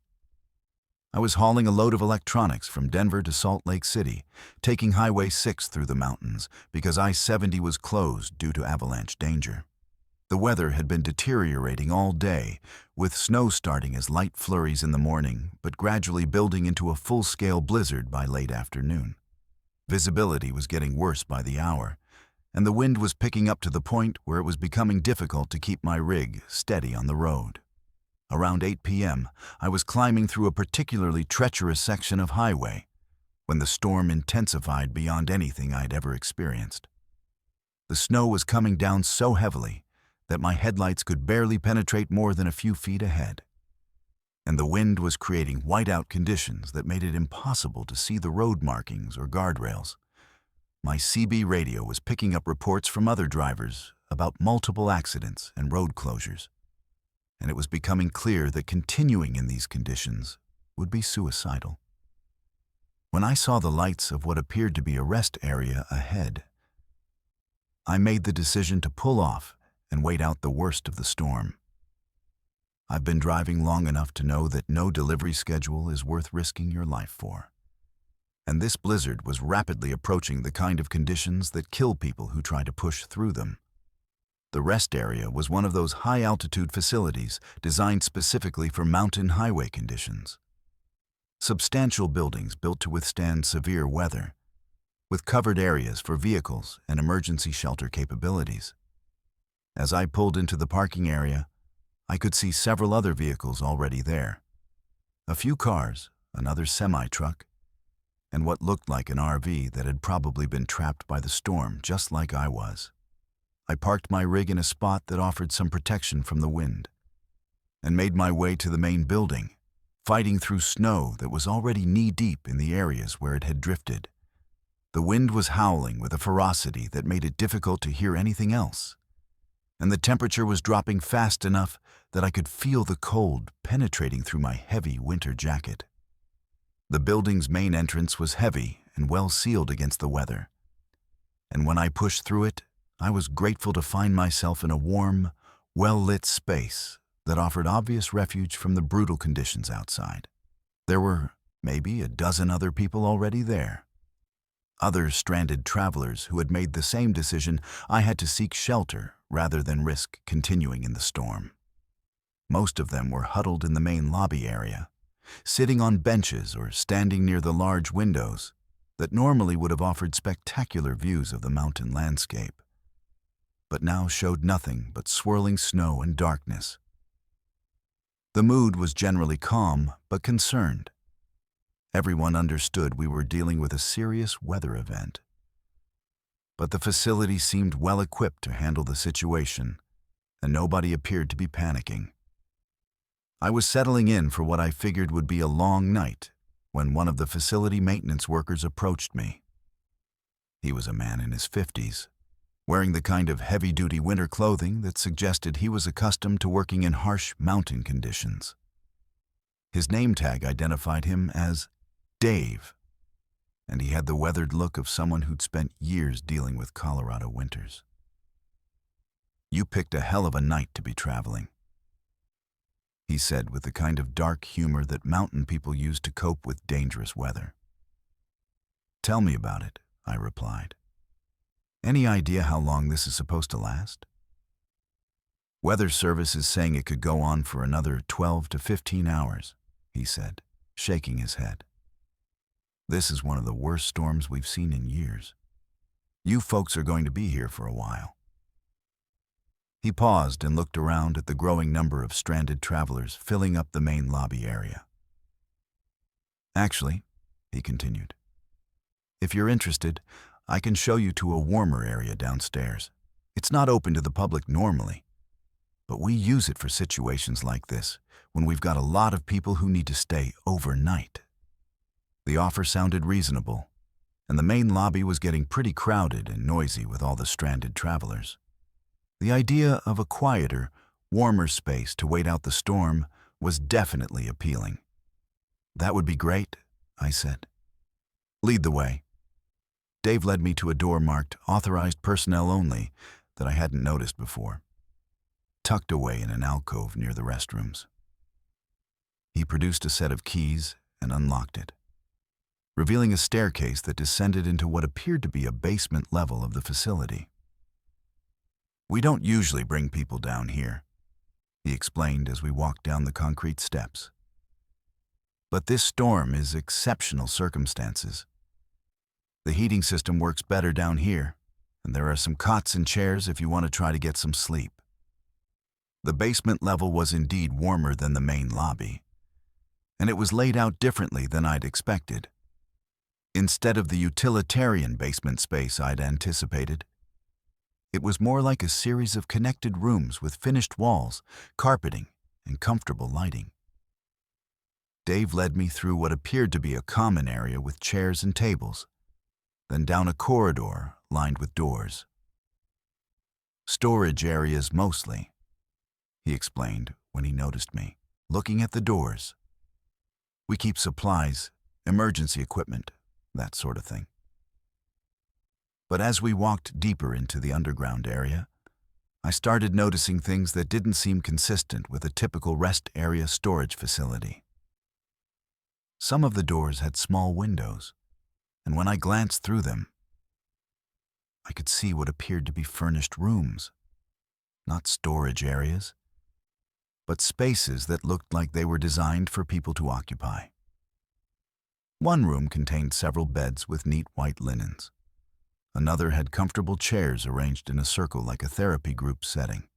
I was hauling a load of electronics from Denver to Salt Lake City, taking Highway 6 through the mountains because I-70 was closed due to avalanche danger. The weather had been deteriorating all day, with snow starting as light flurries in the morning, but gradually building into a full-scale blizzard by late afternoon. Visibility was getting worse by the hour, and the wind was picking up to the point where it was becoming difficult to keep my rig steady on the road. Around 8 p.m., I was climbing through a particularly treacherous section of highway when the storm intensified beyond anything I'd ever experienced. The snow was coming down so heavily that my headlights could barely penetrate more than a few feet ahead, and the wind was creating whiteout conditions that made it impossible to see the road markings or guardrails. My CB radio was picking up reports from other drivers about multiple accidents and road closures, and it was becoming clear that continuing in these conditions would be suicidal. When I saw the lights of what appeared to be a rest area ahead, I made the decision to pull off and wait out the worst of the storm. I've been driving long enough to know that no delivery schedule is worth risking your life for. And this blizzard was rapidly approaching the kind of conditions that kill people who try to push through them. The rest area was one of those high-altitude facilities designed specifically for mountain highway conditions. Substantial buildings built to withstand severe weather, with covered areas for vehicles and emergency shelter capabilities. As I pulled into the parking area, I could see several other vehicles already there. A few cars, another semi-truck, and what looked like an RV that had probably been trapped by the storm just like I was. I parked my rig in a spot that offered some protection from the wind and made my way to the main building, fighting through snow that was already knee-deep in the areas where it had drifted. The wind was howling with a ferocity that made it difficult to hear anything else, and the temperature was dropping fast enough that I could feel the cold penetrating through my heavy winter jacket. The building's main entrance was heavy and well sealed against the weather, and when I pushed through it, I was grateful to find myself in a warm, well-lit space that offered obvious refuge from the brutal conditions outside. There were maybe a dozen other people already there. Other stranded travelers who had made the same decision I had to seek shelter rather than risk continuing in the storm. Most of them were huddled in the main lobby area, sitting on benches or standing near the large windows that normally would have offered spectacular views of the mountain landscape, but now showed nothing but swirling snow and darkness. The mood was generally calm but concerned. Everyone understood we were dealing with a serious weather event. but the facility seemed well equipped to handle the situation, and nobody appeared to be panicking. I was settling in for what I figured would be a long night when one of the facility maintenance workers approached me. He was a man in his 50s, wearing the kind of heavy-duty winter clothing that suggested he was accustomed to working in harsh mountain conditions. His name tag identified him as Dave, and he had the weathered look of someone who'd spent years dealing with Colorado winters. "You picked a hell of a night to be traveling," he said with the kind of dark humor that mountain people use to cope with dangerous weather. "Tell me about it," I replied. "Any idea how long this is supposed to last?" "Weather Service is saying it could go on for another 12 to 15 hours, he said, shaking his head. "This is one of the worst storms we've seen in years. You folks are going to be here for a while." He paused and looked around at the growing number of stranded travelers filling up the main lobby area. "Actually," he continued, "if you're interested, I can show you to a warmer area downstairs. It's not open to the public normally, but we use it for situations like this, when we've got a lot of people who need to stay overnight." The offer sounded reasonable, and the main lobby was getting pretty crowded and noisy with all the stranded travelers. The idea of a quieter, warmer space to wait out the storm was definitely appealing. "That would be great," I said. "Lead the way." Dave led me to a door marked "Authorized Personnel Only" that I hadn't noticed before, tucked away in an alcove near the restrooms. He produced a set of keys and unlocked it, revealing a staircase that descended into what appeared to be a basement level of the facility. "We don't usually bring people down here," he explained as we walked down the concrete steps. "But this storm is exceptional circumstances. The heating system works better down here, and there are some cots and chairs if you want to try to get some sleep." The basement level was indeed warmer than the main lobby, and it was laid out differently than I'd expected. Instead of the utilitarian basement space I'd anticipated, it was more like a series of connected rooms with finished walls, carpeting, and comfortable lighting. Dave led me through what appeared to be a common area with chairs and tables, then down a corridor lined with doors. "Storage areas mostly," he explained when he noticed me, looking at the doors. "We keep supplies, emergency equipment, that sort of thing." But as we walked deeper into the underground area, I started noticing things that didn't seem consistent with a typical rest area storage facility. Some of the doors had small windows, and when I glanced through them, I could see what appeared to be furnished rooms, not storage areas, but spaces that looked like they were designed for people to occupy. One room contained several beds with neat white linens. Another had comfortable chairs arranged in a circle like a therapy group setting.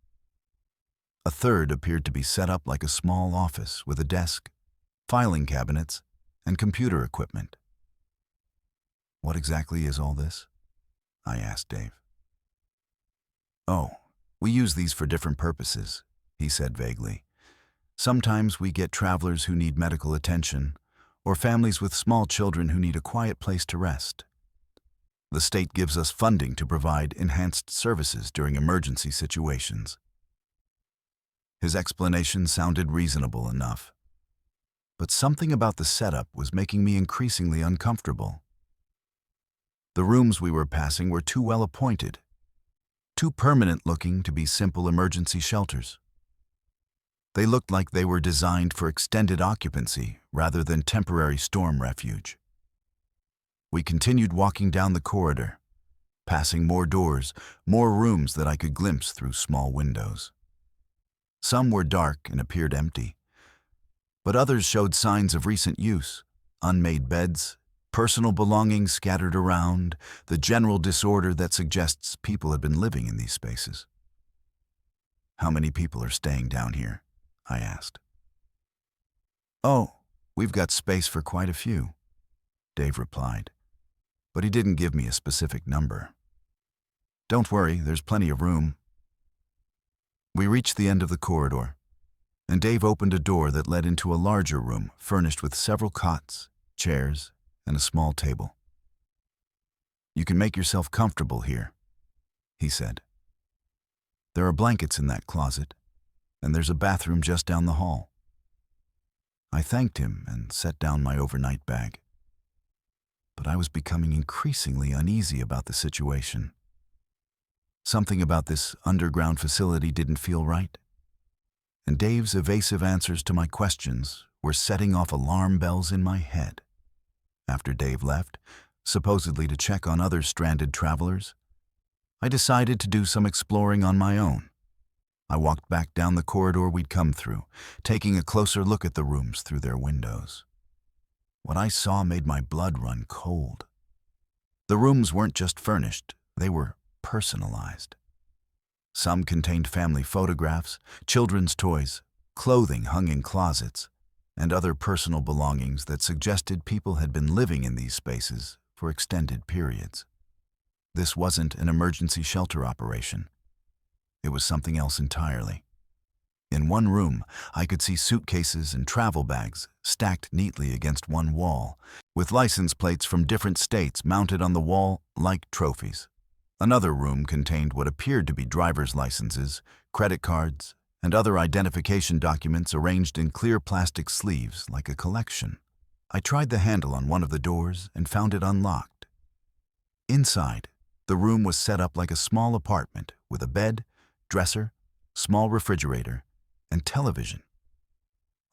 A third appeared to be set up like a small office with a desk, filing cabinets, and computer equipment. "What exactly is all this?" I asked Dave. "Oh, we use these for different purposes," he said vaguely. "Sometimes we get travelers who need medical attention, or families with small children who need a quiet place to rest. The state gives us funding to provide enhanced services during emergency situations." His explanation sounded reasonable enough, but something about the setup was making me increasingly uncomfortable. The rooms we were passing were too well appointed, too permanent-looking to be simple emergency shelters. They looked like they were designed for extended occupancy rather than temporary storm refuge. We continued walking down the corridor, passing more doors, more rooms that I could glimpse through small windows. Some were dark and appeared empty, but others showed signs of recent use: unmade beds, personal belongings scattered around, the general disorder that suggests people had been living in these spaces. "How many people are staying down here?" I asked. "Oh, we've got space for quite a few," Dave replied, but he didn't give me a specific number. Don't worry, there's plenty of room. We reached the end of the corridor, and Dave opened a door that led into a larger room furnished with several cots, chairs, and a small table. You can make yourself comfortable here, he said. There are blankets in that closet, and there's a bathroom just down the hall. I thanked him and set down my overnight bag. But I was becoming increasingly uneasy about the situation. Something about this underground facility didn't feel right, and Dave's evasive answers to my questions were setting off alarm bells in my head. After Dave left, supposedly to check on other stranded travelers, I decided to do some exploring on my own. I walked back down the corridor we'd come through, taking a closer look at the rooms through their windows. What I saw made my blood run cold. The rooms weren't just furnished, they were personalized. Some contained family photographs, children's toys, clothing hung in closets, and other personal belongings that suggested people had been living in these spaces for extended periods. This wasn't an emergency shelter operation. It was something else entirely. In one room, I could see suitcases and travel bags stacked neatly against one wall, with license plates from different states mounted on the wall like trophies. Another room contained what appeared to be driver's licenses, credit cards, and other identification documents arranged in clear plastic sleeves like a collection. I tried the handle on one of the doors and found it unlocked. Inside, the room was set up like a small apartment with a bed, dresser, small refrigerator, and television.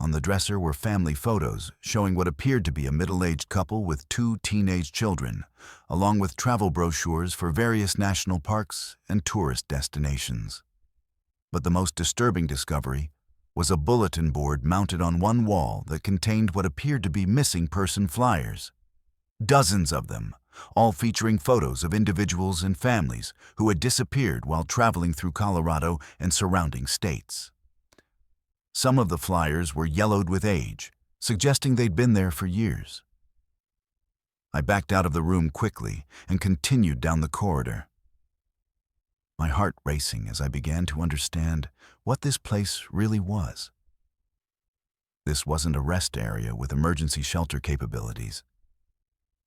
On the dresser were family photos showing what appeared to be a middle-aged couple with 2 teenage children, along with travel brochures for various national parks and tourist destinations. But the most disturbing discovery was a bulletin board mounted on one wall that contained what appeared to be missing person flyers. Dozens of them, all featuring photos of individuals and families who had disappeared while traveling through Colorado and surrounding states. Some of the flyers were yellowed with age, suggesting they'd been there for years. I backed out of the room quickly and continued down the corridor, my heart racing as I began to understand what this place really was. This wasn't a rest area with emergency shelter capabilities.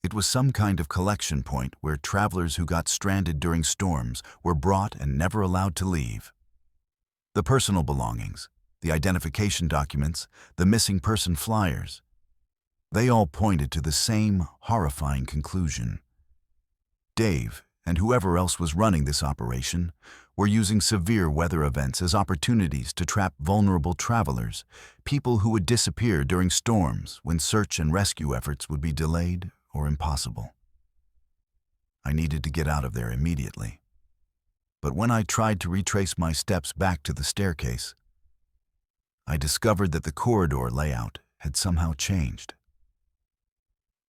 It was some kind of collection point where travelers who got stranded during storms were brought and never allowed to leave. The personal belongings, the identification documents, the missing person flyers, they all pointed to the same horrifying conclusion. Dave, and whoever else was running this operation, were using severe weather events as opportunities to trap vulnerable travelers, people who would disappear during storms when search and rescue efforts would be delayed or impossible. I needed to get out of there immediately. But when I tried to retrace my steps back to the staircase, I discovered that the corridor layout had somehow changed.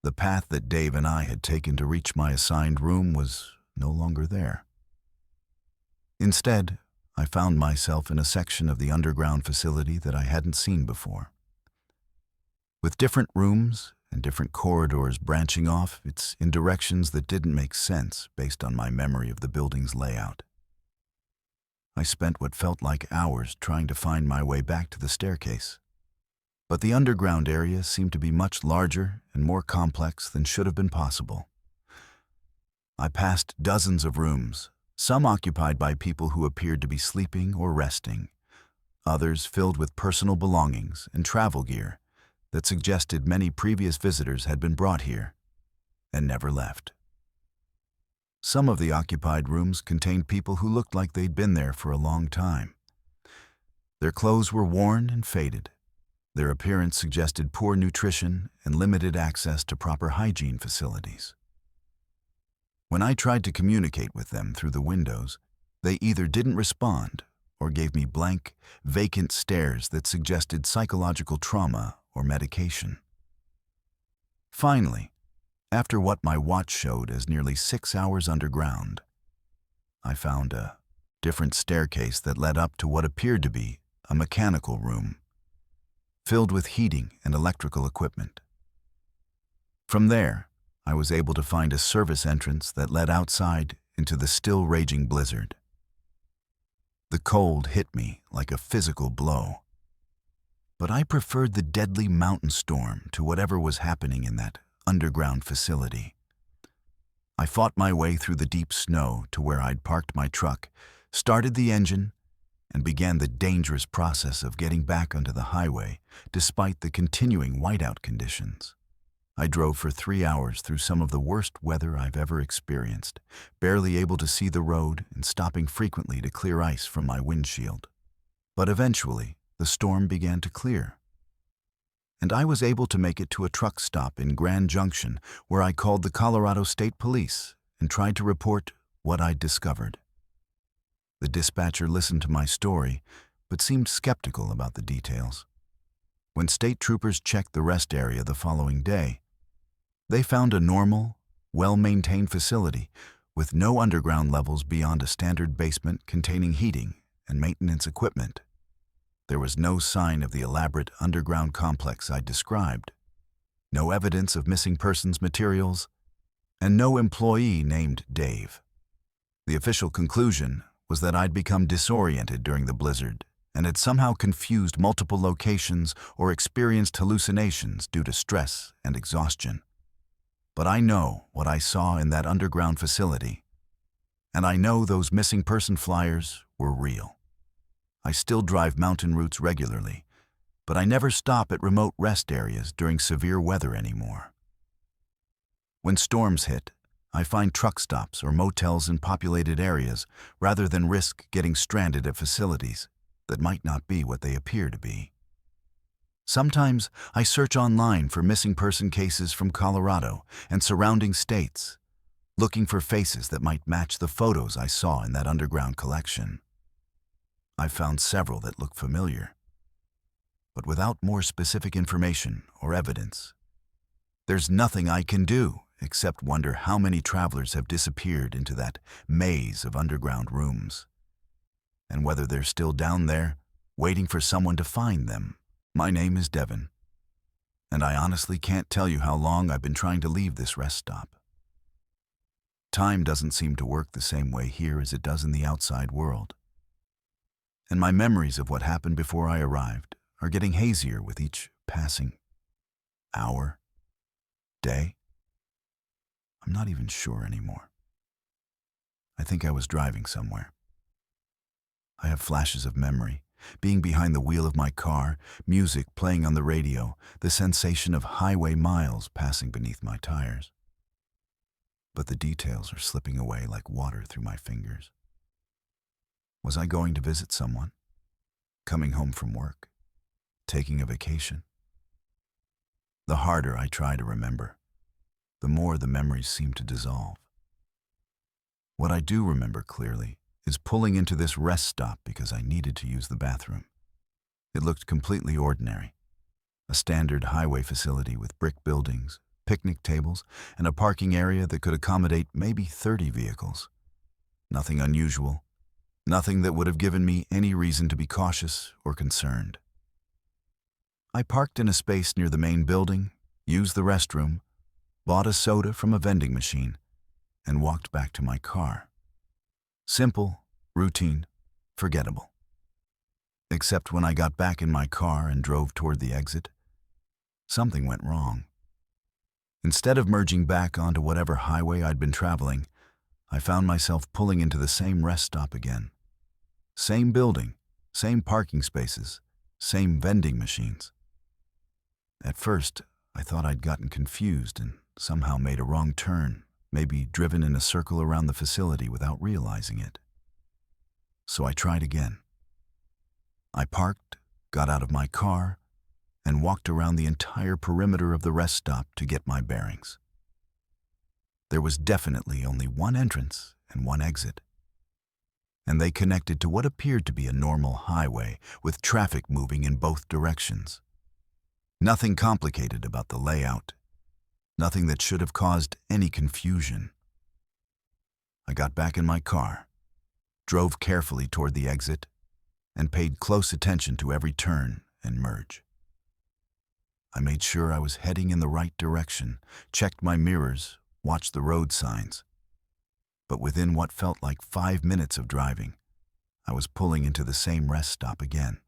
The path that Dave and I had taken to reach my assigned room was no longer there. Instead, I found myself in a section of the underground facility that I hadn't seen before. With different rooms and different corridors branching off, it's in directions that didn't make sense based on my memory of the building's layout. I spent what felt like hours trying to find my way back to the staircase. But the underground area seemed to be much larger and more complex than should have been possible. I passed dozens of rooms, some occupied by people who appeared to be sleeping or resting, others filled with personal belongings and travel gear that suggested many previous visitors had been brought here and never left. Some of the occupied rooms contained people who looked like they'd been there for a long time. Their clothes were worn and faded. Their appearance suggested poor nutrition and limited access to proper hygiene facilities. When I tried to communicate with them through the windows, they either didn't respond or gave me blank, vacant stares that suggested psychological trauma or medication. Finally, after what my watch showed as nearly 6 hours underground, I found a different staircase that led up to what appeared to be a mechanical room, filled with heating and electrical equipment. From there, I was able to find a service entrance that led outside into the still raging blizzard. The cold hit me like a physical blow. But I preferred the deadly mountain storm to whatever was happening in that underground facility. I fought my way through the deep snow to where I'd parked my truck, started the engine, and began the dangerous process of getting back onto the highway despite the continuing whiteout conditions. I drove for 3 hours through some of the worst weather I've ever experienced, barely able to see the road and stopping frequently to clear ice from my windshield. But eventually, the storm began to clear, and I was able to make it to a truck stop in Grand Junction where I called the Colorado State Police and tried to report what I'd discovered. The dispatcher listened to my story, but seemed skeptical about the details. When state troopers checked the rest area the following day, they found a normal, well-maintained facility with no underground levels beyond a standard basement containing heating and maintenance equipment. There was no sign of the elaborate underground complex I described, no evidence of missing persons materials, and no employee named Dave. The official conclusion was that I'd become disoriented during the blizzard and had somehow confused multiple locations or experienced hallucinations due to stress and exhaustion. But I know what I saw in that underground facility, and I know those missing person flyers were real. I still drive mountain routes regularly, but I never stop at remote rest areas during severe weather anymore. When storms hit, I find truck stops or motels in populated areas rather than risk getting stranded at facilities that might not be what they appear to be. Sometimes I search online for missing person cases from Colorado and surrounding states, looking for faces that might match the photos I saw in that underground collection. I've found several that look familiar, but without more specific information or evidence, there's nothing I can do except wonder how many travelers have disappeared into that maze of underground rooms, and whether they're still down there, waiting for someone to find them. My name is Devin, and I honestly can't tell you how long I've been trying to leave this rest stop. Time doesn't seem to work the same way here as it does in the outside world, and my memories of what happened before I arrived are getting hazier with each passing hour, day. I'm not even sure anymore. I think I was driving somewhere. I have flashes of memory, being behind the wheel of my car, music playing on the radio, the sensation of highway miles passing beneath my tires. But the details are slipping away like water through my fingers. Was I going to visit someone? Coming home from work? Taking a vacation? The harder I try to remember, the more the memories seem to dissolve. What I do remember clearly is pulling into this rest stop because I needed to use the bathroom. It looked completely ordinary. A standard highway facility with brick buildings, picnic tables, and a parking area that could accommodate maybe 30 vehicles. Nothing unusual, nothing that would have given me any reason to be cautious or concerned. I parked in a space near the main building, used the restroom, bought a soda from a vending machine, and walked back to my car. Simple, routine, forgettable. Except when I got back in my car and drove toward the exit, something went wrong. Instead of merging back onto whatever highway I'd been traveling, I found myself pulling into the same rest stop again. Same building, same parking spaces, same vending machines. At first, I thought I'd gotten confused and somehow made a wrong turn, maybe driven in a circle around the facility without realizing it. So I tried again. I parked, got out of my car, and walked around the entire perimeter of the rest stop to get my bearings. There was definitely only one entrance and one exit, and they connected to what appeared to be a normal highway with traffic moving in both directions. Nothing complicated about the layout, nothing that should have caused any confusion. I got back in my car, drove carefully toward the exit, and paid close attention to every turn and merge. I made sure I was heading in the right direction, checked my mirrors, watched the road signs. But within what felt like 5 minutes of driving, I was pulling into the same rest stop again.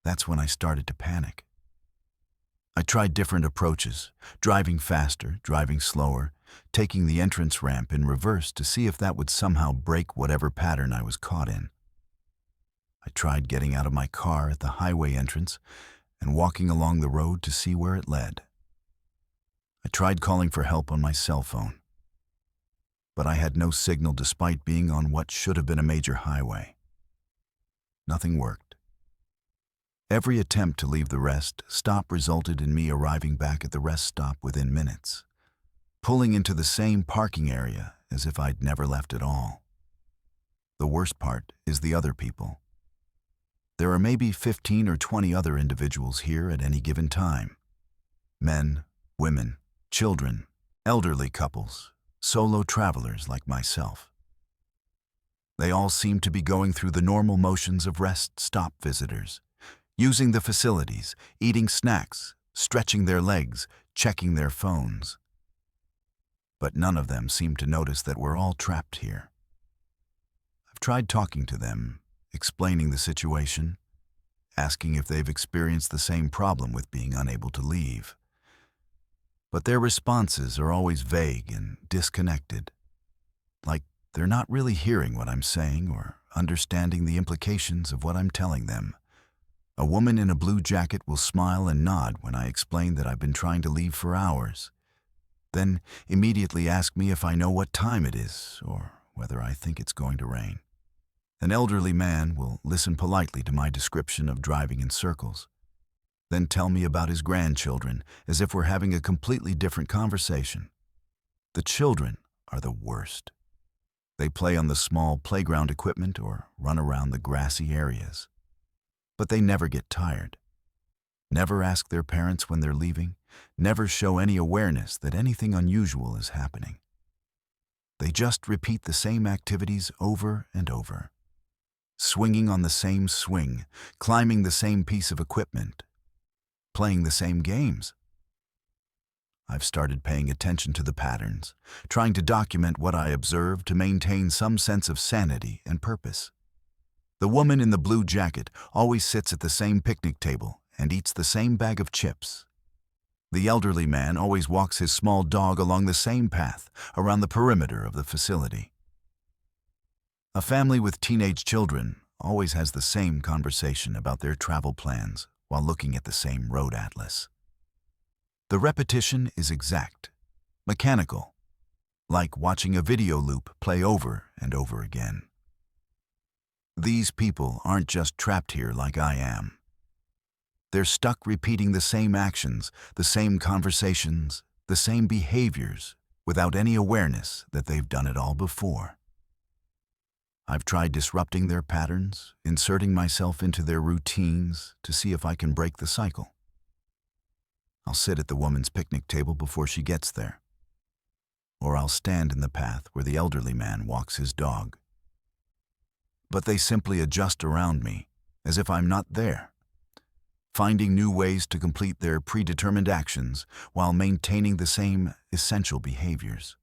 That's when I started to panic. I tried different approaches, driving faster, driving slower, taking the entrance ramp in reverse to see if that would somehow break whatever pattern I was caught in. I tried getting out of my car at the highway entrance and walking along the road to see where it led. I tried calling for help on my cell phone, but I had no signal despite being on what should have been a major highway. Nothing worked. Every attempt to leave the rest stop resulted in me arriving back at the rest stop within minutes, pulling into the same parking area as if I'd never left at all. The worst part is the other people. There are maybe 15 or 20 other individuals here at any given time. Men, women, children, elderly couples, solo travelers like myself. They all seem to be going through the normal motions of rest stop visitors, using the facilities, eating snacks, stretching their legs, checking their phones. But none of them seem to notice that we're all trapped here. I've tried talking to them, explaining the situation, asking if they've experienced the same problem with being unable to leave. But their responses are always vague and disconnected, like they're not really hearing what I'm saying or understanding the implications of what I'm telling them. A woman in a blue jacket will smile and nod when I explain that I've been trying to leave for hours, then immediately ask me if I know what time it is or whether I think it's going to rain. An elderly man will listen politely to my description of driving in circles, then tell me about his grandchildren as if we're having a completely different conversation. The children are the worst. They play on the small playground equipment or run around the grassy areas. But they never get tired, never ask their parents when they're leaving, never show any awareness that anything unusual is happening. They just repeat the same activities over and over. Swinging on the same swing, climbing the same piece of equipment, playing the same games. I've started paying attention to the patterns, trying to document what I observe to maintain some sense of sanity and purpose. The woman in the blue jacket always sits at the same picnic table and eats the same bag of chips. The elderly man always walks his small dog along the same path around the perimeter of the facility. A family with teenage children always has the same conversation about their travel plans while looking at the same road atlas. The repetition is exact, mechanical, like watching a video loop play over and over again. These people aren't just trapped here like I am. They're stuck repeating the same actions, the same conversations, the same behaviors, without any awareness that they've done it all before. I've tried disrupting their patterns, inserting myself into their routines to see if I can break the cycle. I'll sit at the woman's picnic table before she gets there, or I'll stand in the path where the elderly man walks his dog. But they simply adjust around me as if I'm not there, finding new ways to complete their predetermined actions while maintaining the same essential behaviors.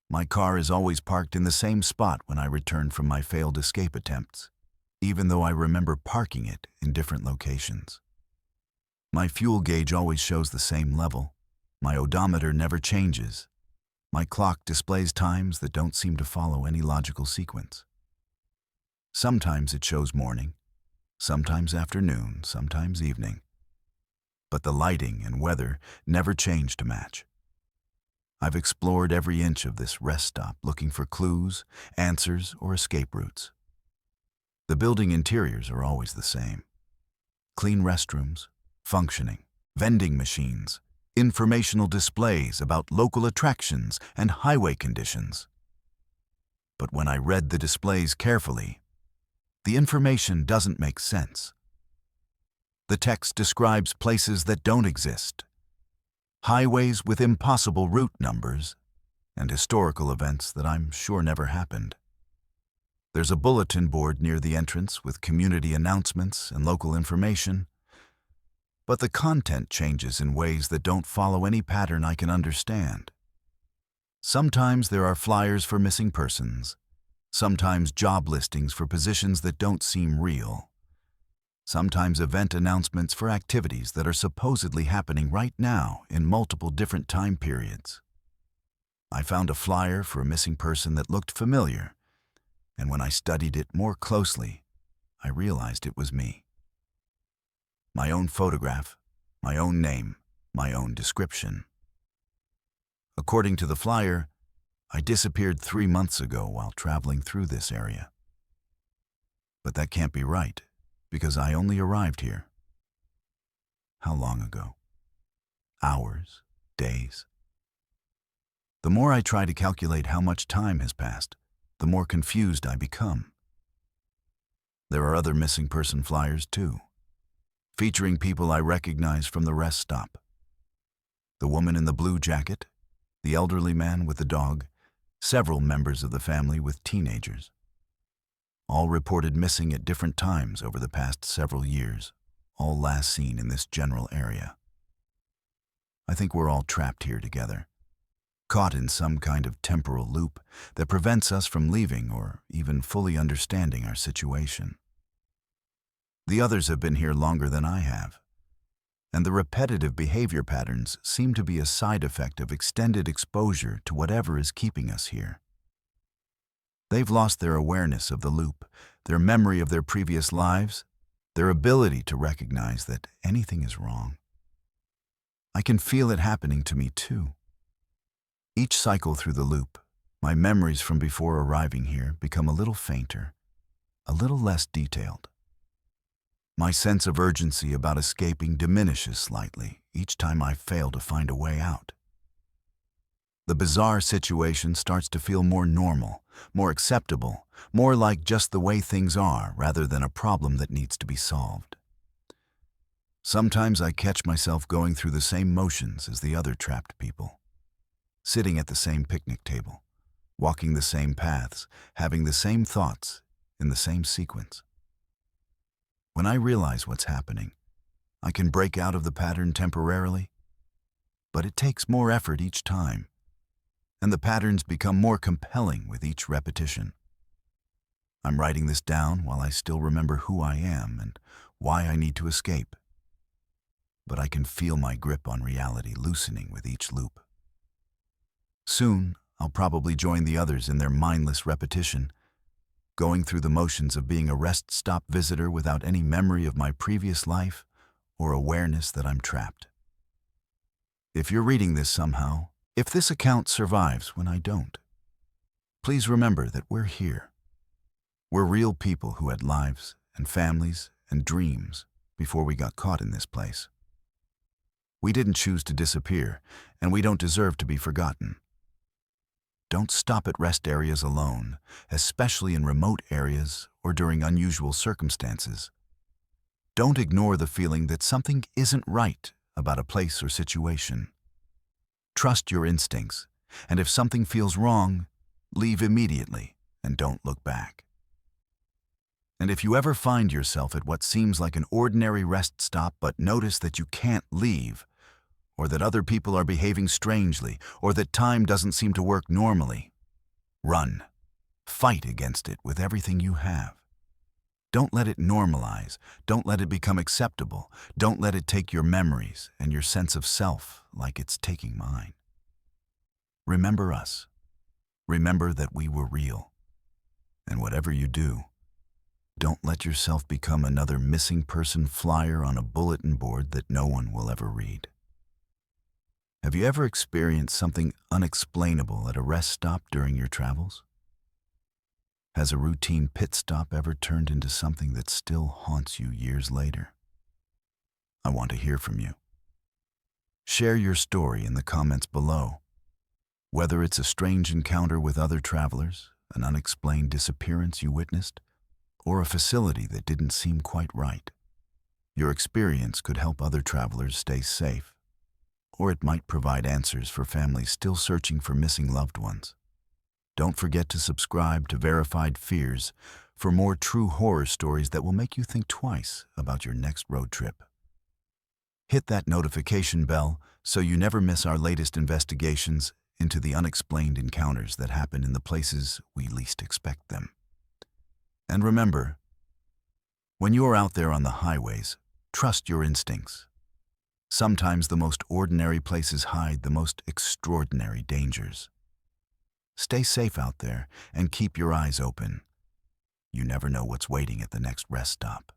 My car is always parked in the same spot when I return from my failed escape attempts, even though I remember parking it in different locations. My fuel gauge always shows the same level. My odometer never changes. My clock displays times that don't seem to follow any logical sequence. Sometimes it shows morning, sometimes afternoon, sometimes evening. But the lighting and weather never change to match. I've explored every inch of this rest stop looking for clues, answers, or escape routes. The building interiors are always the same. Clean restrooms, functioning, vending machines, informational displays about local attractions and highway conditions. But when I read the displays carefully, the information doesn't make sense. The text describes places that don't exist, highways with impossible route numbers, and historical events that I'm sure never happened. There's a bulletin board near the entrance with community announcements and local information, but the content changes in ways that don't follow any pattern I can understand. Sometimes there are flyers for missing persons. Sometimes job listings for positions that don't seem real. Sometimes event announcements for activities that are supposedly happening right now in multiple different time periods. I found a flyer for a missing person that looked familiar, and when I studied it more closely, I realized it was me. My own photograph, my own name, my own description. According to the flyer, I disappeared 3 months ago while traveling through this area. But that can't be right, because I only arrived here. How long ago? Hours? Days? The more I try to calculate how much time has passed, the more confused I become. There are other missing person flyers too, featuring people I recognize from the rest stop. The woman in the blue jacket, the elderly man with the dog, several members of the family with teenagers. All reported missing at different times over the past several years, all last seen in this general area. I think we're all trapped here together, caught in some kind of temporal loop that prevents us from leaving or even fully understanding our situation. The others have been here longer than I have, and the repetitive behavior patterns seem to be a side effect of extended exposure to whatever is keeping us here. They've lost their awareness of the loop, their memory of their previous lives, their ability to recognize that anything is wrong. I can feel it happening to me too. Each cycle through the loop, my memories from before arriving here become a little fainter, a little less detailed. My sense of urgency about escaping diminishes slightly each time I fail to find a way out. The bizarre situation starts to feel more normal, more acceptable, more like just the way things are rather than a problem that needs to be solved. Sometimes I catch myself going through the same motions as the other trapped people. Sitting at the same picnic table, walking the same paths, having the same thoughts in the same sequence. When I realize what's happening, I can break out of the pattern temporarily, but it takes more effort each time, and the patterns become more compelling with each repetition. I'm writing this down while I still remember who I am and why I need to escape, but I can feel my grip on reality loosening with each loop. Soon, I'll probably join the others in their mindless repetition, going through the motions of being a rest stop visitor without any memory of my previous life or awareness that I'm trapped. If you're reading this somehow, if this account survives when I don't, please remember that we're here. We're real people who had lives and families and dreams before we got caught in this place. We didn't choose to disappear, and we don't deserve to be forgotten. Don't stop at rest areas alone, especially in remote areas or during unusual circumstances. Don't ignore the feeling that something isn't right about a place or situation. Trust your instincts, and if something feels wrong, leave immediately and don't look back. And if you ever find yourself at what seems like an ordinary rest stop but notice that you can't leave, or that other people are behaving strangely, or that time doesn't seem to work normally, run. Fight against it with everything you have. Don't let it normalize. Don't let it become acceptable. Don't let it take your memories and your sense of self like it's taking mine. Remember us. Remember that we were real. And whatever you do, don't let yourself become another missing person flyer on a bulletin board that no one will ever read. Have you ever experienced something unexplainable at a rest stop during your travels? Has a routine pit stop ever turned into something that still haunts you years later? I want to hear from you. Share your story in the comments below. Whether it's a strange encounter with other travelers, an unexplained disappearance you witnessed, or a facility that didn't seem quite right, your experience could help other travelers stay safe, or it might provide answers for families still searching for missing loved ones. Don't forget to subscribe to Verified Fears for more true horror stories that will make you think twice about your next road trip. Hit that notification bell so you never miss our latest investigations into the unexplained encounters that happen in the places we least expect them. And remember, when you are out there on the highways, trust your instincts. Sometimes the most ordinary places hide the most extraordinary dangers. Stay safe out there and keep your eyes open. You never know what's waiting at the next rest stop.